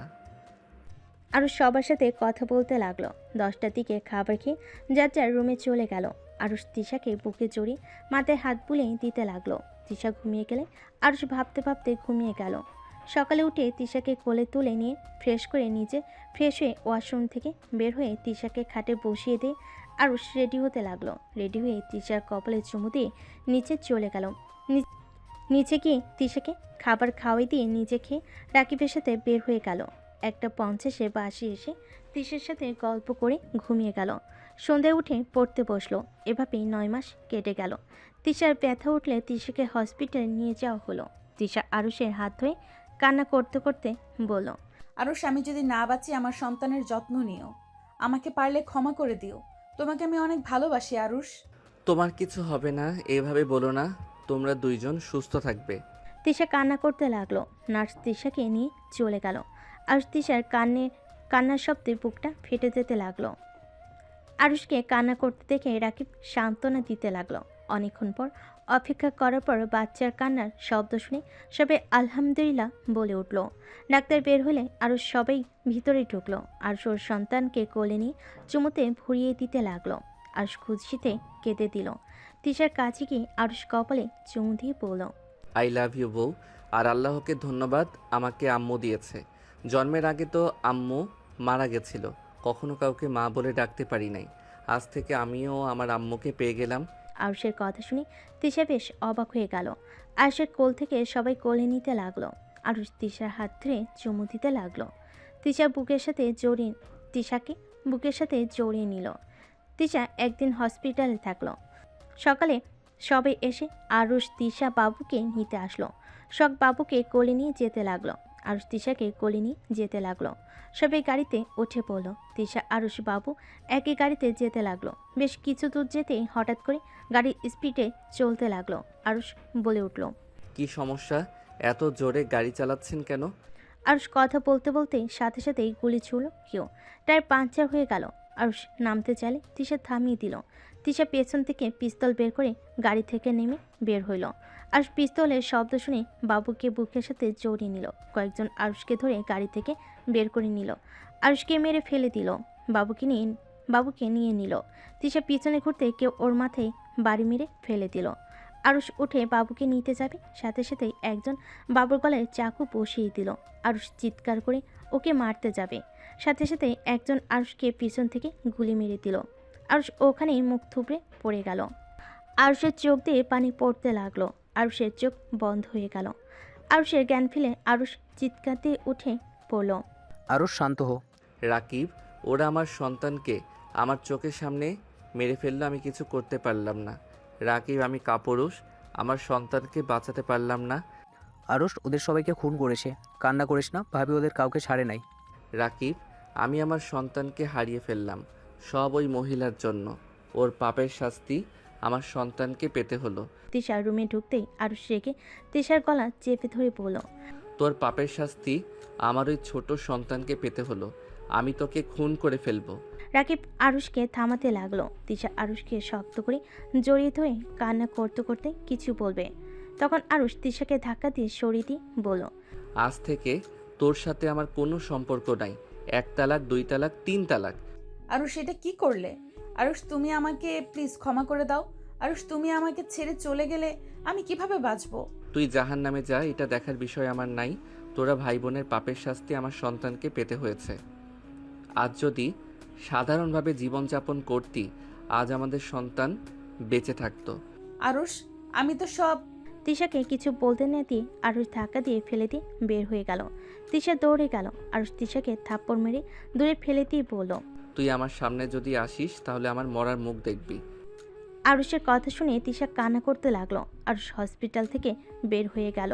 আরুষ সবার সাথে কথা বলতে লাগলো। 10টার দিকে খাবার খেয়ে যার যার রুমে চলে গেল। আরুষ তিশাকে বুকে জড়িয়ে মাথায় হাত বুলিয়ে দিতে লাগলো। তিশা ঘুমিয়ে গেলে আরুষ ভাবতে ভাবতে ঘুমিয়ে গেল। সকালে উঠে তিশাকে কোলে তুলে নিয়ে ফ্রেশ হয়ে ওয়াশরুম থেকে বের হয়ে তিশাকে খাটে বসিয়ে দিয়ে আরুষ রেডি হতে লাগলো। রেডি হয়ে তিশার কপালে চুমু দিয়ে নিচে চলে গেল। নিচে গিয়ে তিশাকে খাবার খাওয়াই দিয়ে নিজে খেয়ে রাকিবের সাথে বের হয়ে গেল। 1:50 বাসে এসে তিশার সাথে গল্প করে ঘুমিয়ে গেল। সন্ধ্যায় উঠে পড়তে বসলো। এভাবেই 9 মাস কেটে গেল। তিশার ব্যথা উঠলে তিশাকে হসপিটালে নিয়ে যাওয়া হলো। তিশা আরুষের হাত ধরে কান্না করতে করতে বলল, আরুষ, আমি যদি না বাঁচি আমার সন্তানের যত্ন নিও। আমাকে পারলে ক্ষমা করে দিও। তোমাকে আমি অনেক ভালোবাসি আরুষ। তোমার কিছু হবে না, এভাবে বলো না। তোমরা দুইজন সুস্থ থাকবে। তিশা কান্না করতে লাগলো। নার্স তিশাকে নিয়ে চলে গেল। আরুষ তিশার কান্নার শব্দে বুকটা ফেটে যেতে লাগলো। আরুষকে কান্না করতে দেখে রাকিব সান্ত্বনা দিতে লাগলো। অনেকক্ষণ পর অপেক্ষা করার পর বাচ্চার কান্নার শব্দ শুনে সবাই আলহামদুলিল্লাহ বলে উঠল। ডাক্তার বের হলে আরুষ সবাই ভিতরে ঢুকলো। আরুষ ওর সন্তানকে কোলে নিয়ে চুমুতে ভরিয়ে দিতে লাগলো। আরুষ খুশিতে কেঁদে দিল। তিশার কাছে গিয়ে আরুষ কপালে চুমু দিয়ে বলল, আই লাভ ইউ বউ। আর আল্লাহকে ধন্যবাদ, আমাকে আম্মু দিয়েছে। জন্মের আগে তো আম্মু মারা গেছিল, কখনো কাউকে মা বলে ডাকতে পারি নাই। আজ থেকে আমিও আমার আম্মুকে পেয়ে গেলাম। আরুষের কথা শুনে তিশা বেশ অবাক হয়ে গেল। আরুষের কোল থেকে সবাই কোলে নিতে লাগলো। আরুষ তিশার হাত ধরে চুমু দিতে লাগলো। তিশাকে বুকের সাথে জড়িয়ে নিল। তিশা একদিন হসপিটালে থাকলো। সকালে সবাই এসে আরুষ তিশা বাবুকে নিতে আসলো। শখ বাবুকে কোলে নিয়ে যেতে লাগলো। আরুষ তিশাকে কোলে নিয়ে যেতে লাগলো। সবাই গাড়িতে উঠে পড়লো। তিশা আরুষ বাবু একই গাড়িতে যেতে লাগলো। বেশ কিছু দূর যেতেই হঠাৎ করে গাড়ির স্পিডে চলতে লাগলো। আরুষ বলে উঠল, কি সমস্যা? এত জোরে গাড়ি চালাচ্ছেন কেন? আরুষ কথা বলতে বলতেই সাথে সাথেই গুলি ছুড়ল কেউ। টায়ার পাংচার হয়ে গেল। আরুষ নামতে চাইলে তিশা থামিয়ে দিল। তিশা পেছন থেকে পিস্তল বের করে গাড়ি থেকে নেমে বের হইল। আরুষ পিস্তলের শব্দ শুনে বাবুকে বুকের সাথে জড়িয়ে নিল। কয়েকজন আরুষকে ধরে গাড়ি থেকে বের করে নিল। আরুষকে মেরে ফেলে দিল। বাবুকে নিয়ে নিল। তিশা পিছনে ঘুরতে কেউ ওর মাথায় বাড়ি মেরে ফেলে দিল। আরুষ উঠে বাবুকে নিতে যাবে, সাথে সাথেই একজন বাবুর গলায় চাকু বসিয়ে দিল। আরুষ চিৎকার করে ওকে মারতে যাবে, সাথে সাথে একজন আরুষকে পিছন থেকে গুলি মেরে দিল। আরুষ ওখানেই মুখ থুবড়ে পড়ে গেল। আরুষের চোখ দিয়ে পানি পড়তে লাগলো। আরুষের চোখ বন্ধ হয়ে গেল। আরুষের জ্ঞান ফিরে আরুষ চিৎকার দিয়ে উঠে পড়ল। আরুষ শান্ত হো। রাকিব, ওরা আমার সন্তানকে আমার চোখের সামনে মেরে ফেললো, আমি কিছু করতে পারলাম না। রাকিব, আমি কাপুরুষ, আমার সন্তানকে বাঁচাতে পারলাম না। আরুষ ওদের সবাইকে খুন করেছে, কান্না করিস না, ভাবি ওদের কাউকে ছাড়ে নাই। রাকিব, আমি আমার সন্তানকে হারিয়ে ফেললাম, সব ওই মহিলার জন্য। ওর পাপের শাস্তি আমার সন্তানকে পেতে হলো। তিশার রুমে ঢুকতেই আরুষ রেগে তিশার গলা চেপে ধরে বলল, তোর পাপের শাস্তি আমার ওই ছোট সন্তানকে পেতে হলো। আমি তোকে খুন করে ফেলবো। রাকিব আরুষকে থামাতে লাগলো। তিশা আরুষকে শক্ত করে জড়িয়ে ধরে কান্না করতে করতে কিছু বলবে, তখন আরুষ তিশাকে ধাক্কা দিয়ে সরিয়ে দিয়ে বলল, আজ থেকে তোর সাথে আমার কোনো সম্পর্ক নাই। 1 তালাক, 2 তালাক, 3 তালাক। আরুষ, এটা কি করলে? আরুষ, তুমি আমাকে প্লিজ ক্ষমা করে দাও। আরুষ, তুমি আমাকে ছেড়ে চলে গেলে আমি কিভাবে বাঁচবো? তুই জাহান্নামে যা, এটা দেখার বিষয় আমার নাই। তোরা ভাই বোনের পাপের শাস্তি আমার সন্তানকে পেতে হয়েছে। আজ যদি সাধারণভাবে জীবনযাপন করতি, আজ আমাদের সন্তান বেঁচে থাকতো। আরুষ, আমি তো সব... তিশাকে কিছু বলতে না দিয়ে আরুষ ধাক্কা দিয়ে ফেলে দিয়ে বের হয়ে গেল। তিশা দৌড়ে গেল। আরুষ তিশাকে থাপ্পড় মেরে দূরে ফেলে দিয়ে বলল, তুই আমার সামনে যদি আসিস তাহলে আমার মরার মুখ দেখবি। আরুষের কথা শুনে তিশা কান্না করতে লাগলো। আরুষ হসপিটাল থেকে বের হয়ে গেল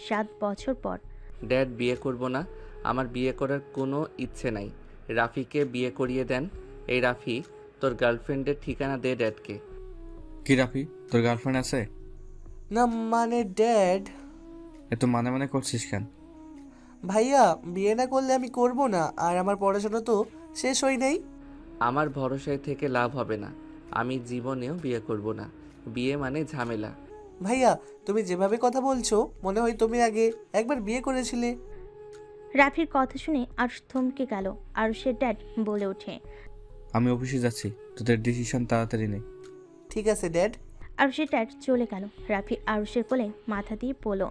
7 বছর পর। ড্যাড, বিয়ে করব না, আমার বিয়ে করার কোনো ইচ্ছে নাই। রাফিকে বিয়ে করিয়ে দেন। এই রাফি, তোর গার্লফ্রেন্ডের ঠিকানা দে ড্যাডকে। কি রাফি, তোর গার্লফ্রেন্ড আছে? না মানে ড্যাড। এত মানে মানে করছিস কেন? ভাইয়া, বিয়ে না করলে আমি করব না, আর আমার পড়াশোনা তো শেষ হয় নাই। আমার ভরসায় থেকে লাভ হবে না, আমি জীবনেও বিয়ে করব না। বিয়ে মানে ঝামেলা। ভাইয়া, তুমি যেভাবে কথা বলছো মনে হয় তুমি আগে একবার বিয়ে করেছিলে। রাফির কথা শুনে আরুষ থমকে গেল। আরুষের ড্যাড বলে ওঠে, আমি অফিসে যাচ্ছি, তোদের ডিসিশন তাড়াতাড়ি নে। ঠিক আছে ড্যাড। আরুষের ড্যাড চলে গেল। রাফি আরুষের কোলে মাথা দিয়ে বলল,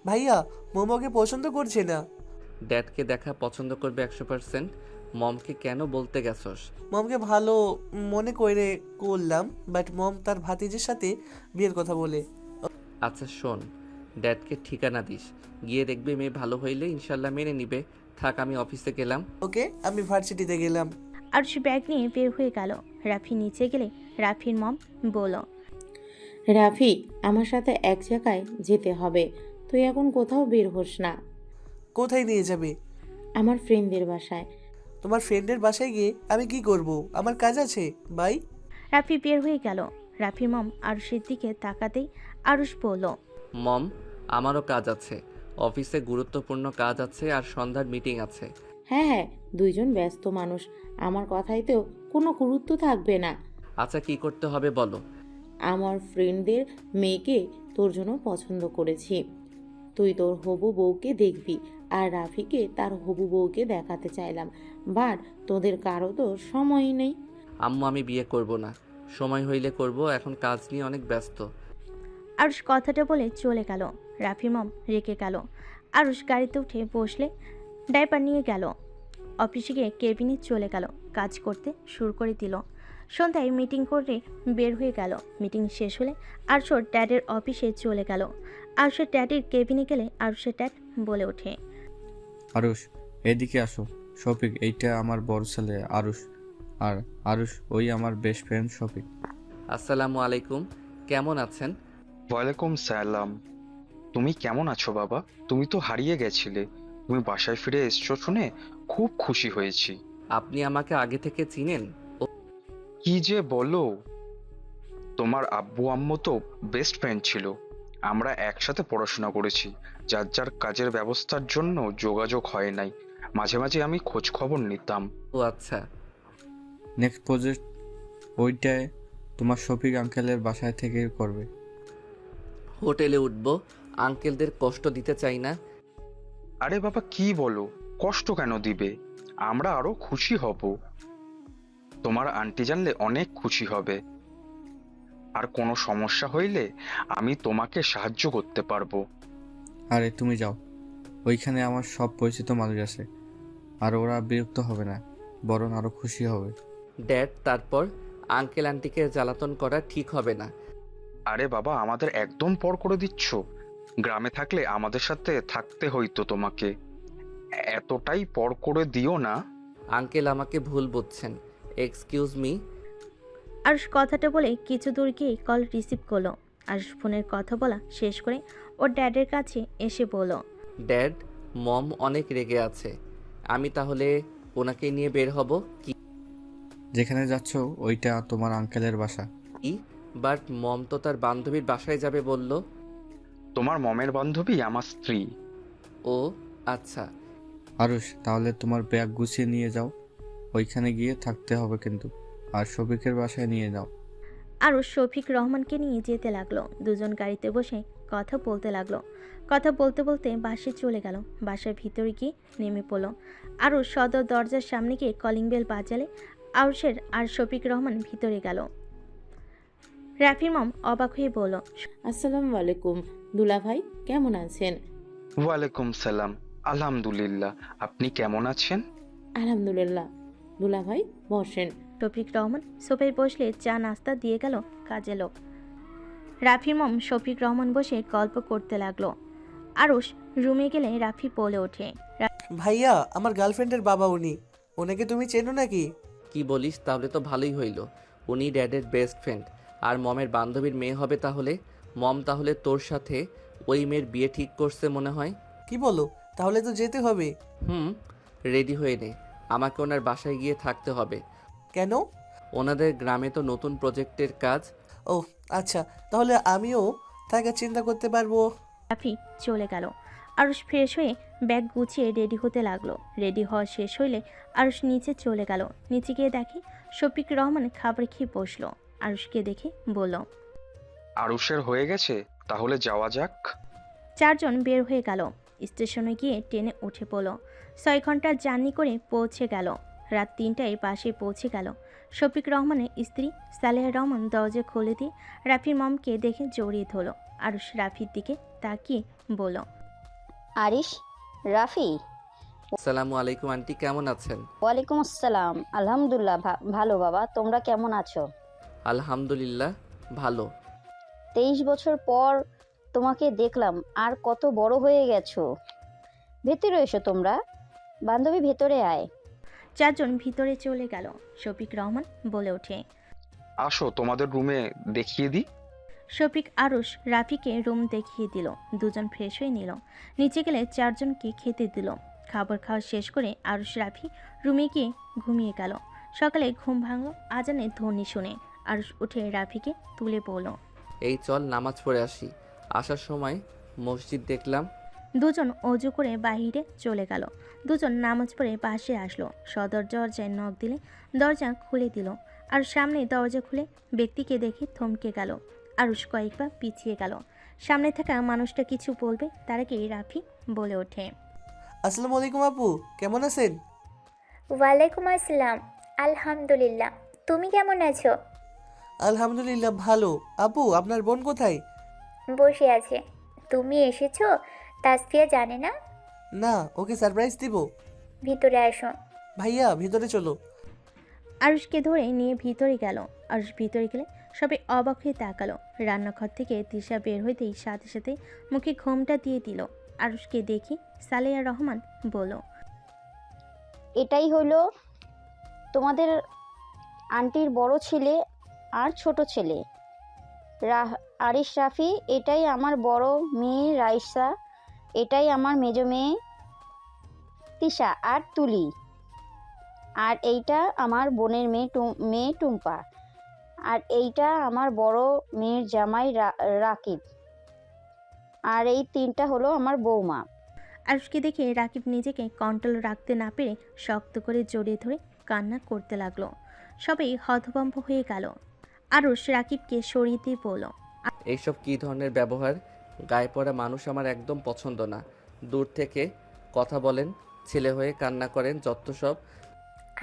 ভাইয়া, মোমোকে পছন্দ করছে না। ড্যাডকে দেখা পছন্দ করবে 100%। মমকে কেন বলতে গেছস? মমকে ভালো মনে করে করলাম, বাট মম তার ভাতিজের সাথে বিয়ের কথা বলে। আচ্ছা শোন, ড্যাডকে ঠিকানা দিস, গিয়ে দেখবে মেয়ে ভালো হইলে ইনশাল্লাহ মেনে নিবে। থাক, আমি অফিসে গেলাম। ওকে, আমি ভার্সিটিতে গেলাম। আরুষ ব্যাগ নিয়ে বের হয়ে গেল। রাফি নিচে গেলে রাফির মম বলল, রাফি, আমার সাথে এক জায়গায় যেতে হবে, তুই এখন কোথাও বের হোস না। কোথায় নিয়ে যাবে? আমার ফ্রেন্ডদের বাসায়। তোমার ফ্রেন্ডের বাসায় গিয়ে আমি কি করব? আমার কাজ আছে, বাই। রাফি বের হয়ে গেল। রাফির মম আরুষের দিকে তাকাতেই আরুষ বলল, মম, আমারও কাজ আছে, অফিসে গুরুত্বপূর্ণ কাজ আছে আর সন্ধ্যার মিটিং আছে। হ্যাঁ হ্যাঁ, দুইজন ব্যস্ত মানুষ, আমার কথাইতেও কোনো গুরুত্ব থাকবে না। আচ্ছা, কি করতে হবে বলো। আমার ফ্রেন্ডদের মেয়েকে তোর জন্য পছন্দ করেছি, তুই তোর হবু বউকে দেখবি, আর রাফিকে তার হবু বউকে দেখাতে চাইলাম, বাট তোদের কারো তো সময়ই নেই। আম্মু, আমি বিয়ে করব না, সময় হইলে করব, এখন কাজ নিয়ে অনেক ব্যস্ত। আরুষ কথাটা বলে চলে গেল। রাফির মম রেগে গেল। আরুষ গাড়িতে উঠে বসলে ডাইপার নিয়ে গেল। অফিসে গিয়ে কেবিনে চলে গেল, কাজ করতে শুরু করে দিল। সন্ধ্যায় মিটিং করে বের হয়ে গেল। মিটিং শেষ হলে আরুষের ড্যাডের অফিসে চলে গেল। আরুষের ড্যাডির কেবিনে গেলে আরুষের ড্যাড বলে ওঠে, আরুষ, এদিকে আসো। শফিক, এইটা আমার বড় ছেলে আরুষ, আর আরুষ ওই আমার বেস্ট ফ্রেন্ড শফিক। আসসালামু আলাইকুম, কেমন আছেন? ওয়ালাইকুম সালাম। তুমি কেমন আছো বাবা? তুমি তো হারিয়ে গেছিলে, তুমি বাসায় ফিরে এসছো শুনে খুব খুশি হয়েছি। আপনি আমাকে আগে থেকে চিনেন? কি যে বলো, তোমার আব্বু আম্মু তো বেস্ট ফ্রেন্ড ছিল, আমরা একসাথে পড়াশোনা করেছি। যার যার কাজের ব্যবস্থার জন্য যোগাযোগ হয় নাই, মাঝে মাঝে আমি খোঁজ খবর নিতাম। ও আচ্ছা। নেক্সট প্রজেক্ট ওইটায় তোমার শফিক আঙ্কেলের বাসায় থেকে করবে। হোটেলে উঠবো, আঙ্কেলদের কষ্ট দিতে চাই না। আরে বাবা, কি বলো, কষ্ট কেন দিবে, আমরা আরো খুশি হব। তোমার আন্টি জানলে অনেক খুশি হবে, আর কোনো সমস্যা হইলে আমি তোমাকে সাহায্য করতে পারবো। আরে তুমি যাও, ওইখানে আমার সব পরিচিত মানুষ আছে, আর ওরা বিরক্ত হবে না, বরং আরো খুশি হবে। ড্যাড, তারপর আঙ্কেল আন্টিকে জ্বালাতন করা ঠিক হবে না। আরে বাবা, আমাদের একদম পর করে দিচ্ছ? গ্রামে থাকলে আমাদের সাথে থাকতে হইতো তোমাকে, এতটাই পর করে দিও না। আঙ্কেল আমাকে ভুল বুঝছেন, এক্সকিউজ মি। আরুষ কথাটা বলে কিছু দূর গিয়ে কল রিসিভ করলো। আরুষ ফোনের কথা বলা শেষ করে ওর ড্যাডের কাছে এসে বলল, ড্যাড, মম অনেক রেগে আছে, আমি তাহলে ওনাকে নিয়ে বের হব কি? যেখানে যাচ্ছ ওইটা তোমার আঙ্কেলের বাসা। বাট মম তো তার বান্ধবীর বাসায় যাবে বলল। তোমার মমের বান্ধবী আমার স্ত্রী। ও আচ্ছা। আরুষ, তাহলে তোমার ব্যাগ গুছিয়ে নিয়ে যাও, ওইখানে গিয়ে থাকতে হবে কিন্তু, আর শফিকের বাসায় নিয়ে যাও। আরুষ শফিক রহমানকে নিয়ে যেতে লাগলো। দুজন গাড়িতে বসে কথা বলতে লাগলো। কথা বলতে বলতে বাসে চলে গেল। বাসার ভিতরে গিয়ে নেমে পড়লো। আরুষ সদর দরজার সামনে গিয়ে কলিং বেল বাজালে আরুষের আর শফিক রহমান ভিতরে গেল। রাফির মম অবাক হয়ে বলল, আসসালামু আলাইকুম দুলা ভাই, কেমন আছেন? ওয়ালাইকুম সালাম, আলহামদুলিল্লাহ, আপনি কেমন আছেন? আলহামদুলিল্লাহ। দুলা ভাই বসেন। শফিক রহমান সোফায় বসলে চা নাস্তা দিয়ে গেল কাজে লোক। রাফির মম শফিক রহমান বসে গল্প করতে লাগলো। আরুষ রুমে গেলে রাফি বলে ওঠে, ভাইয়া, আমার গার্লফ্রেন্ডের বাবা উনি, ওনাকে তুমি চেনো নাকি? কি বলিস? তাহলে তো ভালোই হইল, উনি ড্যাডের বেস্ট ফ্রেন্ড আর মমের বান্ধবীর মেয়ে হবে। তাহলে মম তাহলে তোর সাথে ওই মেয়ের বিয়ে ঠিক করছে মনে হয়। কি বলো? তাহলে তো যেতে হবে। রেডি হয়ে নে, আমাকে ওনার বাসায় গিয়ে থাকতে হবে। কেন? ওনাদের গ্রামে তো নতুন প্রজেক্টের কাজ। ও আচ্ছা, তাহলে আমিও থাকার চিন্তা করতে পারবো। রাফি চলে গেল। আরুষ ফ্রেশ হয়ে ব্যাগ গুছিয়ে রেডি হতে লাগলো। রেডি হওয়া শেষ হইলে আরুষ নিচে চলে গেল। নিচে গিয়ে দেখে শফিক রহমান খাবার খেয়ে বসলো। আরুষকে দেখে বলল, আরুষের হয়ে গেছে, তাহলে যাওয়া যাক। চারজন বের হয়ে গেল। স্টেশনে গিয়ে ট্রেনে উঠে পড়ল। 6 ঘন্টার জার্নি করে পৌঁছে গেল। রাত 3টায় বাসে পৌঁছে গেল। শফিক রহমানের স্ত্রী সালেহা রহমান দরজা খুলে দিয়ে রাফির মমকে দেখে জড়িয়ে ধরল। আরুষ রাফির দিকে তাকিয়ে বলল, আরিশ, রাফি। আসসালামু আলাইকুম আন্টি, কেমন আছেন? ওয়ালাইকুম আসসালাম, আলহামদুলিল্লাহ ভালো বাবা, তোমরা কেমন আছো? আলহামদুলিল্লাহ ভালো। 23 বছর পর তোমাকে দেখলাম, আর কত বড় হয়ে গেছো। ভেতরে এসো তোমরা, বান্ধবী ভেতরে আয়। চারজন ভিতরে চলে গেল। শফিক রহমান বলে ওঠে, আসো তোমাদের রুমে দেখিয়ে দিই। শফিক আরুষ রাফিকে রুম দেখিয়ে দিল। দুজন ফ্রেশ হয়ে নিল। নিচে গেলে চারজনকে খেতে দিল। খাবার খাওয়া শেষ করে আরুষ রাফি রুমে গিয়ে ঘুমিয়ে গেল। সকালে ঘুম ভাঙল আজানের ধ্বনি শুনে। আরুষ উঠে রাফিকে তুলে বলল। এই চল নামাজ পড়ে আসি। আসার সময় মসজিদ দেখলাম। দুজন অজু করে বাহিরে চলে গেল। দুজন নামাজ পড়ে পাশে আসলো। সদর দরজায় নখ দিলে দরজা খুলে দিল। আর সামনে দরজা খুলে ব্যক্তিকে দেখে থমকে গেল। আরুষ কয়েকবার পিছিয়ে গেল। সামনে থাকা মানুষটা কিছু বলবে তার আগেই রাফি বলে ওঠে। আসসালামু আলাইকুম আপু, কেমন আছেন? ওয়ালাইকুম আসসালাম। আলহামদুলিল্লাহ, তুমি কেমন আছো? আলহামদুলিল্লাহ ভালো। আপু, আপনার বোন কোথায়? বসে আছে। তুমি এসেছো? তাসফিয়া জানে না? না, ওকে সারপ্রাইজ দিব। ভিতরে আসো। ভাইয়া, ভিতরে চলো। আরুষকে ধরে নিয়ে ভিতরে গেল। আরুষ ভিতরে গেলে সবাই অবাক হয়ে তাকালো। রান্নাঘর থেকে তিশা বের হইতেই সাথে সাথে মুখে ঘোমটা দিয়ে দিল। আরুষকে দেখি সালেয়া রহমান বলল, এটাই হলো তোমাদের আন্টির বড় ছেলে আর ছোট ছেলে আরিশ রাফি। এটাই আমার বড় মেয়ে রাইসা। এটাই আমার মেজ মেয়ে তিশা আর তুলি। আর এইটা আমার বোনের মেয়ে টুম্পা। আর এইটা আমার বড় মেয়ের জামাই রাকিব। আর এই তিনটা হলো আমার বৌমা। আরুষকে দেখে রাকিব নিজেকে কন্ট্রোল রাখতে না পেরে শক্ত করে জড়িয়ে ধরে কান্না করতে লাগলো। সবাই হতভম্ব হয়ে গেল। আরুষ রাকিবকে সরিয়ে দিয়ে বলল, এইসব কী ধরনের ব্যবহার? গায়ে পড়া মানুষ আমার একদম পছন্দ না। দূর থেকে কথা বলেন, ছেলে হয়ে কান্না করেন, যত সব।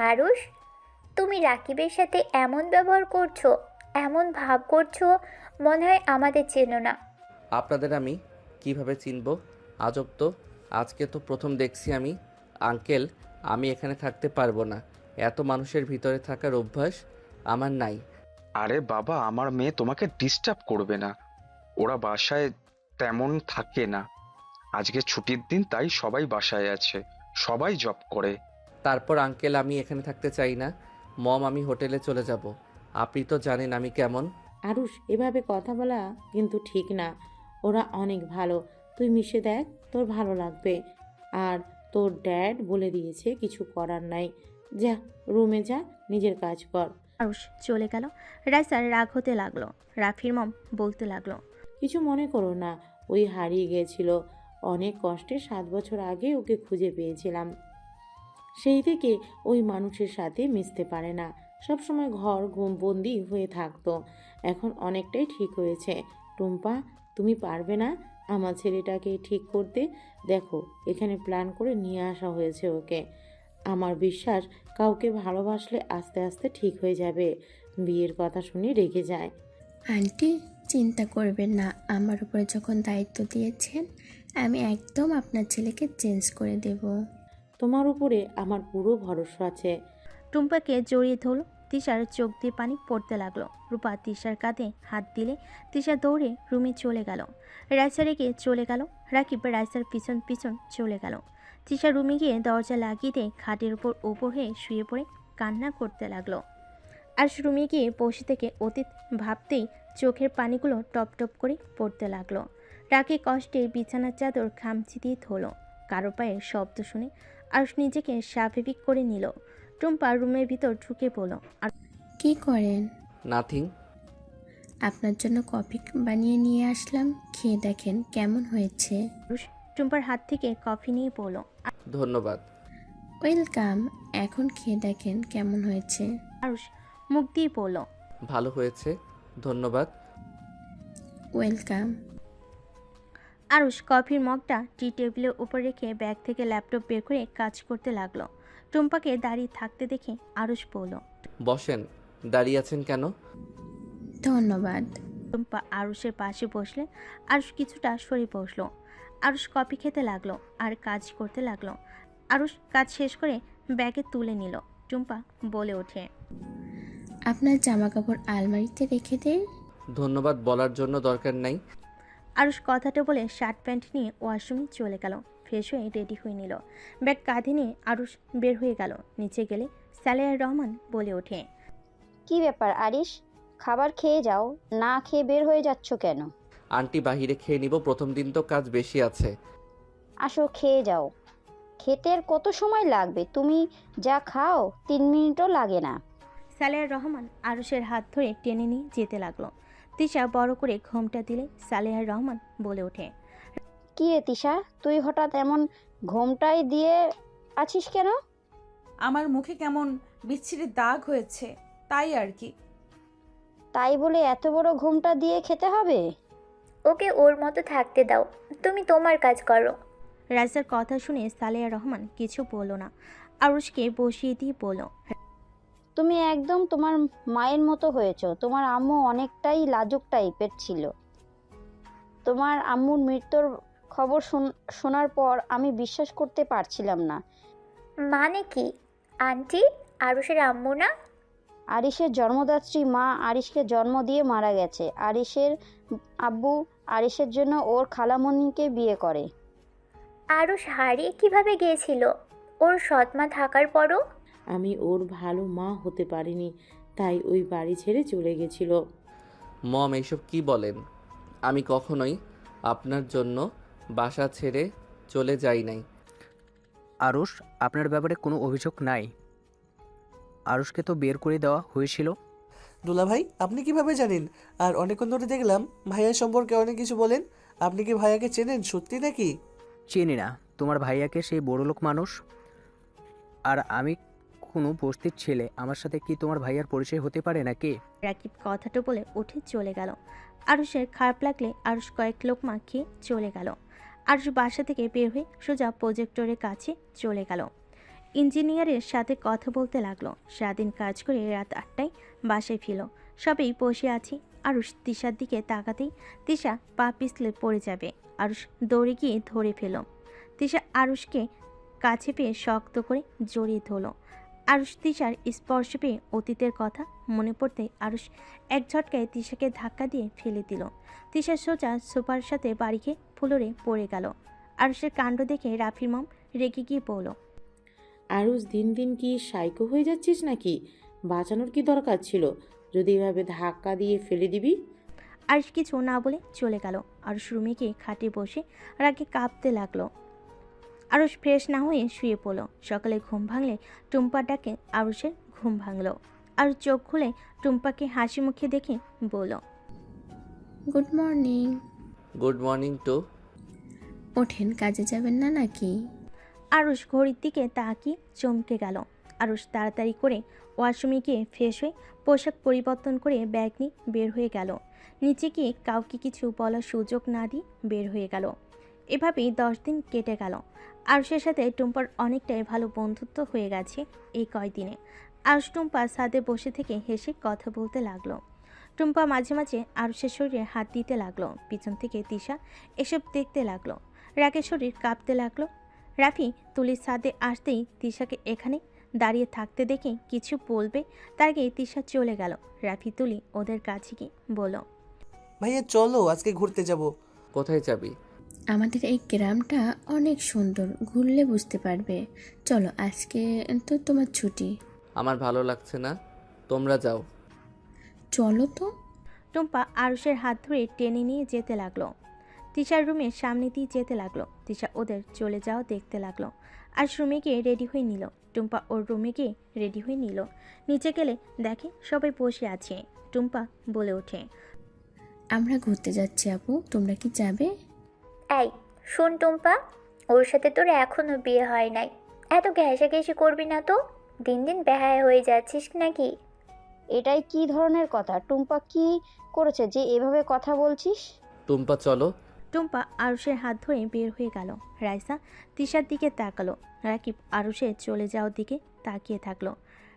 আরুষ, তুমি রাকিবের সাথে এমন ব্যবহার করছো, এমন ভাব করছো, মনে হয় আমাদের চেনো না। আপনাদের আমি কিভাবে চিনব? আজব তো, আজকে তো প্রথম দেখছি আমি। আঙ্কেল, আমি এখানে থাকতে পারবো না। এত মানুষের ভিতরে থাকার অভ্যাস আমার নাই। আরে বাবা, আমার মেয়ে তোমাকে ডিস্টার্ব করবে না। ওরা বাসায় তেমন থাকে না। আজকে ছুটির দিন, তাই সবাই বাসায় আছে, সবাই জব করে। তারপর আঙ্কেল, আমি এখানে থাকতে চাই না। মম, আমি হোটেলে চলে যাব। আপনি তো জানেন আমি কেমন। আরুষ, এভাবে কথা বলা কিন্তু ঠিক না। ওরা অনেক ভালো, তুই মিশে দেখ, তোর ভালো লাগবে। আর তোর ড্যাড বলে দিয়েছে, কিছু করার নাই। যা রুমে যা, নিজের কাজ কর। আরুষ চলে গেল। রাইসার রাগ হতে লাগলো। রাফির মম বলতে লাগলো, কিছু মনে করো না, ওই হারিয়ে গিয়েছিল। অনেক কষ্টে 7 বছর আগে ওকে খুঁজে পেয়েছিলাম। সেই থেকে ওই মানুষের সাথে মিশতে পারে না, সবসময় ঘর বন্দি হয়ে থাকতো। এখন অনেকটাই ঠিক হয়েছে। টুম্পা, তুমি পারবে না আমার ছেলেটাকে ঠিক করতে? দেখো, এখানে প্ল্যান করে নিয়ে আসা হয়েছে ওকে। আমার বিশ্বাস, কাউকে ভালোবাসলে আস্তে আস্তে ঠিক হয়ে যাবে। বিয়ের কথা শুনে রেগে যায়। আন্টি, চিন্তা করবেন না, আমার উপরে যখন দায়িত্ব দিয়েছেন আমি একদম আপনার ছেলেকে চেঞ্জ করে দেব। তোমার উপরে আমার পুরো ভরসা আছে। টুম্পাকে জড়িয়ে ধরল। তিশার চোখ দিয়ে পানি পড়তে লাগলো। রূপা তিশার কাঁধে হাত দিলে তিশা দৌড়ে রুমে চলে গেল। রাইসা রেখে চলে গেল। রাকিব রাইসার পিছন পিছন চলে গেল। তিশা রুমে গিয়ে দরজা লাগিয়ে দিয়ে খাটের উপর হয়ে শুয়ে পড়ে কান্না করতে লাগলো। আর রুমে গিয়ে বসে থেকে অতীত ভাবতেই চোখের পানিগুলো টপ টপ করে পড়তে লাগলো। রাগে কষ্টে বিছানার চাদর খামচি দিয়ে ধরল। কারো পায়ের শব্দ শুনে আরুষ নিজেকে স্বাভাবিক করে নিল। টুম্পা রুমের ভিতর ঢুকে পড়ল। আর কি করেন? নাথিং। আপনার জন্য কফি বানিয়ে নিয়ে আসলাম, খেয়ে দেখেন কেমন হয়েছে। আরুষ টুম্পার হাত থেকে কফি নিয়ে পড়ল। ধন্যবাদ। ওয়েলকাম, এখন খেয়ে দেখেন কেমন হয়েছে। আরুষ মুখ দিয়ে পড়ল, ভালো হয়েছে, ধন্যবাদ। ওয়েলকাম। আরুষ কফির মগটা টি টেবিলের উপর রেখে ব্যাগ থেকে ল্যাপটপ বের করে কাজ করতে লাগলো। টুম্পাকে দাঁড়িয়ে থাকতে দেখে আরুষ বলল, বসেন। দাঁড়িয়ে আছেন কেন? ধন্যবাদ। টুম্পা আরুষের পাশে বসলে আরুষ কিছুটা সরে বসলো। আরুষ কফি খেতে লাগলো আর কাজ করতে লাগলো। আরুষ কাজ শেষ করে ব্যাগে তুলে নিল। টুম্পা বলে ওঠে, আপনার জামা কাপড় আলমারিতে রেখে দেন। ধন্যবাদ বলার জন্য দরকার নাই। আরুষ কথাটা বলে শার্ট প্যান্ট নিয়ে ওয়াশরুমে চলে গেল। ফ্রেশ হয়ে রেডি হয়ে নিল। ব্যাগ কাঁধে নিয়ে আরুষ বের হয়ে গেল। নিচে গেলে সালেয়া রহমান বলে ওঠে, কি ব্যাপার আরিশ, খাবার খেয়ে যাও, না খেয়ে বের হয়ে যাচ্ছ কেন? আন্টি, বাহিরে খেয়ে নিব, প্রথম দিন তো কাজ বেশি আছে। আসো খেয়ে যাও। খেতে আর কত সময় লাগবে? তুমি যা খাও 3 মিনিটও লাগে না। সালেহা রহমান আরুষের হাত ধরে টেনে নিয়ে যেতে লাগলো। তিশা বড় করে ঘোমটা দিলে সালেহা রহমান বলে ওঠে, কি রে তিশা, তুই হঠাৎ এমন ঘোমটাই দিয়ে আছিস কেন? আমার মুখে কেমন বিচ্ছিরি দাগ হয়েছে, তাই আর কি। তাই বলে এত বড় ঘোমটা দিয়ে খেতে হবে? ওকে ওর মতো থাকতে দাও, তুমি তোমার কাজ করো। রাইসার কথা শুনে সালেহা রহমান কিছু বলল না। আরুষকে বসিয়ে দিয়ে বলল, তুমি একদম তোমার মায়ের মতো হয়েছো। তোমার আম্মু অনেকটাই লাজুক টাইপের ছিল। তোমার আম্মুর মৃত্যুর খবর শোনার পর আমি বিশ্বাস করতে পারছিলাম না। মানে কি আন্টি? আরুষের আম্মু না? আরিশের জন্মদাত্রী মা আরিশকে জন্ম দিয়ে মারা গেছে। আরিশের আব্বু আরিশের জন্য ওর খালামণিকে বিয়ে করে। আরুষ হারিয়ে কিভাবে গিয়েছিল ওর সৎমা থাকার পরও? আমি ওর ভালো মা হতে পারিনি, তাই ওই বাড়ি ছেড়ে চলে গেছিল। মম এইসব কি বলেন? আমি কখনোই আপনার জন্য বাসা ছেড়ে চলে যাই নাই। আরুষ, আপনার ব্যাপারে কোনো অভিযোগ নাই। আরুষকে তো বের করে দেওয়া হয়েছিল। দুলা ভাই, আপনি কিভাবে জানেন? আর অনেকক্ষণ ধরে দেখলাম ভাইয়া সম্পর্কে অনেক কিছু বলেন। আপনি কি ভাইয়াকে চেনেন সত্যি নাকি? চিনি না, তোমার ভাইয়াকে সেই বড়লোক মানুষ। আর আমি কোনো বস্তির ছেলে, আমার সাথে কি তোমার ভাইয়ার পরিচয় হতে পারে নাকি? রাকিব কথাটা বলে উঠে চলে গেল। আরুষের খারাপ লাগলে আরুষ কয়েক লোকমা খেয়ে চলে গেল। আরুষ বাসা থেকে বের হয়ে সোজা প্রজেক্টরের কাছে চলে গেল। ইঞ্জিনিয়ারের সাথে কথা বলতে লাগলো। সারাদিন কাজ করে রাত 8টায় বাসায় ফিরল। সবেই বসে আছি। আরুষ তিশার দিকে তাকাতেই তিশা পা পিছলে পড়ে যাবে। আরুষ দৌড়ে গিয়ে ধরে ফেল। তিশা আরুষকে কাছে পেয়ে শক্ত করে জড়িয়ে ধরল। আরুষ তিশার স্পর্শ পেয়ে অতীতের কথা মনে পড়তে আরুষ এক ঝটকায় তিশাকে ধাক্কা দিয়ে ফেলে দিল। তিশা সোজা সোফার সাথে বাড়ি খেয়ে ফ্লোরে পড়ে গেল। আরুষের কাণ্ড দেখে রাফির মম রেগে গিয়ে বলল, আরুষ দিন দিন কি সাইকো হয়ে যাচ্ছিস নাকি? বাঁচানোর কি দরকার ছিল? যদি এভাবে ধাক্কা দিয়ে ফেলে দিবি। আরুষ কিছু না বলে চলে গেল। আরুষ রুমে গিয়ে খাটে বসে রাগে কাঁপতে লাগলো। আরুষ ফ্রেশ না হয়ে শুয়ে পড়ল। সকালে ঘুম ভাঙলে টুম্পার ডাকে আরুষের ঘুম ভাঙল। আরুষ চোখ খুলে টুম্পাকে হাসি মুখে দেখে বলল, good morning. Good morning to. ওঠেন, কাজে যাবেন না নাকি? আরুষ ঘড়ির দিকে তাকিয়ে চমকে গেল। আরুষ তাড়াতাড়ি করে ওয়াশরুমে গিয়ে ফ্রেশ হয়ে পোশাক পরিবর্তন করে ব্যাগ নিয়ে বের হয়ে গেল। নিচে গিয়ে কাউকে কিছু বলার সুযোগ না দিয়ে বের হয়ে গেল। এভাবেই 10 দিন কেটে গেল। আরুষের সাথে টুম্পার অনেকটাই ভালো বন্ধুত্ব হয়ে গেছে এই কয়দিনে। আরুষ টুম্পা ছাদে বসে থেকে হেসে কথা বলতে লাগলো। টুম্পা মাঝে মাঝে আরুষের শরীরে হাত দিতে লাগলো। পিছন থেকে তিশা এসব দেখতে লাগলো। রাগের শরীর কাঁপতে লাগলো। রাফি তুলির ছাদে আসতেই তিশাকে এখানে দাঁড়িয়ে থাকতে দেখে কিছু বলবে তার আগে তিশা চলে গেল। রাফি তুলি ওদের কাছে গিয়ে বলল, ভাইয়া চলো আজকে ঘুরতে যাব। কোথায় যাবি? আমাদের এই গ্রামটা অনেক সুন্দর, ঘুরলে বুঝতে পারবে। চলো, আজকে তো তোমার ছুটি। আমার ভালো লাগছে না, তোমরা যাও। চলো তো। টুম্পা আরুষের হাত ধরে টেনে নিয়ে যেতে লাগলো। তিশার রুমের সামনে দিয়ে যেতে লাগলো। তিশা ওদের চলে যাওয়া দেখতে লাগলো। আর রুমে গিয়ে রেডি হয়ে নিল। টুম্পা ওর রুমে গিয়ে রেডি হয়ে নিল। নিচে গেলে দেখে সবাই বসে আছে। টুম্পা বলে ওঠে, আমরা ঘুরতে যাচ্ছি আপু, তোমরা কি যাবে? এই শোন টুম্পা, ওর সাথে তোর এখনো বিয়ে হয় নাই, এত ঘেঁষাঘেঁষি করবি না তো। দিন দিন বেহায়া হয়ে যাচ্ছিস নাকি? এটাই কি ধরনের কথা? টুম্পা কি করেছে যে এভাবে কথা বলছিস? টুম্পা চলো। টুম্পা আরুষের হাত ধরে বের হয়ে গেল। রাইসা তিশার দিকে তাকালো। রাকিব আরুষের চলে যাওয়ার দিকে তাকিয়ে থাকলো।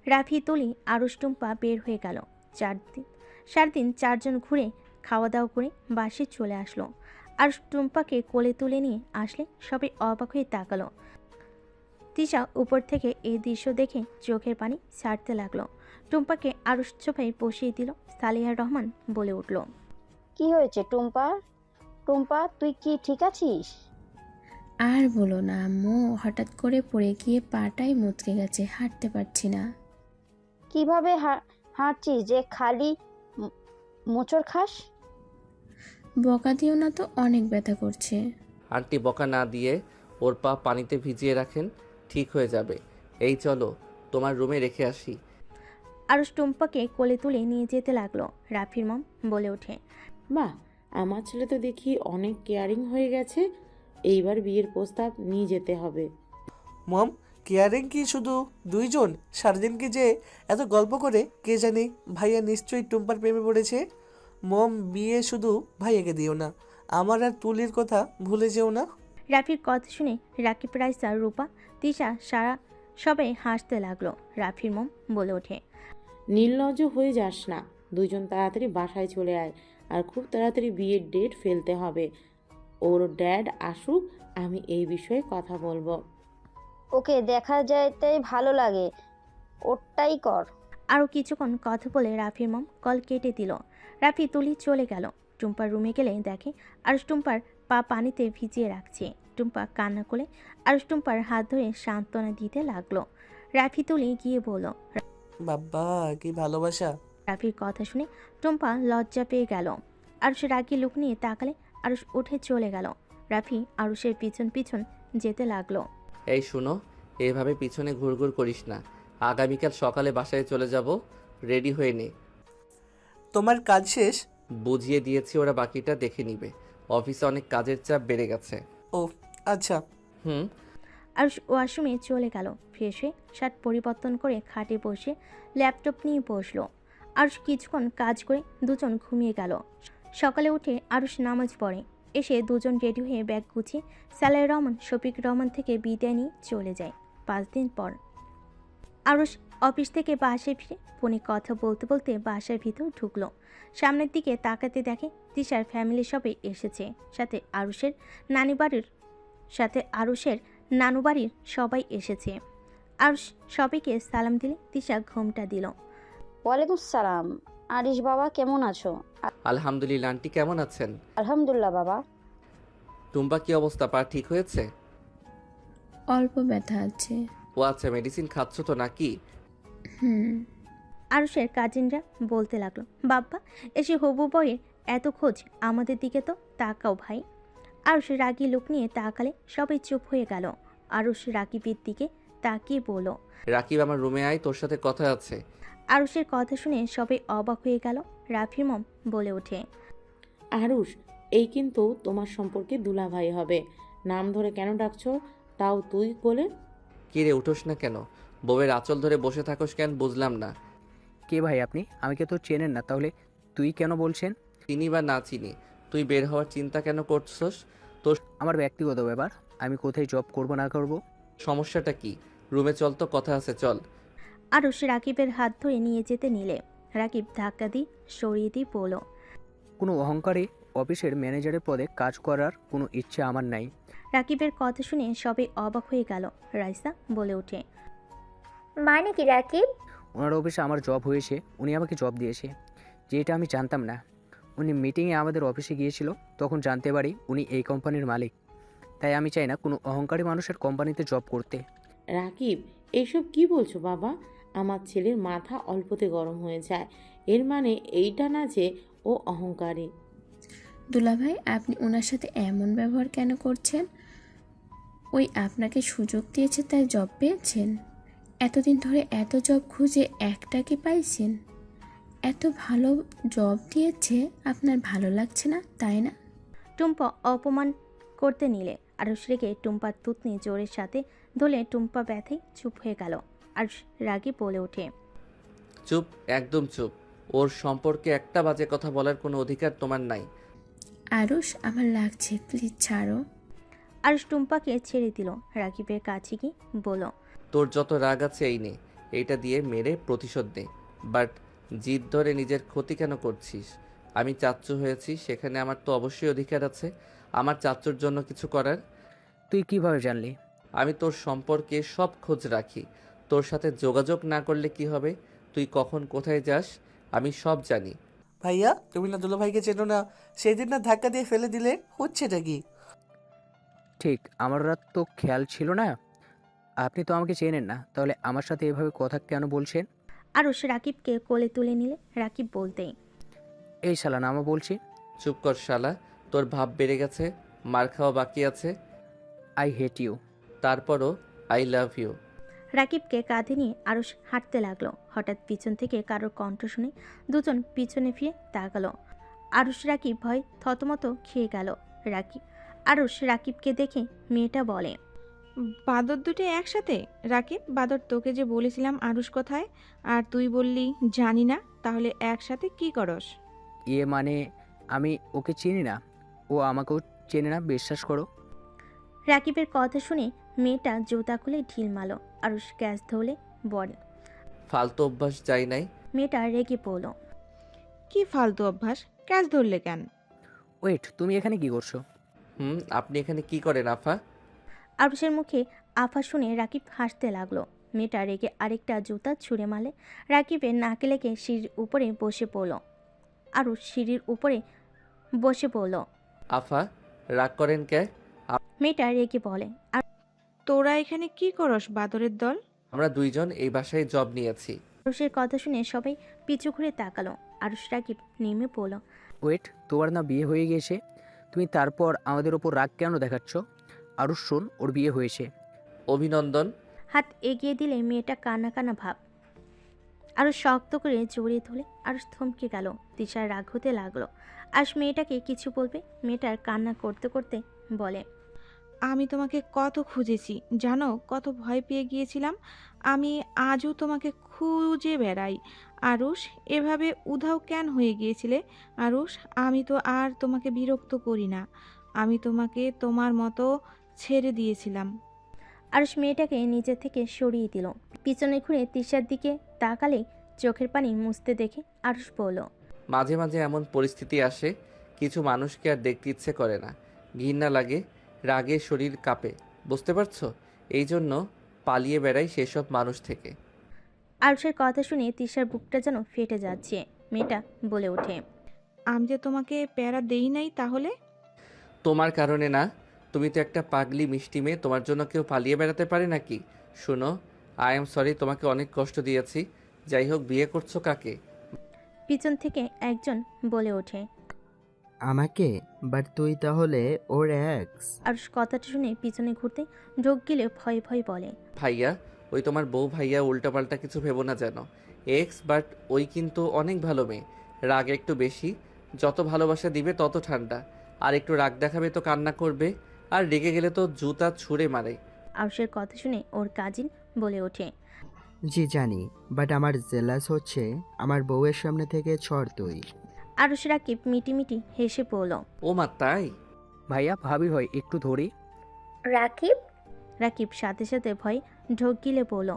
রাফি তুলি আরুষ টুম্পা বের হয়ে গেল। সারাদিন 4 জন ঘুরে খাওয়া দাওয়া করে বাসে চলে আসলো। আরুষ টুম্পাকে কোলে তুলে নিয়ে আসলে সবাই অবাক হয়ে তাকালো। তিশা উপর থেকে এই দৃশ্য দেখে চোখের পানি ছাড়তে লাগলো। টুম্পাকে আরুষ সোফায় বসিয়ে দিল। সালেহা রহমান বলে উঠল, কি হয়েছে টুম্পা? টুম্পা, তুই কি ঠিক আছিস? আর বলো না আম্মু, হঠাৎ করে পড়ে গিয়ে পাটাই মুচকে গেছে, হাঁটতে পারছি না। কিভাবে হাঁটছিস যে খালি মোচড় খাস? বকা দিও না তো, অনেক ব্যথা করছে। আন্টি বকা না দিয়ে ওর পা পানিতে ভিজিয়ে রাখেন, ঠিক হয়ে যাবে। এই চলো তোমার রুমে রেখে আসি। আরুষ টুম্পাকে কোলে তুলে নিয়ে যেতে লাগলো। রাফির মম বলে ওঠে, বাহ, আমার ছেলে তো দেখি অনেক কেয়ারিং হয়ে গেছে। এইবার বিয়ের প্রস্তাব নিয়ে যেতে হবে। মম, কেয়ারিং কি শুধু দুইজন? সারাদিন কি যে এত গল্প করে কে জানি। ভাইয়া নিশ্চয়ই টুম্পার প্রেমে পড়েছে। মম, বিয়ে শুধু ভাইয়াকে দিও না, আমার আর তুলির কথা ভুলে যেও না। রাফির কথা শুনে রাকিব, রাইসা, রূপা, তিশা, সারা সবাই হাসতে লাগলো। রাফির মম বলে ওঠে, নির্লজ্জ হয়ে যাস না, দুজন তাড়াতাড়ি বাসায় চলে আয়। আর খুব তাড়াতাড়ি বিয়ের ডেট ফেলতে হবে। ওর ড্যাড আসুক, আমি এই বিষয়ে কথা বলবো। ওকে দেখা যাইতেই ভালো লাগে, ওটাই কর। আরও কিছুক্ষণ কথা বলে রাফির মম কল কেটে দিল। রাফি তুলি চলে গেল। টুম্পার রুমে গেলে দেখে আরুষ টুম্পার পা পানিতে ভিজিয়ে রাখছে। টুম্পা কান্না করে আরুষ টুম্পার হাত ধরে সান্ত্বনা দিতে লাগলো। রাফি তুলি গিয়ে বলল, বাবা কি ভালোবাসা। রাফির কথা শুনে টুম্পা লজ্জা পেয়ে গেল। আরুষ রাগি লুক নিয়ে তাকালে আরুষ উঠে চলে গেল। রাফি আরুষের পিছন পিছন যেতে লাগলো। এই শুনো, এভাবে পিছনে ঘুরঘুর করিস না। আগামীকাল সকালে বাসায় চলে যাব, রেডি হয়ে নে। তোমার কাজ শেষ? বুঝিয়ে দিয়েছি, ওরা বাকিটা দেখে নিবে। অফিসে অনেক কাজের চাপ বেড়ে গেছে। ও আচ্ছা। হুম। আরুষ ওয়াশরুমে চলে গেল। ফ্রেশ হয়ে শার্ট পরিবর্তন করে খাটে বসে ল্যাপটপ নিয়ে বসলো। আরুষ কিছুক্ষণ কাজ করে দুজন ঘুমিয়ে গেল। সকালে উঠে আরুষ নামাজ পড়ে। এসে দুজন রেডি হয়ে ব্যাগ গুছিয়ে সালেহ রহমান, শফিক রহমান থেকে বিদায় নিয়ে চলে যায়। 5 দিন পর আরুষ অফিস থেকে বাসায় ফিরে ফোনে কথা বলতে বলতে বাসার ভিতর ঢুকলো। সামনের দিকে তাকাতে দেখে তিশার ফ্যামিলি সবাই এসেছে। সাথে আরুষের নানু বাড়ির সবাই এসেছে। আরুষ সবাইকে সালাম দিলে তিশা ঘুমটা দিল। ওয়ালাইকুম সালাম। আরিশ বাবা, কেমন আছো? আলহামদুলিল্লাহ। আন্টি কেমন আছেন? আলহামদুলিল্লাহ বাবা। টুম্পা কি অবস্থা? পা ঠিক হয়েছে? অল্প ব্যথা আছে। ও আচ্ছা, মেডিসিন খাচ্ছ তো নাকি? হুম। আরুষের কাজিনরা বলতে লাগলো, বাব্বা এসে হবু বইয়ের এত খোঁজ, আমাদের দিকে তো তাকাও ভাই। আরুষ রাগি লুক নিয়ে তাকালে সবাই চুপ হয়ে গেল। আরুষ রাকিবের দিকে তাকিয়ে বলল, রাকিব আমার রুমে আয়, তোর সাথে কথা আছে। আরুষের কথা শুনে সবাই অবাক হয়ে গেল। রাফির মম বলে ওঠে, আরুষ, এই কিন্তু তোমার সম্পর্কে দুলাভাই হবে। নাম ধরে কেন ডাকছো, তাও তুই বলে? কি রে, উঠোস না কেন? বউয়ের আঁচল ধরে বসে থাকোস কেন, বুঝলাম না। কে ভাই আপনি? আমাকে তো চেনেন না, তাহলে তুই কেন বলছেন? চিনি বা না চিনি, তুই বের হওয়ার চিন্তা কেন করছস? তোর আমার ব্যক্তিগত ব্যাপার, আমি কোথায় জব করব না করব। সমস্যাটা কি? রুমে চল, তো কথা আছে, চল। আরুষ রাকিবের হাত ধরে নিয়ে যেতে নিলে রাকিব ধাক্কা দিয়ে সরিয়ে দিয়ে বলল, কোনো অহংকারে অফিসের ম্যানেজারের পদে কাজ করার কোনো ইচ্ছে আমার নাই। রাকিবের কথা শুনে সবাই অবাক হয়ে গেল। রাইসা বলে ওঠে, মানে কি রাকিব? ওনার অফিসে আমার জব হয়েছে, উনি আমাকে জব দিয়েছে, যেটা আমি জানতাম না। উনি মিটিংয়ে আমাদের অফিসে গিয়েছিল, তখন জানতে পারি উনি এই কোম্পানির মালিক। তাই আমি চাই না কোনো অহংকারী মানুষের কোম্পানিতে জব করতে। রাকিব, এইসব কি বলছো বাবা? আমার ছেলের মাথা অল্পতে গরম হয়ে যায়। এর মানে এইটা না যে ও অহংকারী। দুলাভাই, আপনি ওনার সাথে এমন ব্যবহার কেন করছেন? ওই আপনাকে সুযোগ দিয়েছে তাই জব পেয়েছেন? এতদিন ধরে এত জব খুঁজে একটা কি পাইছেন? এত ভালো জব দিয়েছে, আপনার ভালো লাগছে না তাই না? টুম্পা অপমান করতে নিলে আরুষ রেগে টুম্পার তুতনি জোরের সাথে ধরলে টুম্পা ব্যথায় চুপ হয়ে গেল। আরুষ রাগে বলে ওঠে, চুপ, একদম চুপ। ওর সম্পর্কে একটা বাজে কথা বলার কোনো অধিকার তোমার নাই। আরুষ, আমার লাগছে, প্লিজ ছাড়ো। আরুষ টুম্পাকে ছেড়ে দিল। রাকিবের কাছে গিয়ে বলল, তোর যত রাগ আছে এই নে, এইটা দিয়ে মেরে প্রতিশোধ নে। বাট জিদ ধরে নিজের ক্ষতি কেন করছিস? আমি চাচ্চু হয়েছি, সেখানে আমার তো অবশ্যই অধিকার আছে আমার চাচ্চুর জন্য কিছু করার। তুই কিভাবে জানলি? আমি তোর সম্পর্কে সব খোঁজ রাখি। তোর সাথে যোগাযোগ না করলে কি হবে? তুই কখন কোথায় যাস আমি সব জানি। ভাইয়া, তুমি না দুলাভাইকে চেনো না? সেই দিন না ধাক্কা দিয়ে ফেলে দিলে, হচ্ছেটা কি? ঠিক, আমার রাত তো খেয়াল ছিল না। আপনি তো আমাকে চেনেন না, তাহলে আমার সাথে এভাবে কথা কেন বলছেন? আরুষ রাকিবকে কোলে তুলে নিলে রাকিব বলতেই, এই শালা নামা বলছি। চুপ কর শালা, তোর ভাব বেড়ে গেছে, মার খাওয়া বাকি আছে। I hate you. তারপরও আই লাভ ইউ। রাকিবকে কাঁধে নিয়ে আরুষ হাঁটতে লাগলো। হঠাৎ পিছন থেকে কারোর কণ্ঠ শুনে দুজন পিছনে ফিরে তাকালো। আরুষ রাকিব ভয় থতমত খেয়ে গেল। আরুষ রাকিবকে দেখে মেয়েটা বলে, বাদর দুটো একসাথে? রাকিব, বাদর তোকে যে বলেছিলাম আরুষ কোথায়, আর তুই বললি জানি না, তাহলে একসাথে কি করস? মানে আমি ওকে চিনি না, ও আমাকেও চেনে না, বিশ্বাস করো। রাকিবের কথা শুনে মেয়েটা জুতা খুলে ঢিল মারল। আরুষ গ্যাস ধরলে বলে, ফালতু অভ্যাস যাই নাই। মেয়েটা রেগে পড়ল। কি ফালতু অভ্যাস? ক্যাচ ধরলে কেন? ওয়েট, তুমি এখানে কি করছো? আপনি এখানে কি করেন আফা? আরুষের মুখে আফা শুনে রাকিব হাসতে লাগলো। মেয়েটা রেগে আরেকটা জুতা ছুঁড়ে মারলে রাকিবের নাকে লেগে সিঁড়ির উপরে বসে পড়ল। আরুষ সিঁড়ির উপরে বসে পড়ল। আফা রাগ করেন কে? মেয়েটা রেগে বলে, তোরা এখানে কি করস বাদরের দল? আমরা দুইজন এই বাসায় জব নিয়েছি। আরুষের কথা শুনে সবাই পিছু ঘুরে তাকালো। আরুষ রাকিব নেমে পড়ল। ওয়েট, তোমার না বিয়ে হয়ে গিয়েছে? তুমি তারপর আমাদের ওপর রাগ কেন দেখাচ্ছ? আরুষ শোন, ওর বিয়ে হয়েছে। অভিনন্দন। হাত এগিয়ে দিলে মেয়েটা কান্না কান্না ভাব। আরো শক্ত করে জড়িয়ে ধরে আরো থমকে গেল। তিশার রাগ হতে লাগলো। আজ মেয়েটাকে কিছু বলবে, মেয়েটার কান্না করতে করতে বলে, আমি তোমাকে কত খুঁজেছি জানো, কত ভয় পেয়ে গিয়েছিলাম। আমি আজও তোমাকে খুঁজে বেড়াই। আরুষ, এভাবে উধাও কেন হয়ে গিয়েছিলে? আরুষ, আমি তো আর তোমাকে বিরক্ত করি না, আমি তোমাকে তোমার মতো ছেড়ে দিয়েছিলাম। আরুষ মেয়েটাকে নিজে থেকে সরিয়ে দিল। পিছনে ঘুরে তিশার দিকে তাকালে চোখের পানি মুছতে দেখে আরুষ বলল, মাঝে মাঝে এমন পরিস্থিতি আসে, কিছু মানুষকে আর দেখতে ইচ্ছে করে না, ঘৃণা লাগে, রাগে শরীর কাঁপে, বুঝতে পারছো? এই জন্য পালিয়ে বেড়াই সেসব মানুষ থেকে। আরুষের কথা শুনে তিশার বুকটা যেন ফেটে যাচ্ছে। মেয়েটা বলে ওঠে, আমি যে তোমাকে প্যারা দেই নাই তাহলে? তোমার কারণে না, তুমি তো একটা পাগলি মিষ্টি মেয়ে, তোমার জন্য কেউ পালিয়ে বেড়াতে পারে নাকি? শোনো, আই এম সরি, তোমাকে অনেক কষ্ট দিয়েছি। যাই হোক, বিয়ে করছো কাকে? পিছন থেকে একজন বলে ওঠে, আমাকে? বাট তুই তাহলে ওর এক্স? আরুষ কথাটা শুনে পিছনে ঘুরতে ঢোক গেলে ভয় ভয় বলে, ভাইয়া, ওই তোমার বউ ভাইয়া, উল্টাপাল্টা কিছু ভেবো না যেন। এক্স, বাট ওই কিন্তু অনেক ভালো মেয়ে, রাগ একটু বেশি, যত ভালোবাসা দিবে তত ঠান্ডা, আর একটু রাগ দেখাবে তো কান্না করবে, আর রেগে গেলে তো জুতা ছুঁড়ে মারে। আরুষের কথা শুনে ওর কাজিন বলে ওঠে, জি জানি, বাট আমার জেলাস হচ্ছে আমার বউয়ের সামনে থেকে ছড় তুই। আরুষ রাকিব মিটিমিটি হেসে পড়ল। ও মা, তাই? ভাইয়া ভাবি হয়, একটু ধরি। রাকিব? রাকিব সাথে সাথে ভয় ঢোক গিলে বলল,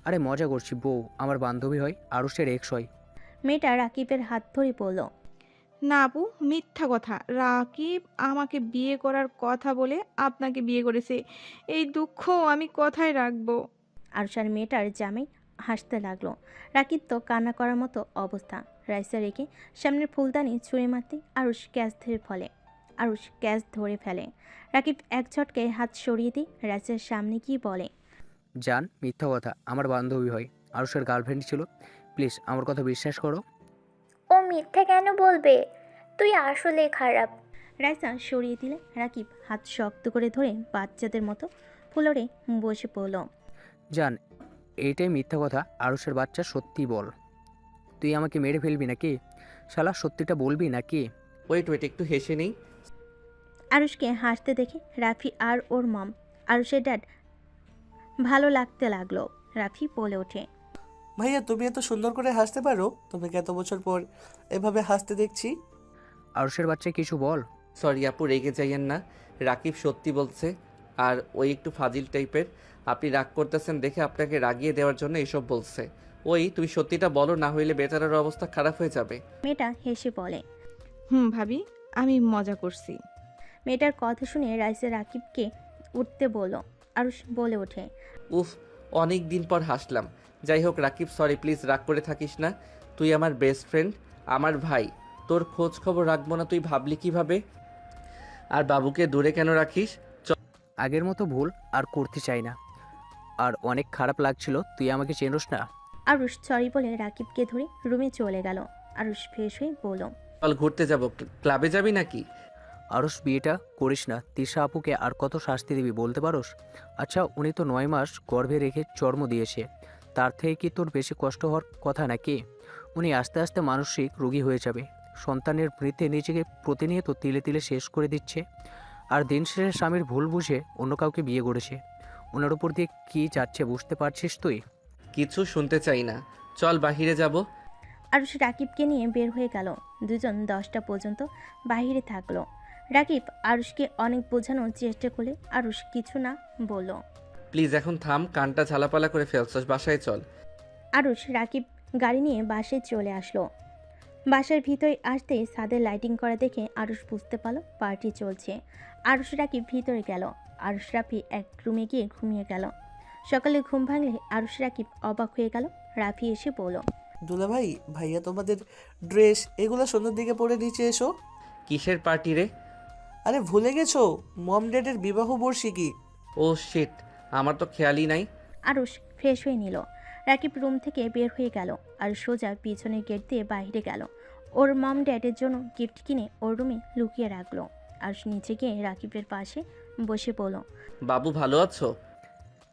আরে মজা করছি, বউ আমার বান্ধবী হয়, আরুষের এক্স হয়। মেয়েটা রাকিবের হাত ধরে পড়ল, না আপু, মিথ্যা কথা। রাকিব আমাকে বিয়ে করার কথা বলে আপনাকে বিয়ে করেছে, এই দুঃখ আমি কোথায় রাখবো? আরুষ আর মেয়েটার জামাই হাসতে লাগলো। রাকিব তো কান্না করার মতো অবস্থা। রাইসা রেখে সামনের ফুলদানি ছুঁড়ে মারতে আরুষ ক্যাচ ধরে ফেলে। রাকিব এক ঝটকায় হাত সরিয়ে দিয়ে রাইসার সামনে গিয়ে বলে, জান, মিথ্যা কথা, আমার বান্ধবী হয়, আরুষের গার্লফ্রেন্ড ছিল, প্লিজ আমার কথা বিশ্বাস করো। ও মিথ্যা কেন বলবে? তুই আসলে খারাপ। রাইসা সরিয়ে দিলে রাকিব হাত শক্ত করে ধরে বাচ্চাদের মতো ফ্লোরে বসে পড়ল। জান, এইটাই মিথ্যা কথা, আরুষের বাচ্চা, সত্যি বল, তুই আমাকে মেরে ফেলবি নাকি? শালা সত্যিটা বলবি নাকি? ওয়েট, একটু হেসে নেই। আরুষকে হাসতে দেখে রাফি আর ওর মম, আরুষের ড্যাড ভালো লাগতে লাগলো। রাফি বলে ওঠে, ভাইয়া তুমি এত সুন্দর করে হাসতে পারো, তোমাকে এত বছর পর এভাবে হাসতে দেখছি। আরুষের বাচ্চা কিছু বল। সরি আপু, রেগে যাইয়েন না, রাকিব সত্যি বলছে, আর ওই একটু ফাজিল টাইপের, আপনি রাগ করতেছেন দেখে আপনাকে রাগিয়ে দেওয়ার জন্য এসব বলছে। ওই তুমি সত্যিটা বলো, না হইলে বেচারার অবস্থা খারাপ হয়ে যাবে। মেয়েটা হেসে বলে, ভাবি, আমি মজা করছি। মেয়েটার কথা শুনে রাইসা রাকিবকে উঠতে বলল। আরুষ বলে ওঠে, উফ, অনেক দিন পর হাসলাম। যাই হোক রাকিব, সরি, প্লিজ রাগ করে থাকিস না, তুই আমার বেস্ট ফ্রেন্ড, আমার ভাই, তোর খোঁজ খবর রাখবো না তুই ভাবলি কিভাবে? আর বাবুকে দূরে কেন রাখিস? আগের মতো ভুল আর করতে চাই না, আর অনেক খারাপ লাগছিল, তুই আমাকে চেনোস না। আরুষ সরি বলে রাকিবকে ধরে রুমে চলে গেল। আরুষ ফ্রেশ হয়ে বলল, চল ঘুরতে যাব, ক্লাবে যাবি নাকি? আরুষ বিয়েটা করিস না। তিশা আপুকে আর কত শাস্তি দিবি বলতে পারোস? আচ্ছা, উনি তো 9 মাস গর্ভে রেখে জন্ম দিয়েছে, তার থেকে কি তোর বেশি কষ্ট হওয়ার কথা নাকি? উনি আস্তে আস্তে মানসিক রোগী হয়ে যাবে। সন্তানের মৃত্যে নিজেকে প্রতিনিয়ত তিলে তিলে শেষ করে দিচ্ছে, আর দিন শেষে স্বামীর ভুল বুঝে অন্য কাউকে বিয়ে করেছে। ওনার উপর দিয়ে কী যাচ্ছে বুঝতে পারছিস তুই? কিছু শুনতে চাই না, চল বাহিরে যাব। আরুষ রাকিবকে নিয়ে বের হয়ে গেল। দুজন 10টা পর্যন্ত বাইরে থাকলো। রাকিব আরুষকে অনেক বোঝানোর চেষ্টা করলে আরুষ কিছু না বলল। প্লিজ এখন থাম, কানটা ঝালাপালা করে ফেলছস, বাসায় চল। আরুষ রাকিব গাড়ি নিয়ে বাসায় চলে আসলো। বাসার ভিতরে আসতেই ছাদের লাইটিং করা দেখে আরুষ বুঝতে পারলো পার্টি চলছে। আরুষ রাকিব ভিতরে গেল। আরুষ রাফি এক রুমে গিয়ে ঘুমিয়ে গেল। সকালে ঘুম ভাঙলে আরুষ রাকিব অবাক হয়ে গেল। রাফি এসে বলল, দুলাভাই, ভাইয়া তোমাদের ড্রেস এগুলো সন্ধ্যের দিকে পরে নিচে এসো। কিসের পার্টি রে? আরে ভুলে গেছো, মম ড্যাডের বিবাহ বার্ষিকী। ও শিট, আমার তো খেয়ালই নাই। আরুষ ফ্রেশ হয়ে নিল। রাকিব রুম থেকে বের হয়ে গেল আর সোজা পিছনের গেট দিয়ে বাইরে গেল। ওর মম ড্যাডের জন্য গিফট কিনে ওর রুমে লুকিয়ে রাখলো। আরুষ নিচে গিয়ে রাকিবের পাশে বসে বলল, বাবু ভালো আছো?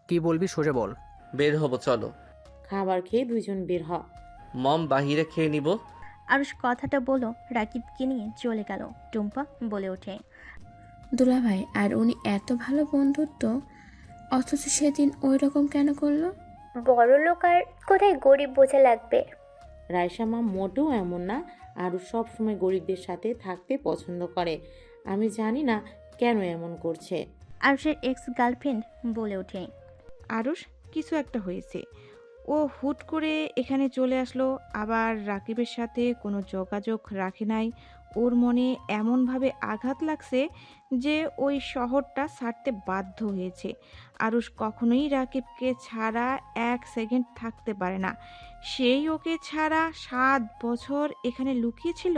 কি বলবি সোজা বল। বের হবো চলো। খাবার খেয়ে দুইজন বের হ। মম বাহিরে খেয়ে নিব। আরুষ কথাটা বলল রাকিবকে নিয়ে চলে গেল। টুম্পা বলে ওঠে, দুলাভাই, আর উনি এত ভালো বন্ধুত্ব, অথচ সেদিন ওই রকম কেন করলো? বড় লোক আর কোথায় গরিব বোঝা লাগবে। রাইসা মা মোটেও এমন না, আরও সবসময় গরিবদের সাথে থাকতে পছন্দ করে। আমি জানি না কেন এমন করছে। আরুষের এক্স গার্লফ্রেন্ড বলে ওঠে, আরুষ, কিছু একটা হয়েছে। ও হুট করে এখানে চলে আসলো, আবার রাকিবের সাথে কোনো যোগাযোগ রাখে নাই। ওর মনে এমনভাবে আঘাত লাগছে যে ওই শহরটা ছাড়তে বাধ্য হয়েছে। আরুষ কখনোই রাকিবকে ছাড়া 1 সেকেন্ড থাকতে পারে না। সেই ওকে ছাড়া 7 বছর এখানে লুকিয়েছিল।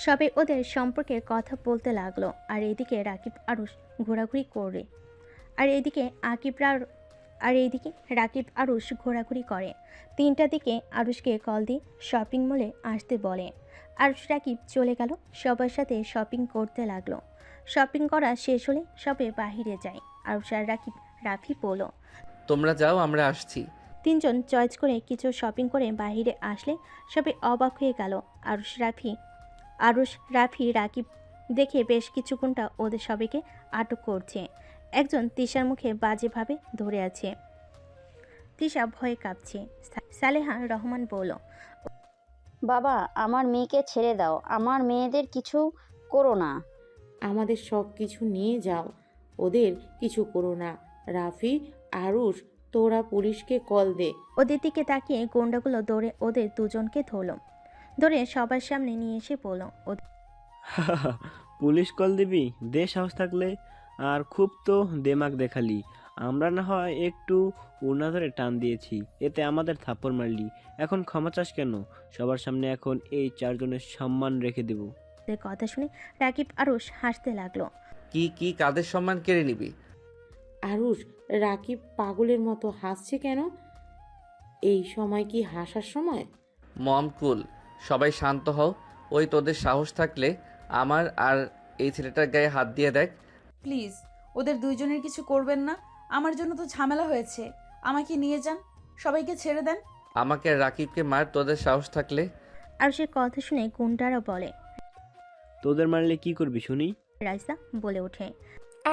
সবে ওদের সম্পর্কে কথা বলতে লাগলো। আর এদিকে রাকিব আরুষ ঘোরাঘুরি করে। আর এইদিকে রাকিব আরুষ ঘোরাঘুরি করে। 3টার দিকে আরুষকে কল দিয়ে শপিং মলে আসতে বলে। আরুষ রাকিব চলে গেল। সবার সাথে শপিং করতে লাগলো। শপিং করা শেষ হলে সবে বাহিরে যায়। আরুষ আর রাফি বলল, তোমরা যাও, আমরা আসছি। 3জন চয়েস করে কিছু শপিং করে বাহিরে আসলে সবে অবাক হয়ে গেল। আরুষ রাফি রাকিব দেখে বেশ কিছুক্ষণটা ওদের সবাইকে আটক করছে। একজন তিশার মুখে বাজেভাবে ধরে আছে। তিশা ভয়ে কাঁপছে। সালেহা রহমান বলল, বাবা, আমার মেয়েকে ছেড়ে দাও, আমার মেয়েদের কিছু করো না। আমাদের সব কিছু নিয়ে যাও, ওদের কিছু করো না। রাফি, আরুষ, তোরা পুলিশকে কল দে। ওদের দিকে তাকিয়ে গোন্ডাগুলো দৌড়ে ওদের দুজনকে ধরে সবার সামনে নিয়ে এসে বলল, পুলিশ কল দিবি? দে সাহস থাকলে। আর খুব তো দেমাগ দেখালি। আমরা না হয় একটু উড়না ধরে টান দিয়েছি, এতে আমাদের থাপ্পড় মারলি, এখন ক্ষমা চাস কেন? সবার সামনে এখন এই 4 জনের সম্মান রেখে দেব। ওদের কথা শুনে রাকিব আরুষ হাসতে লাগলো। কি কাদের সম্মান কেড়ে নিবি? আরুষ, রাকিব পাগলের মতো হাসছে কেন? এই সময় কি হাসার সময়? মম কুল, সবাই শান্ত হও। ওই তোদের সাহস থাকলে আমার আর এই ছেলেটার গায়ে হাত দিয়ে দেখ। প্লিজ, ওদের দুইজনের কিছু করবেন না। আমার জন্য তো ঝামেলা হয়েছে। আমাকে নিয়ে যান, সবাইকে ছেড়ে দেন। আমাকে আর রাকিবকে মার তোদের সাহস থাকলে। আরুষের কথা শুনে গুন্ডারা বলে, তোদের মারলে কি করবি শুনি? রাইসা বলে ওঠে,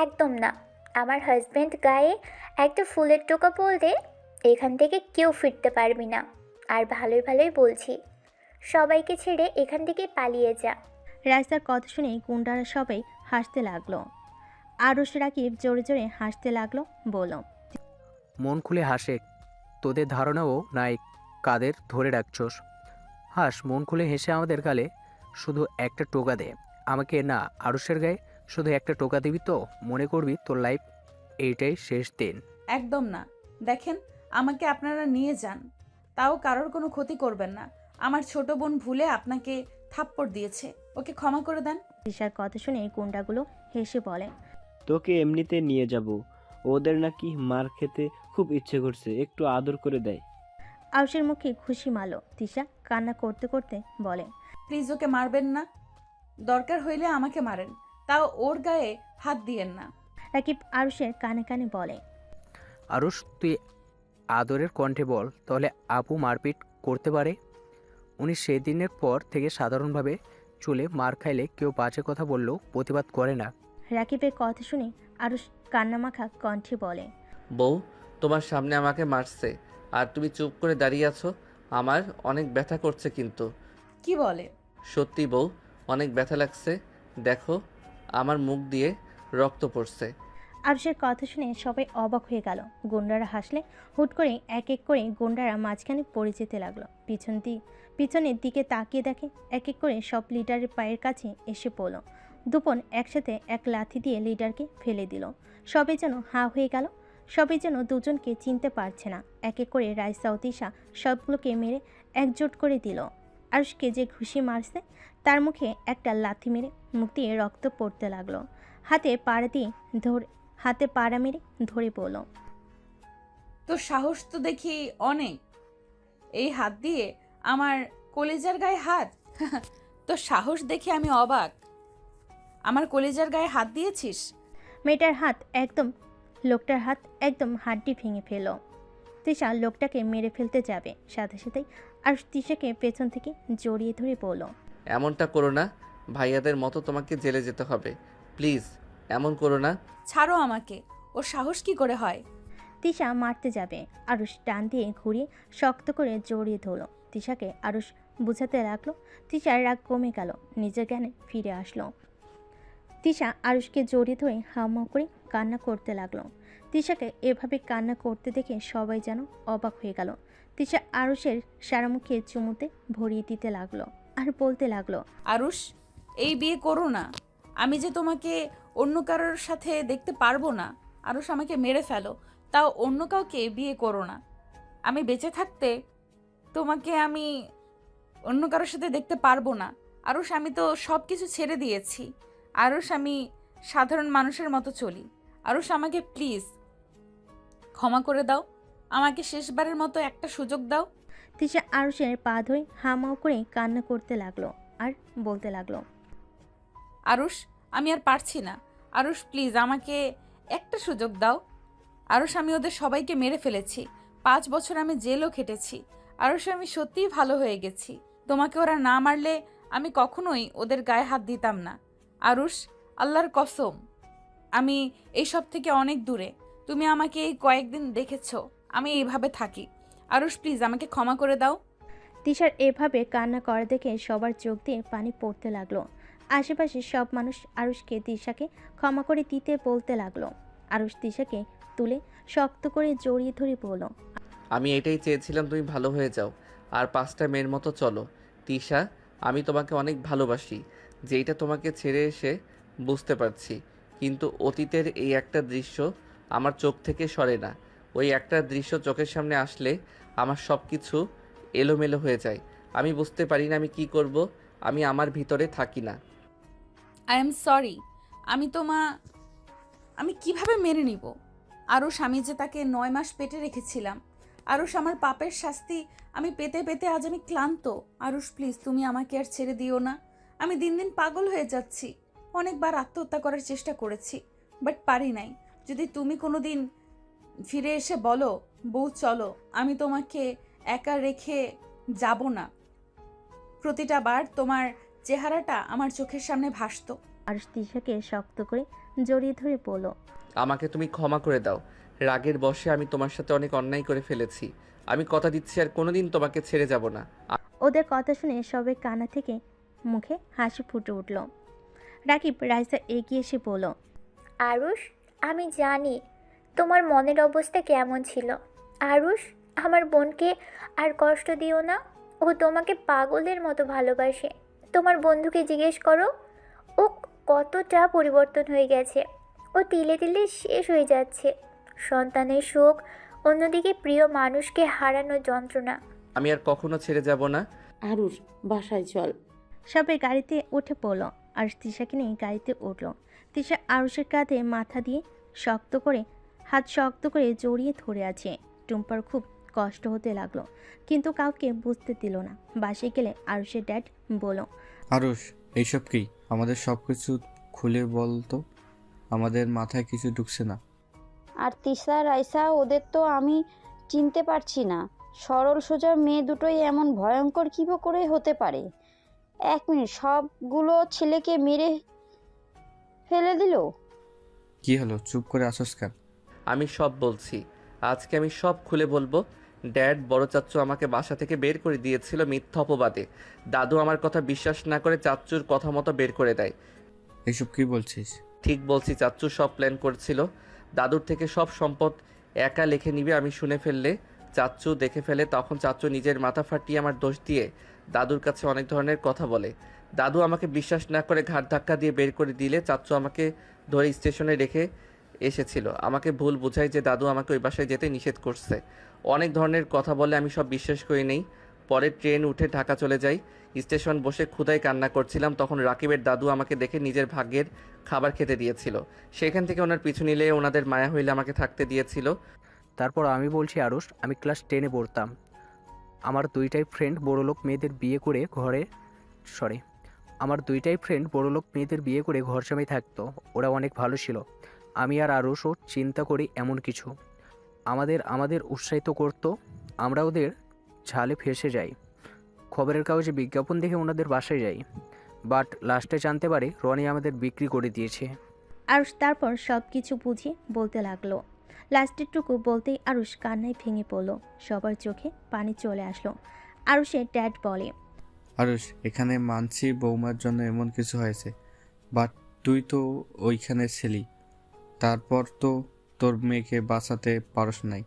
একদম না। আমার হাজব্যান্ড গায়ে একটা ফুলের টোকা পড়লে এখান থেকে কেউ ফিরতে পারবি না। আর ভালোই ভালোই বলছি, সবাইকে ছেড়ে এখান থেকে পালিয়ে যা। রাইসার কথা শুনে গুন্ডারা সবাই হাসতে লাগলো। আরুষ রাকিব জোরে জোরে হাসতে লাগলো। বলল, মন খুলে হাসে, তোদের ধারণাও নাই কাদের ধরে রাখছস। হাস, মন খুলে হেসে আমাদের গালে শুধু একটা টোকা দে। আমাকে না, আরুষের গায়ে শুধু একটা টোকা দিবি তো মনে করবি তোর লাইফ এইটাই শেষ দিন। একদম না। দেখেন, আমাকে আপনারা নিয়ে যান, তাও কারোর কোনো ক্ষতি করবেন না। আমার ছোট বোন ভুলে আপনাকে থাপ্পড় দিয়েছে, ওকে ক্ষমা করে দেন। তিশার কথা শুনে গুন্ডাগুলো হেসে বলে, তোকে এমনিতে নিয়ে যাব, ওদের নাকি মার খেতে খুব ইচ্ছে করছে, একটু আদর করে দেয়। আরুষের মুখে খুশি মালো। তিশা কান্না করতে করতে বলে, প্লিজ ওকে মারবেন না, দরকার হইলে আমাকে মারেন, তাও ওর গায়ে হাত দিয়েন না। রাকিব আরুষের কানে কানে বলে। আরুষ, তুই আদরের কণ্ঠে বল, তাহলে আপু মারপিট করতে পারে? উনি সেদিনের পর থেকে সাধারণভাবে চলে মার খাইলে কেউ বাজে কথা বললেও প্রতিবাদ করে না। রাকিবের কথা শুনে আরুষ কান্নামাখা কণ্ঠে বলে। বউ, তোমার সামনে আমাকে মারছে আর তুমি চুপ করে দাঁড়িয়ে আছো। আমার অনেক ব্যথা করছে কিন্তু। কি বলে? সত্যি বউ, অনেক ব্যথা লাগছে। দেখো, আমার মুখ দিয়ে রক্ত পড়ছে। আরুষের কথা শুনে সবাই অবাক হয়ে গেল। গুন্ডারা হাসলে হুট করে এক এক করে গুন্ডারা মাঝখানে পড়ে যেতে লাগলো। পিছনের দিকে তাকিয়ে দেখে এক এক করে সব লিডারের পায়ের কাছে এসে পড়ল। দুপন একসাথে এক লাথি দিয়ে লিডারকে ফেলে দিল। সবে যেন হাঁ হয়ে গেল। সবে যেন দুজনকে চিনতে পারছে না। এক এক করে রাইসা ও তিশা সবগুলোকে মেরে একজোট করে দিল। আরুষকে যে ঘুষি মারছে তার মুখে একটা লাথি মেরে মুখ দিয়ে রক্ত পড়তে লাগলো। হাতে পাড়া মেরে ধরে পড়ল। তোর সাহস তো দেখি অনেক, এই হাত দিয়ে আমার কলেজার গায়ে হাত। তোর সাহস দেখে আমি অবাক। আমার কলেজার গায়ে হাত দিয়েছিস? লোকটার হাত একদম হাড্ডি ভেঙে ফেল। তিশা লোকটাকে মেরে ফেলতে যাবে, সাথে সাথেই আর তিশাকে পেছন থেকে জড়িয়ে ধরে বলল। এমনটা করো না, ভাইয়াদের মতো তোমাকে জেলে যেতে হবে। প্লিজ এমন করো না। ছাড়ো আমাকে, ওর সাহস কি করে হয়? তিশা মারতে যাবে, আরুষ টান দিয়ে ঘুরিয়ে শক্ত করে জড়িয়ে ধরল। তিশাকে আরুষ বুঝাতে লাগলো। তিশার রাগ কমে গেল, নিজের জ্ঞানে ফিরে আসলো। তিশা আরুষকে জড়িয়ে ধরে হাউমাউ করে কান্না করতে লাগলো। তিশাকে এভাবে কান্না করতে দেখে সবাই যেন অবাক হয়ে গেল। তিশা আরুষের সারা মুখে চুমুতে ভরিয়ে দিতে লাগলো আর বলতে লাগলো। আরুষ, এই বিয়ে করো না। আমি যে তোমাকে অন্য কারোর সাথে দেখতে পারবো না। আরুষ, আমাকে মেরে ফেলো, তাও অন্য কাউকে বিয়ে করো না। আমি বেঁচে থাকতে তোমাকে আমি অন্য কারোর সাথে দেখতে পারবো না। আরুষ, আমি তো সব কিছু ছেড়ে দিয়েছি। আরুষ, আমি সাধারণ মানুষের মতো চলি। আরুষ, আমাকে প্লিজ ক্ষমা করে দাও। আমাকে শেষবারের মতো একটা সুযোগ দাও। তিশা আরুষের পা ধরে হামাও করে কান্না করতে লাগলো আর বলতে লাগলো। আরুষ, আমি আর পারছি না। আরুষ, প্লিজ আমাকে একটা সুযোগ দাও। আরুষ, আমি ওদের সবাইকে মেরে ফেলেছি। 5 বছর আমি জেলও খেটেছি। আরুষ, আমি সত্যিই ভালো হয়ে গেছি। তোমাকে ওরা না মারলে আমি কখনোই ওদের গায়ে হাত দিতাম না। আরুষ, আল্লাহর কসম, আমি এইসব থেকে অনেক দূরে। তুমি আমাকে এই কয়েকদিন দেখেছো আমি এইভাবে থাকি। আরুষ, প্লিজ আমাকে ক্ষমা করে দাও। তিশার এভাবে কান্না করা দেখে সবার চোখ দিয়ে পানি পড়তে লাগলো। আশেপাশে সব মানুষ আরুষকে তিশাকে ক্ষমা করে দিতে বলতে লাগলো। আরুষ তিশাকে তুলে শক্ত করে জড়িয়ে ধরে বলল। আমি এটাই চেয়েছিলাম, তুমি ভালো হয়ে যাও আর 5টা মেয়ের মতো চলো। তিশা, আমি তোমাকে অনেক ভালোবাসি, যেইটা তোমাকে ছেড়ে এসে বুঝতে পারছি। কিন্তু অতীতের এই একটা দৃশ্য আমার চোখ থেকে সরে না। ওই একটা দৃশ্য চোখের সামনে আসলে আমার সব কিছু এলোমেলো হয়ে যায়। আমি বুঝতে পারি না আমি কি করব। আমি আমার ভিতরে থাকি না। I am sorry. আমি কিভাবে মেনে নিব? আরুষ, আমি যে তাকে 9 মাস পেটে রেখেছিলাম। আরুষ, আমার পাপের শাস্তি আমি পেতে পেতে আজ আমি ক্লান্ত। আরুষ, প্লিজ তুমি আমাকে আর ছেড়ে দিও না। আমি দিন দিন পাগল হয়ে যাচ্ছি। অনেকবার আত্মহত্যা করার চেষ্টা করেছি, বাট পারি নাই। যদি তুমি কোনো দিন ফিরে এসে বলো, বউ চলো, আমি তোমাকে একা রেখে যাব না। প্রতিটা বার তোমার চেহারাটা আমার চোখের সামনে ভাসতো। আরুষ তিশাকে শক্ত করে জড়িয়ে ধরে বলল। আমাকে তুমি ক্ষমা করে দাও। রাগের বশে আমি তোমার সাথে অনেক অন্যায় করে ফেলেছি। আমি কথা দিচ্ছি আর কোনোদিন তোমাকে ছেড়ে যাব না। ওদের কথা শুনে সবাই কানা থেকে মুখে হাসি ফুটে উঠল। রাকিব রাইসা এগিয়ে এসে বলল। আরুষ, আমি জানি তোমার মনের অবস্থা কেমন ছিল। আরুষ, আমার বোনকে আর কষ্ট দিও না। ও তোমাকে পাগলের মতো ভালোবাসে। তোমার বন্ধুকে জিজ্ঞেস করো, ও কতটা পরিবর্তন হয়ে গেছে। ও তিলে তিলে শেষ হয়ে যাচ্ছে। সন্তানের শোক, অন্যদিকে প্রিয় মানুষকে হারানোর যন্ত্রণা। আমি আর কখনো ছেড়ে যাব না। আরুষ, বাসায় চল। সবাই গাড়িতে উঠে পড়ল। আরুষ তিশাকে নিয়ে গাড়িতে উঠল। তিশা আরুষের কাঁধে মাথা দিয়ে হাত শক্ত করে জড়িয়ে ধরে আছে। টুম্পার খুব কষ্ট হতে লাগলো, কিন্তু কাউকে বুঝতে দিল না। বাসে গেলে আরুষের ড্যাড বলল। আরুষ, এইসব কি? আমাদের সব কিছু খুলে বল তো, আমাদের মাথায় কিছু ঢুকছে না। আর তিশা রাইসা ওদের তো আমি চিনতে পারছি না। সরল সোজা মেয়ে দুটোই এমন ভয়ঙ্কর কী করে হতে পারে? 1 মিনিট, সবগুলো ছেলেকে মেরে ফেলে দিল? কি হলো, চুপ করে আসস কেন? আমি সব বলছি, আজকে আমি সব খুলে বলবো। ড্যাড, বড় চাচ্চু আমাকে বাসা থেকে বের করে দিয়েছিল মিথ্যা অপবাদে। দাদু আমার কথা বিশ্বাস না করে চাচ্চুর কথা মতো বের করে দেয়। এসব কি বলছিস? ঠিক বলছি, চাচ্চু সব প্ল্যান করছিল। দাদুর থেকে সব সম্পদ একা লিখে নিবে, আমি শুনে ফেললে চাচ্চু দেখে ফেলে, তখন চাচ্চু নিজের মাথা ফাটিয়ে আমার দোষ দিয়ে দাদুর কাছে অনেক ধরনের কথা বলে। দাদু আমাকে বিশ্বাস না করে ঘাট ধাক্কা দিয়ে বের করে দিলে চাচ্চু আমাকে ধরে স্টেশনে রেখে এসেছিল। আমাকে ভুল বোঝায় যে দাদু আমাকে ওই বাসায় যেতে নিষেধ করছে। অনেক ধরনের কথা বলে, আমি সব বিশ্বাস করি নেই। পরে ট্রেন উঠে ঢাকা চলে যাই। স্টেশন বসে ক্ষুধায় কান্না করছিলাম, তখন রাকিবের দাদু আমাকে দেখে নিজের ভাগ্যের খাবার খেতে দিয়েছিল। সেখান থেকে ওনার পিছু নিলে ওনাদের মায়া হইলে আমাকে থাকতে দিয়েছিল। তারপর আমি বলছি আরুষ, আমি ক্লাস 10-এ পড়তাম। আমার দুইটাই ফ্রেন্ড বড়লোক মেয়েদের বিয়ে করে বিয়ে করে ঘর জামাই থাকতো। ওরা অনেক ভালো ছিল। আমি আর আরুষও চিন্তা করি এমন কিছু। আমাদের উৎসাহিত করতো। আমরা ওদের ঝালে ফেসে যাই। খবরের কাগজে বিজ্ঞাপন দেখে ওনাদের বাসায় যাই। বাট লাস্টে জানতে পারি রনি আমাদের বিক্রি করে দিয়েছে। আরুষ তারপর সব কিছু বুঝিয়ে বলতে লাগলো। লাস্টেরটুকু বলতেই আরুষ কান্নায় ভেঙে পড়ল। সবার চোখে পানি চলে আসলো। আরুষের ড্যাড বলে, আরুষ, এখানে মানছি বৌমার জন্য এমন কিছু হয়েছে, বাট তুই তো ওইখানে ছিলি। তারপর তো তোর মেয়েকে বাঁচাতে পারস নাই।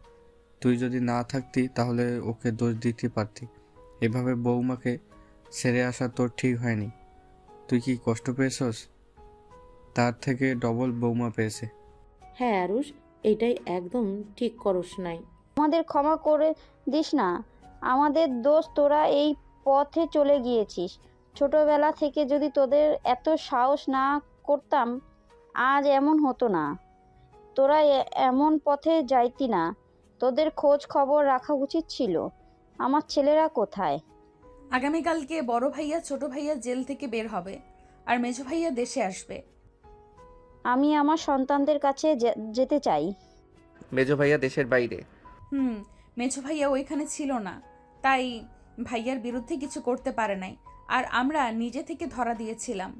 তুই যদি না থাকতি তাহলে ওকে দোষ দিতে পারতি। এভাবে বৌমাকে ছেড়ে আসা তোর ঠিক হয়নি। তুই কি কষ্ট পেয়েছস? তার থেকে ডবল বৌমা পেয়েছে। হ্যাঁ আরুষ, এটাই একদম ঠিক করস নাই। আমাদের ক্ষমা করে দিস না। আমাদের দোষ, তোরা এই পথে চলে গিয়েছিস। ছোটবেলা থেকে যদি তোদের এত সাহস না করতাম, আজ এমন হতো না। তোরা এমন পথে যাইতি না। তোদের খোঁজ খবর রাখা উচিত ছিল। আমার ছেলেরা কোথায়? আগামীকালকে বড় ভাইয়া ছোট ভাইয়া জেল থেকে বের হবে, আর মেজো ভাইয়া দেশে আসবে। আমি আমার সন্তানদের কাছে যেতে চাই। মেজো ভাইয়া দেশের বাইরে। মেজো ভাইয়া ওইখানে ছিল না, তাই ভাইয়ার বিরুদ্ধে কিছু করতে পারে নাই। আর আমরা নিজে থেকে ধরা দিয়েছিলাম।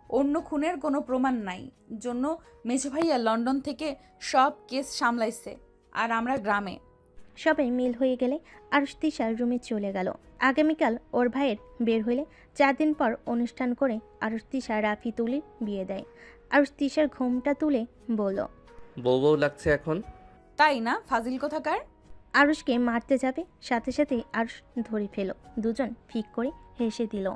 অন্য খুনের কোনো প্রমাণ নাই জন্য মেজো ভাইয়া লন্ডন থেকে সব কেস সামলাইছে, আর আমরা গ্রামে। সবাই মিল হয়ে গেলে আরুষ তিশার রুমে চলে গেল। আগামীকাল ওর ভাইয়ের বের হইলে 4 দিন পর অনুষ্ঠান করে আরুষ তিশা রাফি তুলির বিয়ে দেয়। আরুষ তিশার ঘুমটা তুলে বলল, বউ বউ লাগছে এখন। তাই না ফাজিল কোথাকার? আরুষকে মারতে যাবে, সাথে সাথে আরুষ ধরে ফেলো। দুজন ফিক করে হেসে দিল।